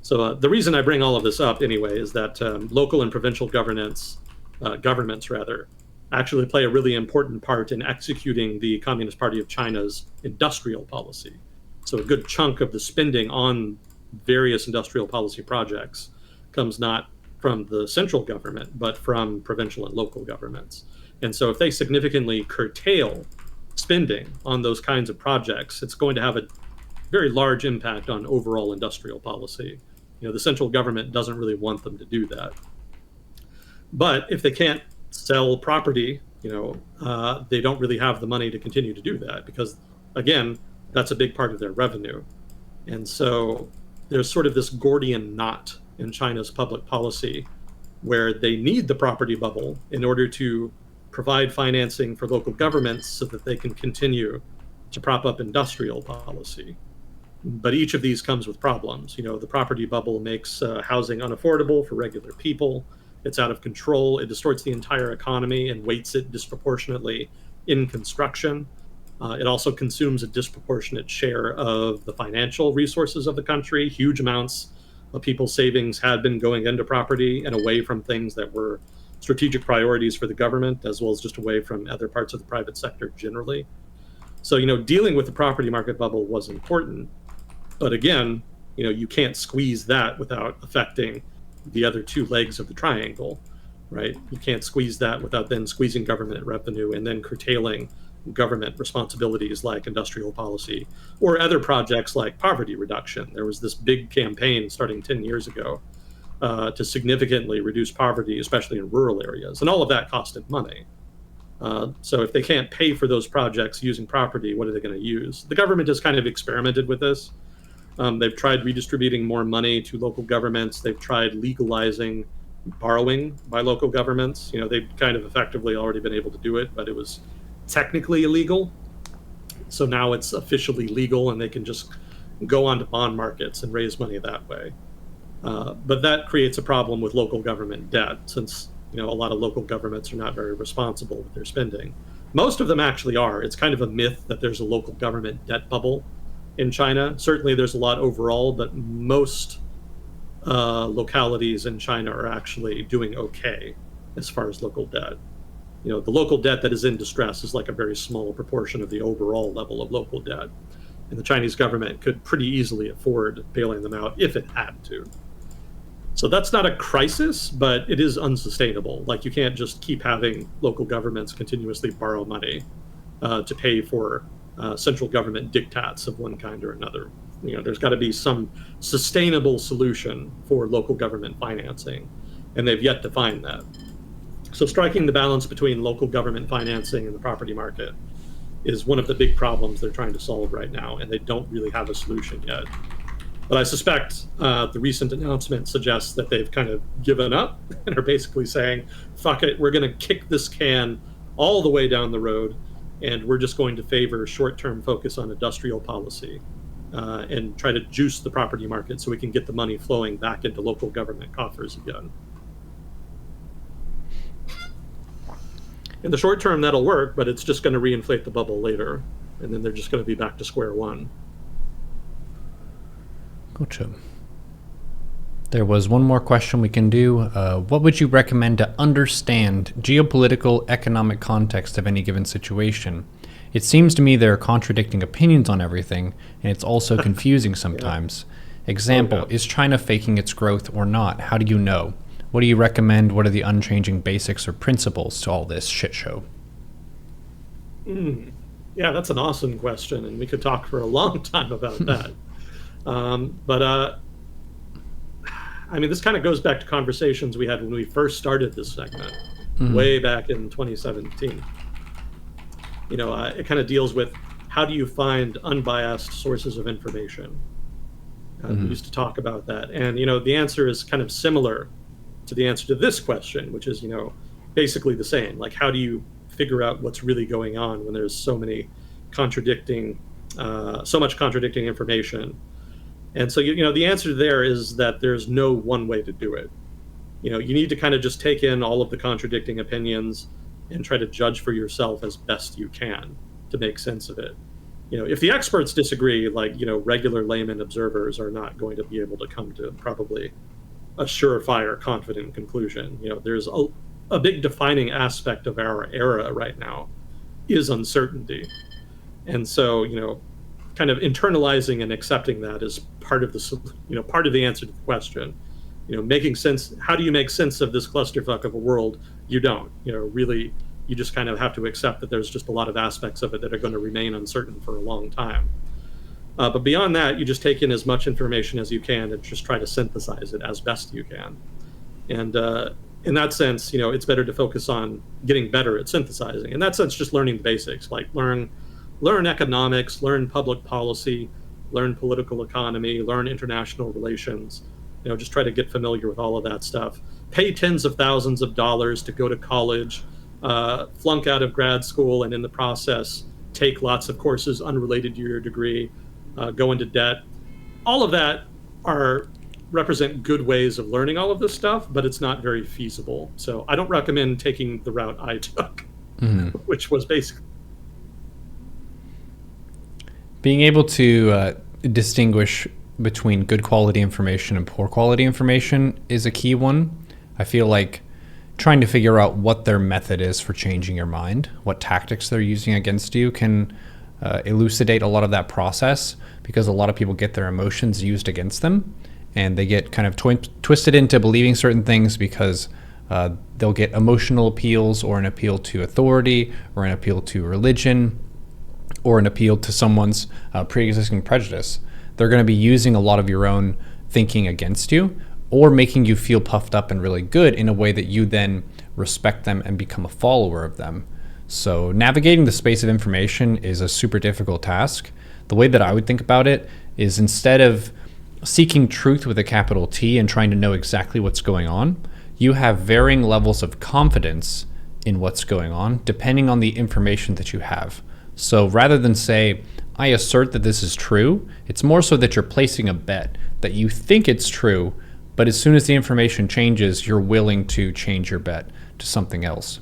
So the reason I bring all of this up anyway is that local and provincial governments actually play a really important part in executing the Communist Party of China's industrial policy. So a good chunk of the spending on various industrial policy projects comes not from the central government, but from provincial and local governments. And so if they significantly curtail spending on those kinds of projects, it's going to have a very large impact on overall industrial policy. The central government doesn't really want them to do that. But if they can't sell property, they don't really have the money to continue to do that because, again, that's a big part of their revenue. And so there's sort of this Gordian knot in China's public policy where they need the property bubble in order to provide financing for local governments so that they can continue to prop up industrial policy. But each of these comes with problems. The property bubble makes housing unaffordable for regular people. It's out of control. It distorts the entire economy and weights it disproportionately in construction. It also consumes a disproportionate share of the financial resources of the country. Huge amounts of people's savings had been going into property and away from things that were strategic priorities for the government, as well as just away from other parts of the private sector generally. So, dealing with the property market bubble was important. But again, you can't squeeze that without affecting the other two legs of the triangle, right? You can't squeeze that without then squeezing government revenue and then curtailing government responsibilities like industrial policy or other projects like poverty reduction. There was this big campaign starting 10 years ago to significantly reduce poverty, especially in rural areas. And all of that costed money. So if they can't pay for those projects using property, what are they going to use? The government has kind of experimented with this. They've tried redistributing more money to local governments. They've tried legalizing borrowing by local governments. They've kind of effectively already been able to do it, but it was technically illegal. So now it's officially legal, and they can just go onto bond markets and raise money that way. But that creates a problem with local government debt, since a lot of local governments are not very responsible with their spending. Most of them actually are. It's kind of a myth that there's a local government debt bubble in China. Certainly there's a lot overall, but most localities in China are actually doing okay as far as local debt. The local debt that is in distress is like a very small proportion of the overall level of local debt. And the Chinese government could pretty easily afford bailing them out if it had to. So that's not a crisis, but it is unsustainable. Like, you can't just keep having local governments continuously borrow money to pay for central government diktats of one kind or another. There's got to be some sustainable solution for local government financing, and they've yet to find that. So striking the balance between local government financing and the property market is one of the big problems they're trying to solve right now, and they don't really have a solution yet. But I suspect the recent announcement suggests that they've kind of given up and are basically saying, fuck it, we're going to kick this can all the way down the road, and we're just going to favor short-term focus on industrial policy and try to juice the property market so we can get the money flowing back into local government coffers again. In the short term, that'll work, but it's just going to reinflate the bubble later, and then they're just going to be back to square one. Gotcha. There was one more question we can do. What would you recommend to understand geopolitical, economic context of any given situation? It seems to me there are contradicting opinions on everything, and it's also confusing sometimes. Yeah. Example, is China faking its growth or not? How do you know? What do you recommend? What are the unchanging basics or principles to all this shit show? Yeah, that's an awesome question, and we could talk for a long time about that. I mean, this kind of goes back to conversations we had when we first started this segment, way back in 2017. It kind of deals with how do you find unbiased sources of information. We used to talk about that. And, the answer is kind of similar to the answer to this question, which is, basically the same. Like, how do you figure out what's really going on when there's so much contradicting information? And so, the answer there is that there's no one way to do it. You need to kind of just take in all of the contradicting opinions and try to judge for yourself as best you can to make sense of it. If the experts disagree, regular layman observers are not going to be able to come to probably a surefire, confident conclusion. There's a big defining aspect of our era right now is uncertainty. And so, kind of internalizing and accepting that is part of the answer to the question. Making sense. How do you make sense of this clusterfuck of a world? You don't. Really, you just kind of have to accept that there's just a lot of aspects of it that are going to remain uncertain for a long time. But beyond that, you just take in as much information as you can and just try to synthesize it as best you can. And in that sense, it's better to focus on getting better at synthesizing. In that sense, just learning the basics, like learn economics, learn public policy, learn political economy, learn international relations. Just try to get familiar with all of that stuff. Pay tens of thousands of dollars to go to college, flunk out of grad school, and in the process, take lots of courses unrelated to your degree, go into debt. All of that represent good ways of learning all of this stuff, but it's not very feasible. So I don't recommend taking the route I took, which was basically being able to distinguish between good quality information and poor quality information is a key one. I feel like trying to figure out what their method is for changing your mind, what tactics they're using against you, can elucidate a lot of that process, because a lot of people get their emotions used against them, and they get kind of twisted into believing certain things because they'll get emotional appeals, or an appeal to authority, or an appeal to religion, or an appeal to someone's pre-existing prejudice. They're going to be using a lot of your own thinking against you, or making you feel puffed up and really good in a way that you then respect them and become a follower of them. So navigating the space of information is a super difficult task. The way that I would think about it is, instead of seeking truth with a capital T and trying to know exactly what's going on, you have varying levels of confidence in what's going on depending on the information that you have. So rather than say, I assert that this is true, it's more so that you're placing a bet that you think it's true, But as soon as the information changes, you're willing to change your bet to something else.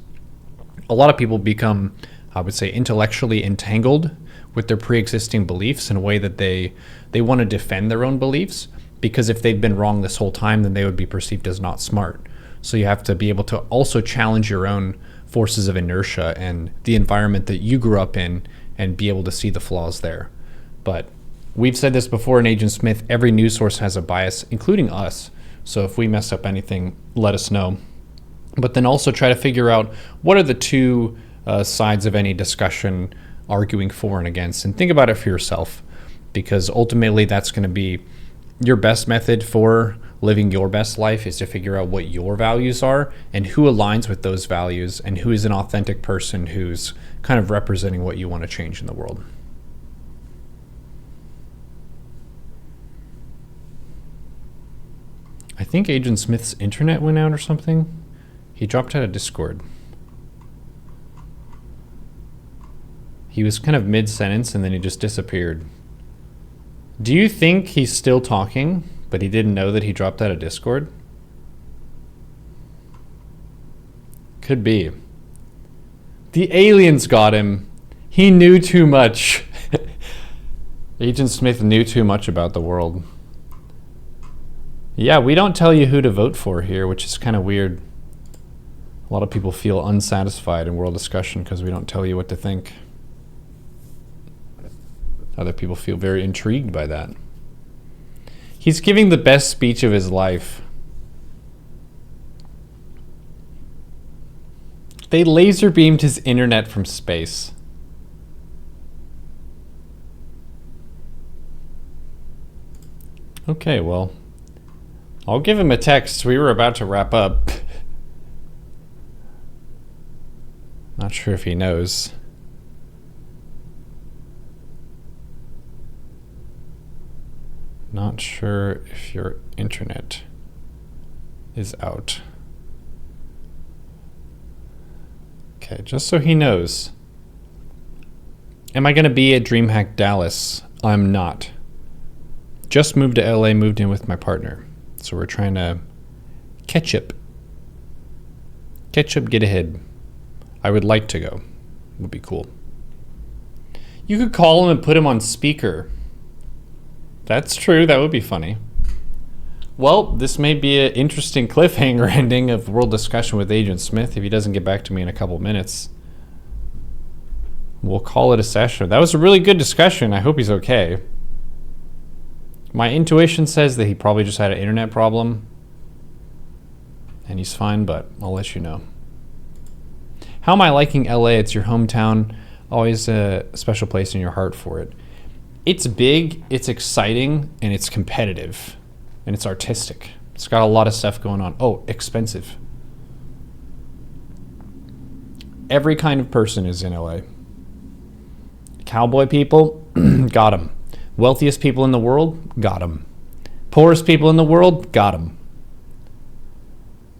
A lot of people become, I would say, intellectually entangled with their pre-existing beliefs in a way that they want to defend their own beliefs, because if they've been wrong this whole time, then they would be perceived as not smart. So you have to be able to also challenge your own forces of inertia and the environment that you grew up in and be able to see the flaws there. But we've said this before in Agent Smith, every news source has a bias, including us. So if we mess up anything, let us know. But then also try to figure out what are the two sides of any discussion arguing for and against, and think about it for yourself, because ultimately that's going to be your best method for living your best life, is to figure out what your values are and who aligns with those values and who is an authentic person who's kind of representing what you want to change in the world. I think Agent Smith's internet went out or something. He dropped out of Discord. He was kind of mid-sentence and then he just disappeared. Do you think he's still talking, but he didn't know that he dropped out of Discord? Could be. The aliens got him. He knew too much. Agent Smith knew too much about the world. Yeah, we don't tell you who to vote for here, which is kind of weird. A lot of people feel unsatisfied in world discussion because we don't tell you what to think. Other people feel very intrigued by that. He's giving the best speech of his life. They laser beamed his internet from space. Okay, well, I'll give him a text. We were about to wrap up. Not sure if he knows. Not sure if your internet is out. Okay, just so he knows. Am I going to be at DreamHack Dallas? I'm not. Just moved to LA, moved in with my partner. So we're trying to catch up. Catch up, get ahead. I would like to go. Would be cool. You could call him and put him on speaker. That's true. That would be funny. Well, this may be an interesting cliffhanger ending of world discussion with Agent Smith if he doesn't get back to me in a couple minutes. We'll call it a session. That was a really good discussion. I hope he's okay. My intuition says that he probably just had an internet problem. And he's fine, but I'll let you know. How am I liking LA? It's your hometown. Always a special place in your heart for it. It's big, it's exciting, and it's competitive. And it's artistic. It's got a lot of stuff going on. Oh, expensive. Every kind of person is in LA. Cowboy people, got them. Wealthiest people in the world, got them. Poorest people in the world, got them.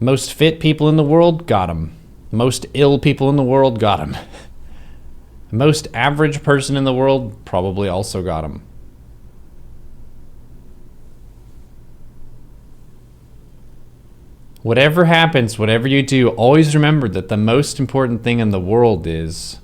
Most fit people in the world, got them. Most ill people in the world, got them. Most average person in the world, probably also got them. Whatever happens, whatever you do, always remember that the most important thing in the world is